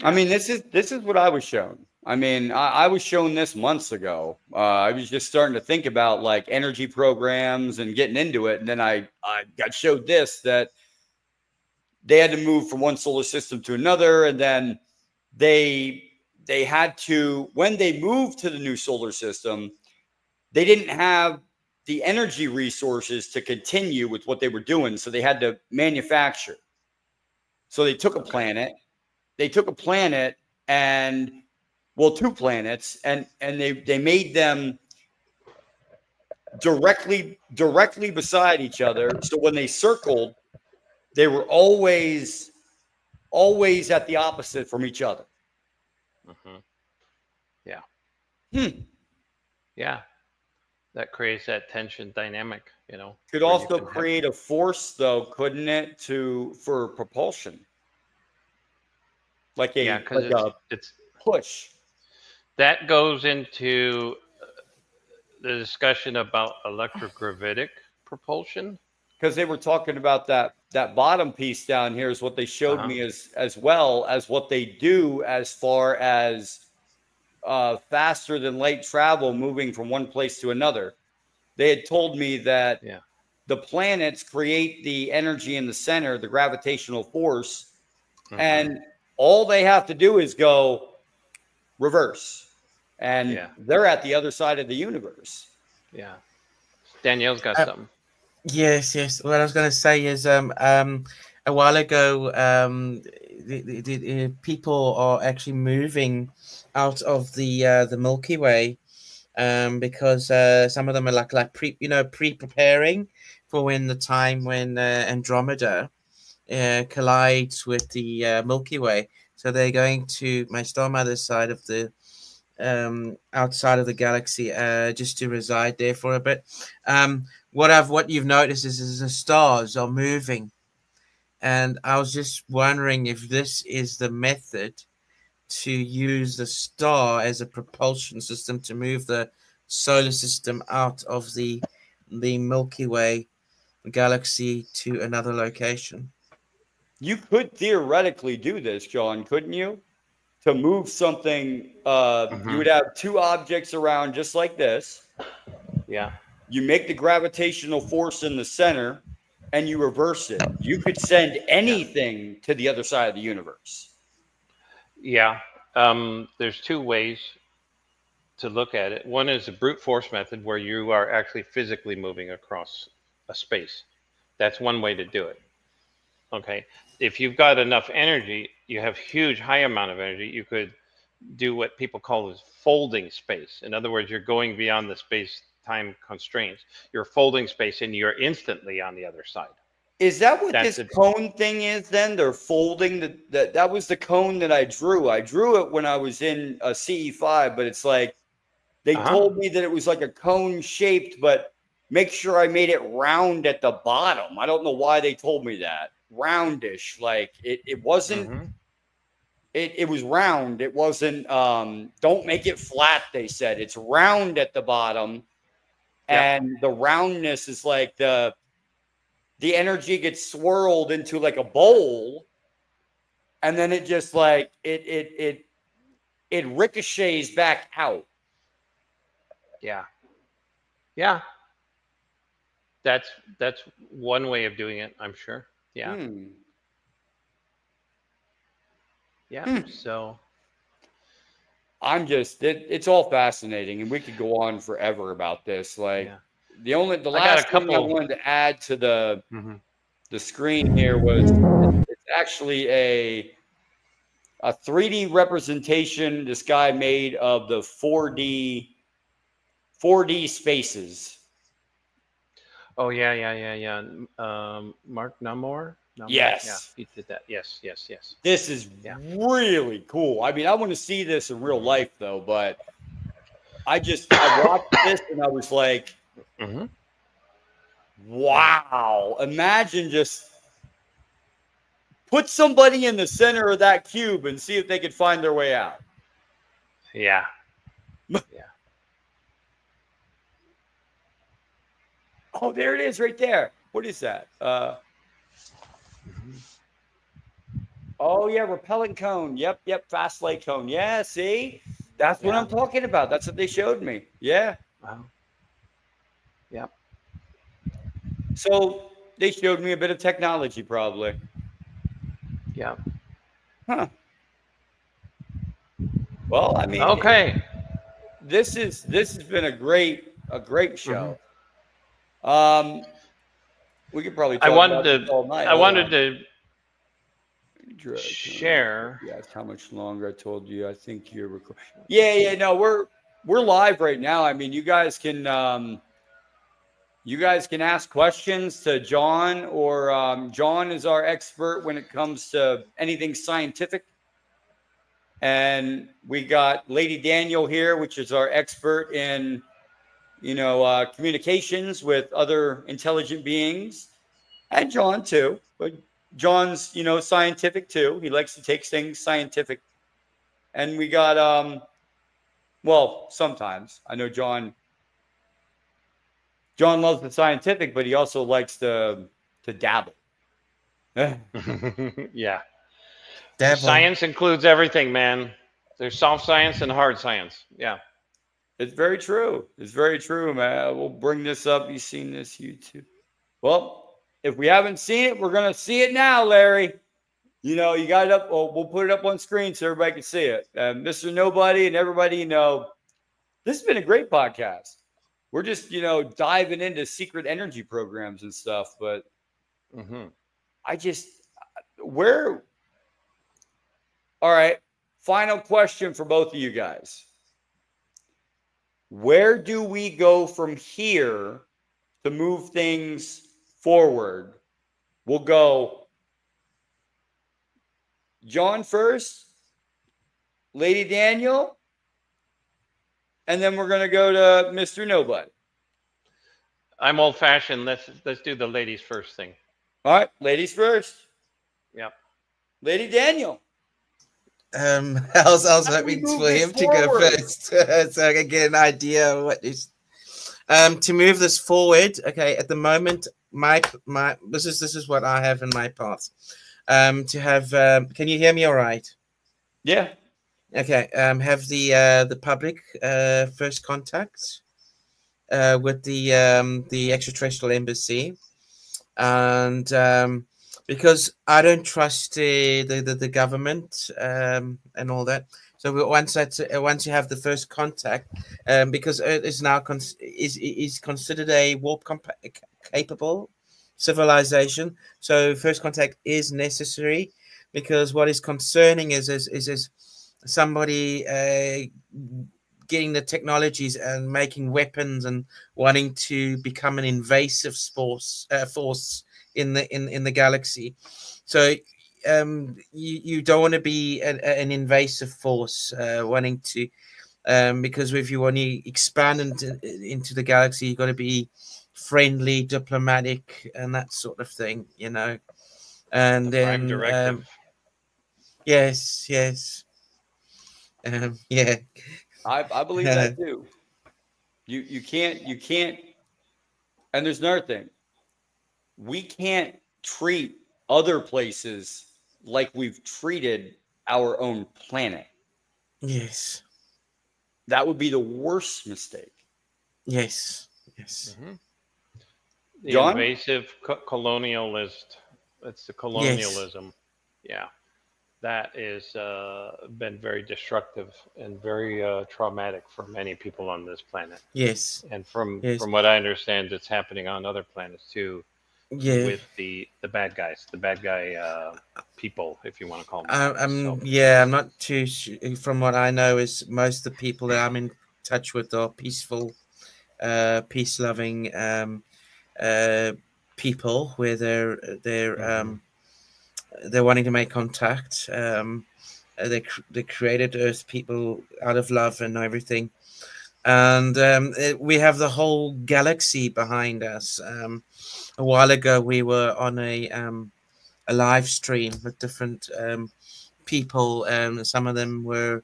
A: I mean, this is what I was shown. I mean, I was shown this months ago. I was just starting to think about like energy programs and getting into it, and then I got showed this, that they had to move from one solar system to another, and then they had to, when they moved to the new solar system, they didn't have the energy resources to continue with what they were doing, so they had to manufacture. So they took a planet. They took a planet and, well, 2 planets, and they made them directly beside each other. So when they circled, they were always at the opposite from each other.
B: Yeah.
A: Yeah.
B: That creates that tension dynamic,
A: Could also create a force, though, couldn't it, for propulsion? Like a
B: it's
A: push.
B: That goes into the discussion about electrogravitic propulsion.
A: Because they were talking about that bottom piece down here is what they showed me as well as what they do as far as faster than light travel, moving from one place to another. They had told me that the planets create the energy in the center, the gravitational force, and all they have to do is go reverse, and they're at the other side of the universe.
B: Yeah. Danielle's got something.
C: Yes. What I was going to say is, a while ago, the people are actually moving out of the Milky Way, because some of them are like pre-preparing for when Andromeda collides with the Milky Way. So they're going to my star mother's side of the outside of the galaxy, just to reside there for a bit. What you've noticed is the stars are moving, and I was just wondering if this is the method to use the star as a propulsion system to move the solar system out of the Milky Way galaxy to another location.
A: You could theoretically do this, John, couldn't you? To move something, you would have 2 objects around just like this.
B: Yeah.
A: You make the gravitational force in the center, and you reverse it. You could send anything to the other side of the universe.
B: Yeah. There's 2 ways to look at it. One is a brute force method, where you are actually physically moving across a space. That's one way to do it. Okay. If you've got enough energy, you have high amount of energy, you could do what people call as folding space. In other words, you're going beyond the space time constraints. You're folding space, and you're instantly on the other side.
A: Is that what
B: That's
A: this cone thing is then? They're folding that was the cone that I drew. I drew it when I was in a CE5, but it's like they told me that it was like a cone shaped, but make sure I made it round at the bottom. I don't know why they told me that. Roundish. Like it wasn't it was round. It wasn't don't make it flat, they said. It's round at the bottom. And the roundness is like the energy gets swirled into like a bowl, and then it just like it ricochets back out.
B: Yeah. That's one way of doing it, I'm sure. Yeah. So
A: I'm just it's all fascinating, and we could go on forever about this. Like the last thing I wanted to add to the screen here was it's actually a 3D representation this guy made of the 4D spaces.
B: Oh yeah. Mark Namor.
A: Yes.
B: Yeah, he did that. Yes.
A: This is really cool. I mean, I want to see this in real life though, but I watched this and I was like, wow. Imagine just put somebody in the center of that cube and see if they could find their way out.
B: Yeah.
A: Oh, there it is right there. What is that? Oh, yeah, repellent cone. Yep, fast light cone. Yeah, see? That's what I'm talking about. That's what they showed me. Yeah.
B: Wow. Yep.
A: So they showed me a bit of technology, probably.
B: Yeah.
A: Huh. Well, I mean,
B: okay.
A: This has been a great show. We could probably talk about this all night.
B: I wanted to share.
A: Yes, how much longer? I told you. I think you're recording. Yeah. No, we're live right now. I mean, you guys can ask questions to John, or John is our expert when it comes to anything scientific. And we got Lady Daniel here, which is our expert in, communications with other intelligent beings, and John too. But John's, scientific too. He likes to take things scientific. And we got, well, sometimes I know John loves the scientific, but he also likes to dabble.
B: Yeah.
C: Dabble.
B: Science includes everything, man. There's soft science and hard science. Yeah.
A: It's very true. It's very true, man. We'll bring this up. You've seen this, YouTube. Well, if we haven't seen it, we're going to see it now, Larry. You got it up. Well, we'll put it up on screen so everybody can see it. Mr. Nobody and everybody, this has been a great podcast. We're just, diving into secret energy programs and stuff. But all right. Final question for both of you guys. Where do we go from here to move things forward? We'll go John first, Lady Daniel, and then we're going to go to Mr. Nobody.
B: I'm old-fashioned. Let's do the ladies first thing.
A: All right, ladies first.
B: Yep.
A: Lady Daniel.
C: I was hoping for him to go first, so I can get an idea of what is. To move this forward, okay. At the moment, my this is what I have in my path. To have, can you hear me all right?
A: Yeah.
C: Okay. Have the public first contact with the extraterrestrial embassy, and because I don't trust the government and all that. So once you have the first contact, because Earth is now is considered a warp capable civilization, so first contact is necessary, because what is concerning is somebody getting the technologies and making weapons and wanting to become an invasive force in the galaxy. So you don't want to be an invasive force wanting to, because if you want to expand into the galaxy, you've got to be friendly, diplomatic, and that sort of thing, you know. And
B: The Prime Directive.
C: Yes, yeah.
A: I believe that too. You can't, and there's another thing. We can't treat other places like we've treated our own planet.
C: Yes.
A: That would be the worst mistake.
C: Yes.
B: Mm-hmm. The
A: John?
B: invasive colonialist. That's the colonialism.
C: Yes.
B: Yeah. That is been very destructive and very traumatic for many people on this planet.
C: Yes.
B: And from what I understand, it's happening on other planets too.
C: Yeah.
B: With the bad guys, the bad guy people, if you want to call them.
C: I'm not too sure. From what I know, is most of the people that I'm in touch with are peaceful, peace-loving people, where they're wanting to make contact. They created Earth people out of love and everything, and we have the whole galaxy behind us. A while ago, we were on a live stream with different people, and some of them were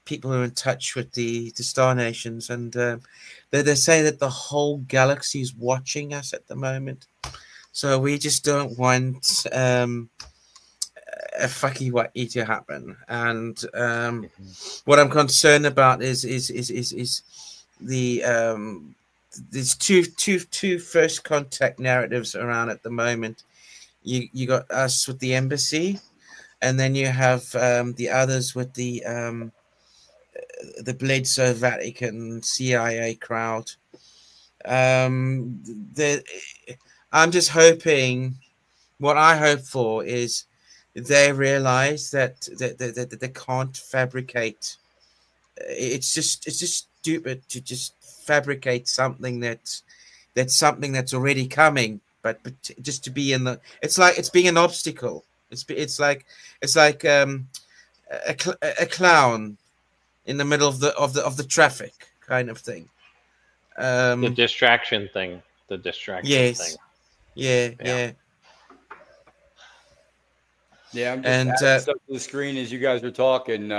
C: people who are in touch with the Star Nations, and they say that the whole galaxy is watching us at the moment. So we just don't want a fucky wacky to happen. And what I'm concerned about is the there's two first contact narratives around at the moment. You got us with the embassy, and then you have the others with the Bledsoe Vatican CIA crowd. I'm just hoping. What I hope for is they realize that they can't fabricate. It's just stupid to just fabricate something that's already coming, but just to be in the. It's like it's being an obstacle. It's like a clown in the middle of the traffic kind of thing.
B: The distraction thing. The distraction thing.
C: Yeah.
A: Yeah, I'm just adding stuff to the screen as you guys are talking.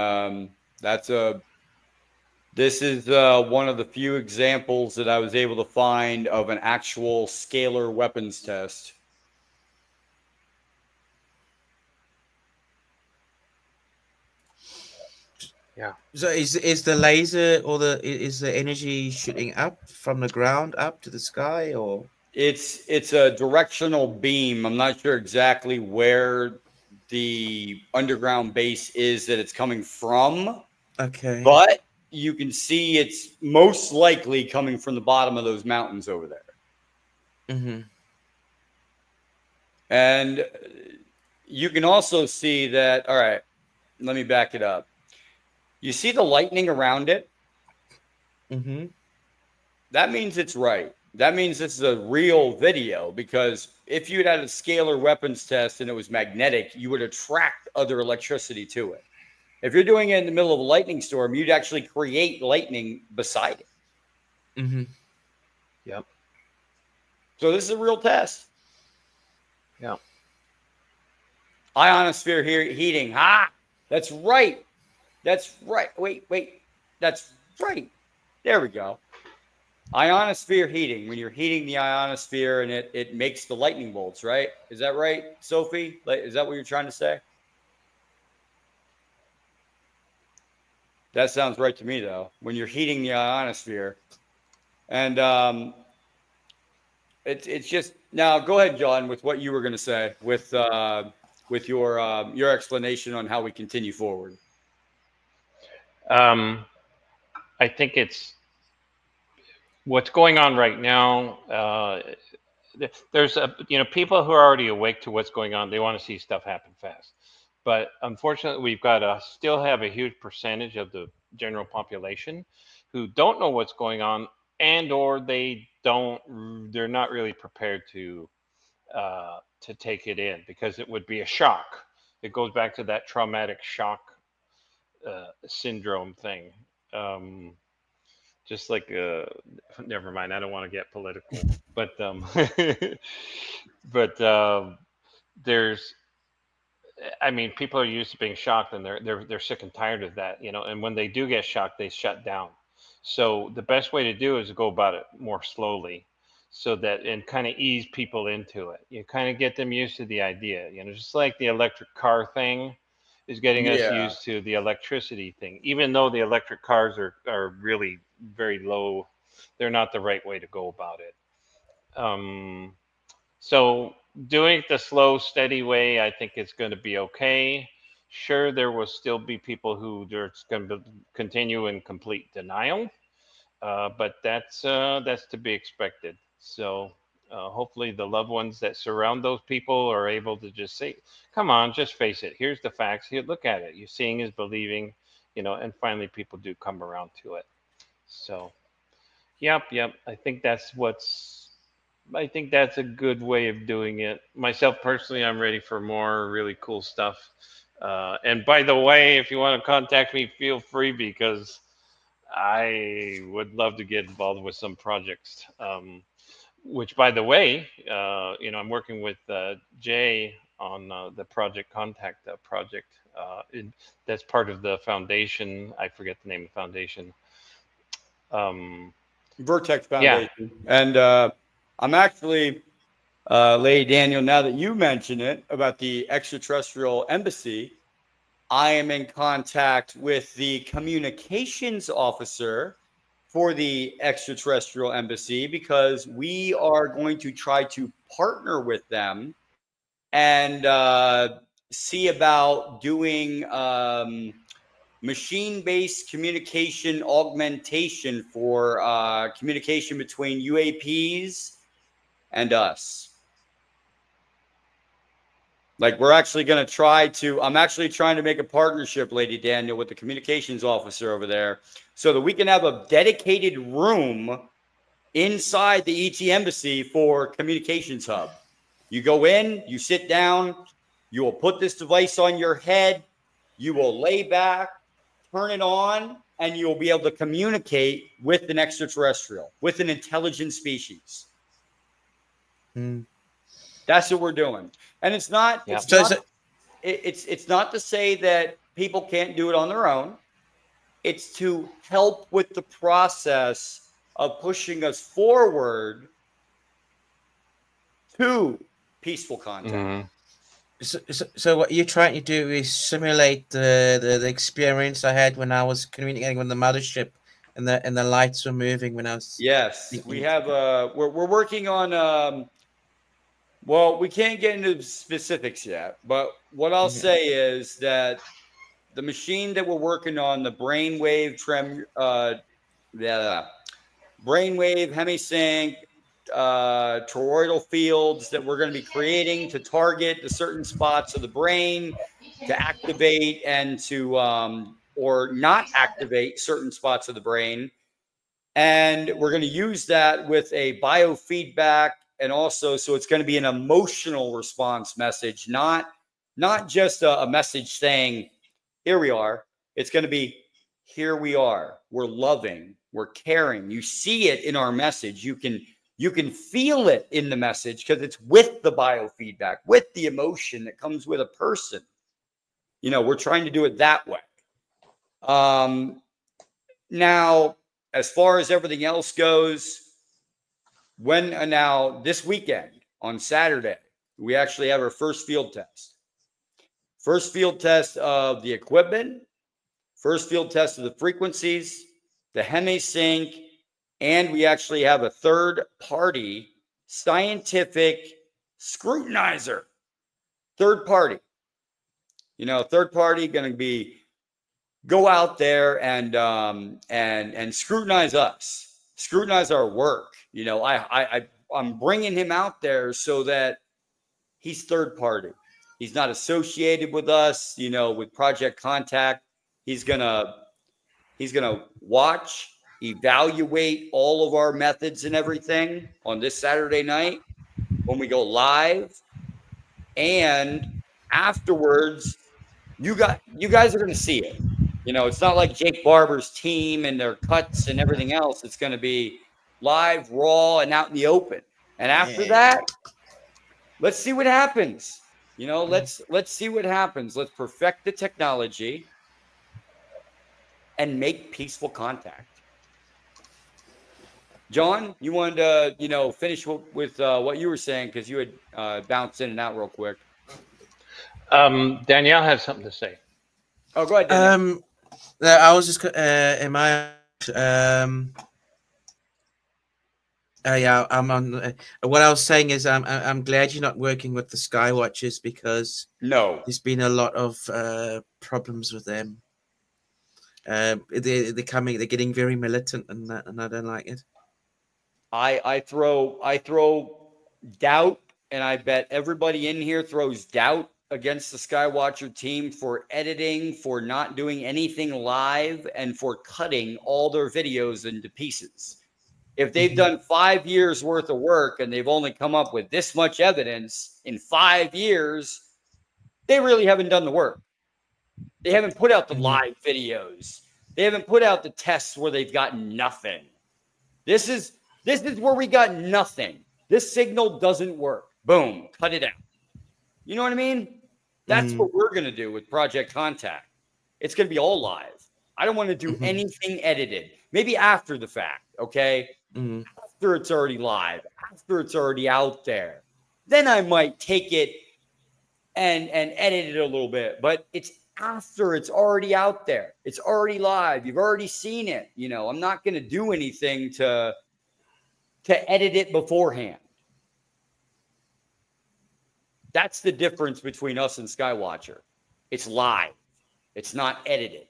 A: This is one of the few examples that I was able to find of an actual scalar weapons test.
B: Yeah.
C: So is the laser or is the energy shooting up from the ground up to the sky, or?
A: It's a directional beam. I'm not sure exactly where the underground base is that it's coming from.
C: Okay.
A: But you can see it's most likely coming from the bottom of those mountains over there.
C: Mm-hmm.
A: And you can also see that. All right, let me back it up. You see the lightning around it?
C: Mm-hmm.
A: That means it's right. That means this is a real video, because if you had a scalar weapons test and it was magnetic, you would attract other electricity to it. If you're doing it in the middle of a lightning storm, you'd actually create lightning beside it.
C: Mm-hmm.
B: Yep.
A: So this is a real test.
B: Yeah.
A: Ionosphere heating. That's right. That's right. Wait. That's right. There we go. Ionosphere heating. When you're heating the ionosphere and it makes the lightning bolts, right? Is that right, Sophie? Is that what you're trying to say? That sounds right to me, though. When you're heating the ionosphere. And it's just... Now, go ahead, John, with what you were going to say with your explanation on how we continue forward.
B: I think it's what's going on right now. There's people who are already awake to what's going on. They want to see stuff happen fast, but unfortunately, we've got to still have a huge percentage of the general population who don't know what's going on, and or they're not really prepared to take it in, because it would be a shock. It goes back to that traumatic shock syndrome thing. Just like, never mind, I don't want to get political, but there's, I mean, people are used to being shocked, and they're sick and tired of that, you know. And when they do get shocked, they shut down. So the best way to do is go about it more slowly, so that, and kind of ease people into it. You kind of get them used to the idea, you know, just like the electric car thing is getting us used to the electricity thing. Even though the electric cars are really very low, they're not the right way to go about it. So doing it the slow, steady way, I think it's going to be okay. Sure, there will still be people who are going to continue in complete denial, but that's to be expected. So hopefully the loved ones that surround those people are able to just say, come on, just face it. Here's the facts. Here, look at it. You're seeing is believing, you know, and finally people do come around to it. So, yep. I think that's a good way of doing it. Myself personally, I'm ready for more really cool stuff. And by the way, if you want to contact me, feel free, because I would love to get involved with some projects. Which, by the way, you know, I'm working with Jay on the Project Contact project. That's part of the foundation. I forget the name of the foundation.
A: Vertex Foundation. Yeah. And I'm actually, Lady Daniel, now that you mention it about the extraterrestrial embassy, I am in contact with the communications officer for the extraterrestrial embassy, because we are going to try to partner with them and see about doing machine-based communication augmentation for communication between UAPs and us. Like, we're actually going to try to, I'm actually trying to make a partnership, Lady Daniel, with the communications officer over there, so that we can have a dedicated room inside the ET embassy for communications hub. You go in, you sit down, you will put this device on your head, you will lay back, turn it on, and you'll be able to communicate with an extraterrestrial, with an intelligent species. That's what we're doing. And it's not, it's not to say that people can't do it on their own. It's to help with the process of pushing us forward to peaceful contact.
C: So what you're trying to do is simulate the experience I had when I was communicating with the mothership, and the lights were moving when I was.
A: Yes, we have. We're working on. Well, we can't get into the yet, but what I'll say is that the machine that we're working on, the brainwave brainwave hemisync toroidal fields that we're going to be creating to target the certain spots of the brain, to activate and to or not activate certain spots of the brain. And we're going to use that with a biofeedback, and also, so it's going to be an emotional response message, not just a message saying, here we are. It's going to be, here we are. We're loving, we're caring. You see it in our message. You can feel it in the message, because it's with the biofeedback, with the emotion that comes with a person. You know, we're trying to do it that way. Now, as far as everything else goes, now this weekend on Saturday, we actually have our first field test. First field test of the equipment, first field test of the frequencies, the hemisync, and we actually have a third-party scientific scrutinizer. Third party. You know, third party going to go out there and scrutinize us, scrutinize our work. You know, I'm bringing him out there so that he's third party. He's not associated with us, you know, with Project Contact. He's going to He's going to watch, evaluate all of our methods and everything on this Saturday night when we go live. And afterwards, you guys are going to see it. You know, it's not like Jake Barber's team and their cuts and everything else. It's going to be live, raw, and out in the open. And after that, let's see what happens. You know, let's see what happens. Let's perfect the technology and make peaceful contact. John, you wanted to, you know, finish with what you were saying, because you had bounced in and out real quick.
B: Danielle has something to say.
A: Oh, go ahead, Danielle.
C: I was just yeah, I'm on. What I was saying is, I'm glad you're not working with the Skywatchers, because there's been a lot of problems with them. They're getting very militant, and I don't like it.
A: I throw doubt, and I bet everybody in here throws doubt against the Skywatcher team for editing, for not doing anything live, and for cutting all their videos into pieces. If they've done 5 years worth of work and they've only come up with this much evidence in 5 years, they really haven't done the work. They haven't put out the live videos. They haven't put out the tests where they've gotten nothing. This is where we got nothing. This signal doesn't work. Boom, cut it out. You know what I mean? That's what we're going to do with Project Contact. It's going to be all live. I don't want to do anything edited. Maybe after the fact, okay? After it's already live, after it's already out there. Then I might take it and edit it a little bit. But it's after it's already out there. It's already live. You've already seen it. You know, I'm not going to do anything to edit it beforehand. That's the difference between us and Skywatcher. It's live. It's not edited.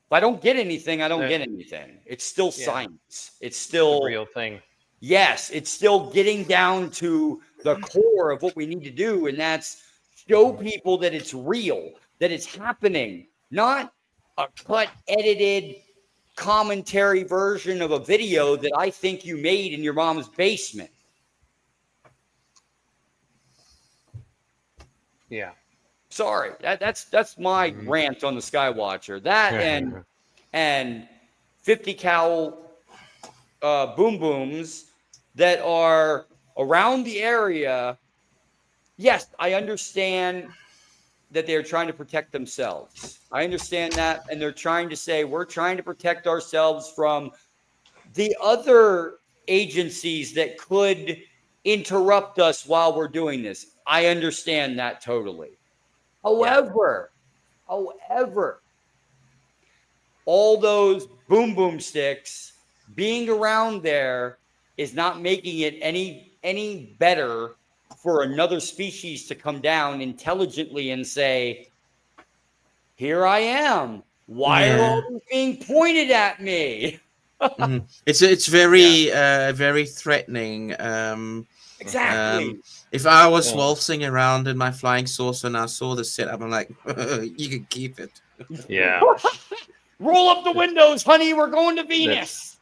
A: If I don't get anything, I don't get anything. It's still science. It's still
B: the real thing.
A: Yes, it's still getting down to the core of what we need to do, and that's show people that it's real, that it's happening, not a cut, edited commentary version of a video that I think you made in your mom's basement.
B: Yeah.
A: Sorry, that's my rant on the Skywatcher. That and 50 cal boom booms that are around the area. Yes, I understand that they're trying to protect themselves. I understand that, and they're trying to say we're trying to protect ourselves from the other agencies that could interrupt us while we're doing this. I understand that totally. However, all those boom sticks being around there is not making it any better for another species to come down intelligently and say, here I am. Why are all these being pointed at me?
C: It's very very threatening.
A: Exactly.
C: If I was waltzing around in my flying saucer and I saw the setup, I'm like, you can keep it.
B: Yeah.
A: Roll up the windows, honey. We're going to Venus.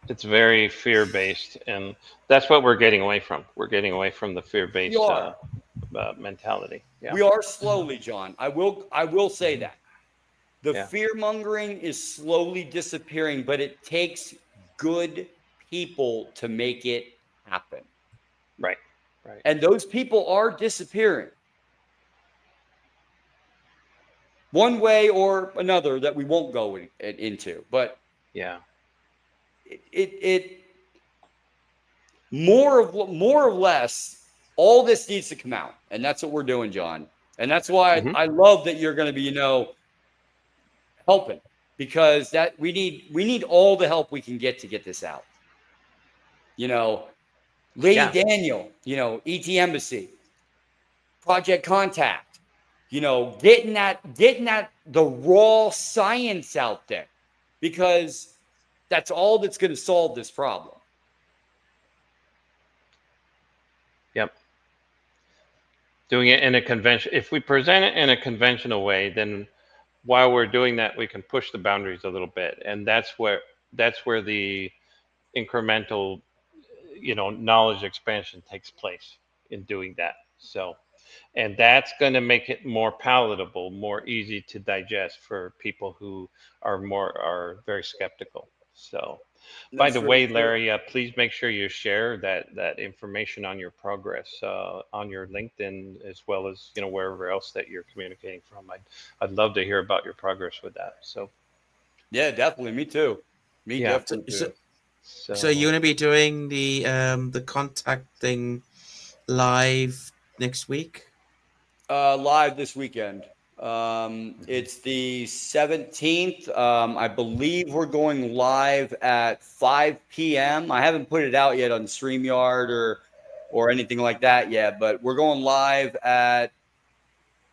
B: It's very fear-based, and that's what we're getting away from. We're getting away from the fear-based mentality. Yeah.
A: We are slowly, John. I will say that. The fear-mongering is slowly disappearing, but it takes good people to make it happen.
B: Right.
A: And those people are disappearing. One way or another that we won't go into. But it more or less, all this needs to come out. And that's what we're doing, John. And that's why I love that you're going to be, helping, because that we need all the help we can get this out. Lady Daniel, ET Embassy, Project Contact, getting that the raw science out there, because that's all that's going to solve this problem.
B: Yep. Doing it in a convention. If we present it in a conventional way, then while we're doing that, we can push the boundaries a little bit, and that's where the incremental, knowledge expansion takes place in doing that. So, and that's going to make it more palatable, more easy to digest for people who are very skeptical. So, by the way, Larry, please make sure you share that information on your progress on your LinkedIn, as well as wherever else that you're communicating from. I'd love to hear about your progress with that. So,
A: yeah, definitely, me too. Definitely too.
C: So you're going to be doing the contacting live next week?
A: Live this weekend. It's the 17th. I believe we're going live at 5 p.m. I haven't put it out yet on StreamYard or anything like that yet, but we're going live at,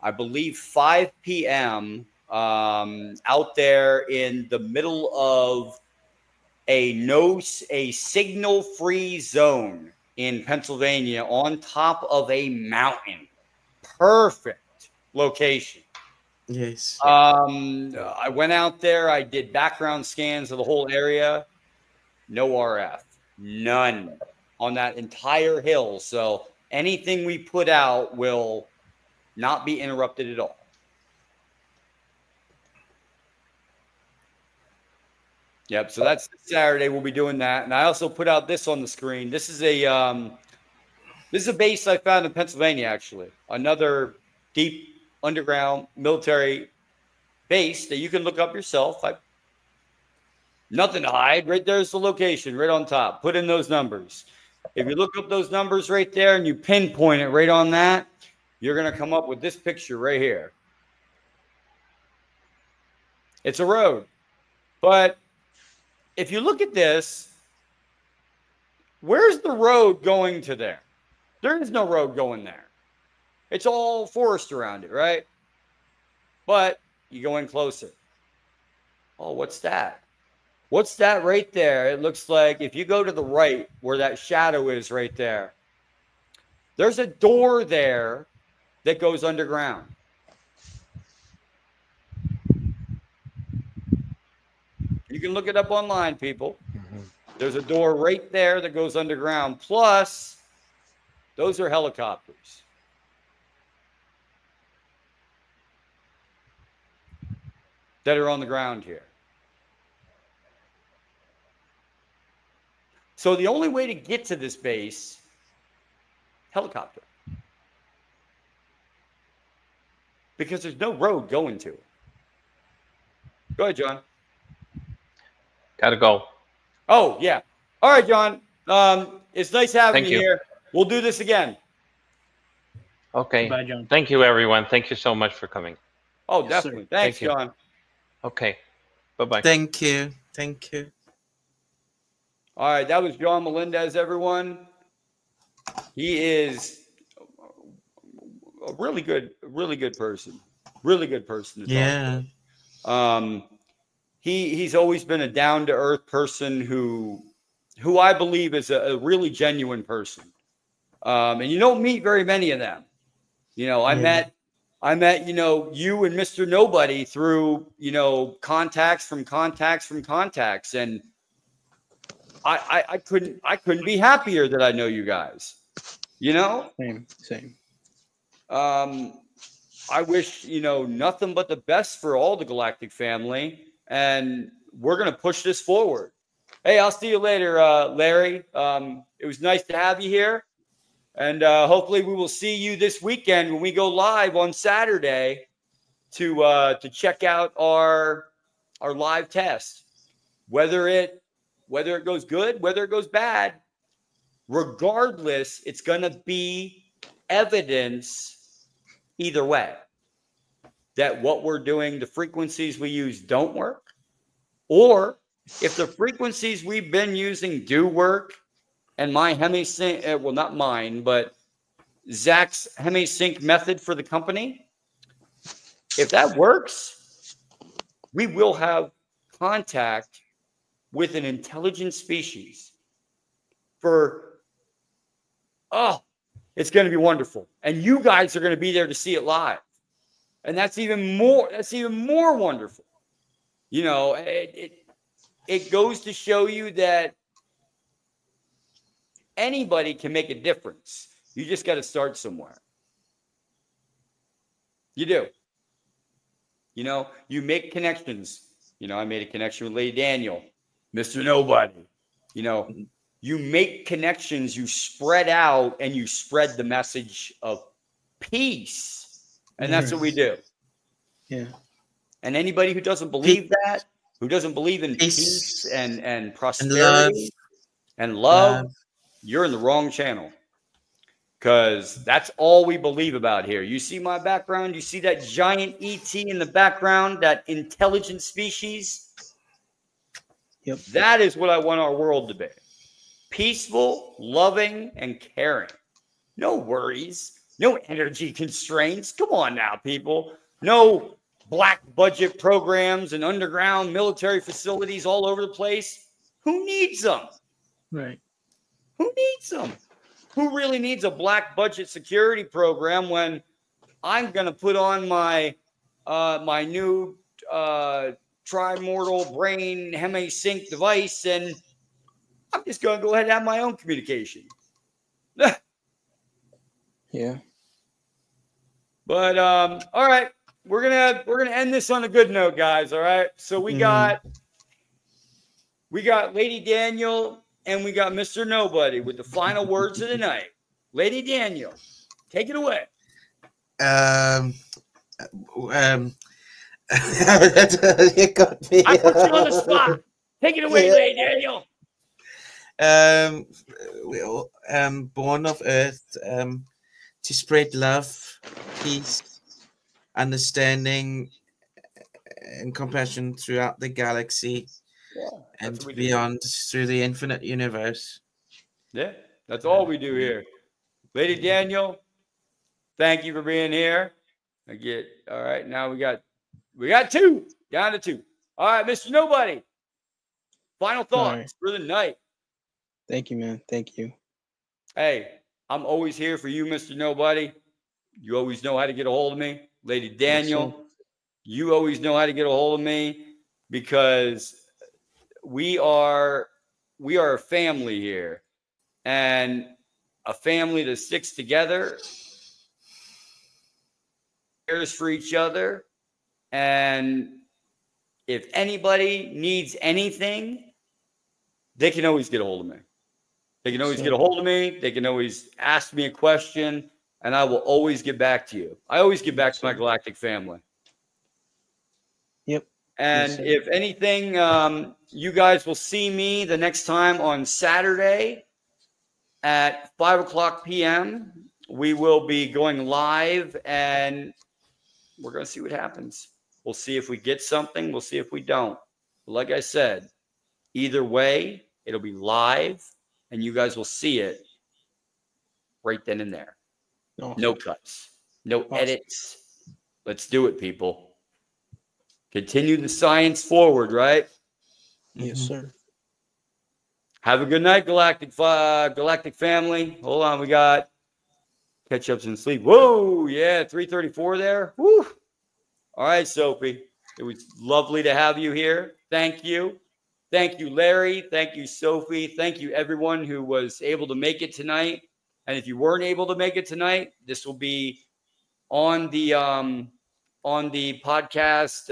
A: I believe, 5 p.m. Out there in the middle of a signal-free zone in Pennsylvania on top of a mountain. Perfect location.
C: Yes.
A: I went out there. I did background scans of the whole area. No RF. None on that entire hill. So anything we put out will not be interrupted at all. Yep. So that's Saturday. We'll be doing that. And I also put out this on the screen. This is a base I found in Pennsylvania, actually. Another deep underground military base that you can look up yourself. Nothing to hide. Right there's the location, right on top. Put in those numbers. If you look up those numbers right there and you pinpoint it right on that, you're going to come up with this picture right here. It's a road. But if you look at this, where's the road going to there? There is no road going there. It's all forest around it, right? But you go in closer. Oh, what's that? What's that right there? It looks like if you go to the right where that shadow is right there, there's a door there that goes underground. You can look it up online, people. There's a door right there that goes underground. Plus, those are helicopters. That are on the ground here. So the only way to get to this base, helicopter. Because there's no road going to it. Go ahead, John.
B: Gotta go.
A: Oh, yeah. All right, John. It's nice having you here. We'll do this again.
B: Okay.
D: Bye, John.
B: Thank you, everyone. Thank you so much for coming.
A: Oh, definitely. Thanks, John.
B: Okay. Bye-bye.
C: Thank you. Thank you.
A: All right. That was John Melendez, everyone. He is a really good person. Really good person to talk to. He's always been a down-to-earth person who I believe is a really genuine person. And you don't meet very many of them. I met, you and Mr. Nobody through, contacts. And I couldn't be happier that I know you guys,
D: Same.
A: I wish, nothing but the best for all the Galactic family. And we're going to push this forward. Hey, I'll see you later, Larry. It was nice to have you here. And hopefully we will see you this weekend when we go live on Saturday to check out our live test. Whether it goes good, whether it goes bad, regardless, it's going to be evidence either way that what we're doing, the frequencies we use don't work. Or if the frequencies we've been using do work, and my hemisync, well, not mine, but Zach's hemisync method for the company, if that works, we will have contact with an intelligent species it's going to be wonderful. And you guys are going to be there to see it live. And that's even more wonderful. You know, it goes to show you that anybody can make a difference. You just got to start somewhere. You do. You know, you make connections. You know, I made a connection with Lady Daniel, Mr. Nobody. You know, you make connections, you spread out, and you spread the message of peace. And that's what we do.
D: Yeah.
A: And anybody who doesn't believe that, who doesn't believe in peace and prosperity and love, you're in the wrong channel. Because that's all we believe about here. You see my background? You see that giant ET in the background, that intelligent species?
D: Yep.
A: That is what I want our world to be. Peaceful, loving, and caring. No worries. No energy constraints. Come on now, people. No black budget programs and underground military facilities all over the place. Who needs them?
D: Right.
A: Who needs them? Who really needs a black budget security program when I'm going to put on my my new trimortal brain hemisync device and I'm just going to go ahead and have my own communication.
D: Yeah.
A: But all right, we're gonna end this on a good note, guys. All right. So we got Lady Daniel and we got Mr. Nobody with the final words of the night. Lady Daniel, take it away.
C: You got me.
A: I put you on the spot. Take it away, Lady Daniel.
C: Born of Earth, to spread love, peace, understanding, and compassion throughout the galaxy and beyond through the infinite universe.
A: Yeah, that's all we do here. Lady Daniel, thank you for being here. All right, now we got two, down to two. All right, Mr. Nobody, final thoughts for the night.
D: Thank you, man. Thank you.
A: Hey, I'm always here for you, Mr. Nobody. You always know how to get a hold of me. Lady Daniel, you always know how to get a hold of me because we are a family here. And a family that sticks together, cares for each other. And if anybody needs anything, they can always get a hold of me. They can always get a hold of me. They can always ask me a question, and I will always get back to you. I always get back to my galactic family.
D: Yep.
A: And if anything, you guys will see me the next time on Saturday at 5:00 p.m. We will be going live, and we're going to see what happens. We'll see if we get something. We'll see if we don't. But like I said, either way, it'll be live. And you guys will see it right then and there. No cuts, no edits. Let's do it, people. Continue the science forward, right?
D: Yes, sir.
A: Have a good night, Galactic family. Hold on, we got catch-ups and sleep. Whoa, yeah, 3:34 there. Woo. All right, Sophie. It was lovely to have you here. Thank you. Thank you, Larry. Thank you, Sophie. Thank you, everyone who was able to make it tonight. And if you weren't able to make it tonight, this will be on the podcast,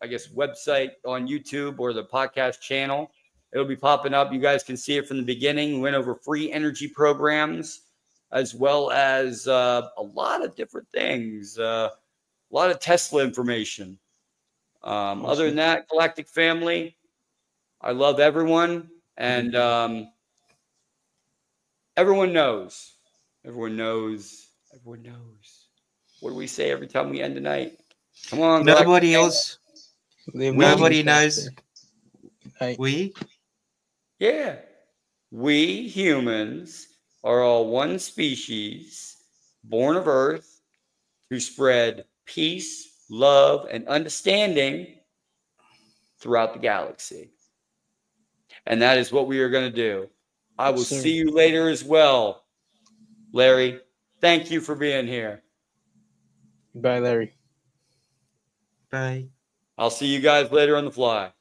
A: I guess, website on YouTube or the podcast channel. It'll be popping up. You guys can see it from the beginning. We went over free energy programs as well as a lot of different things, a lot of Tesla information. Other than that, Galactic family, I love everyone, and everyone knows. Everyone knows. Everyone knows. What do we say every time we end the night? Come on,
C: nobody else. Nobody knows. We?
A: Yeah. We humans are all one species, born of Earth, to spread peace, love, and understanding throughout the galaxy. And that is what we are going to do. I will see you later as well. Larry, thank you for being here.
D: Bye, Larry.
C: Bye.
A: I'll see you guys later on the fly.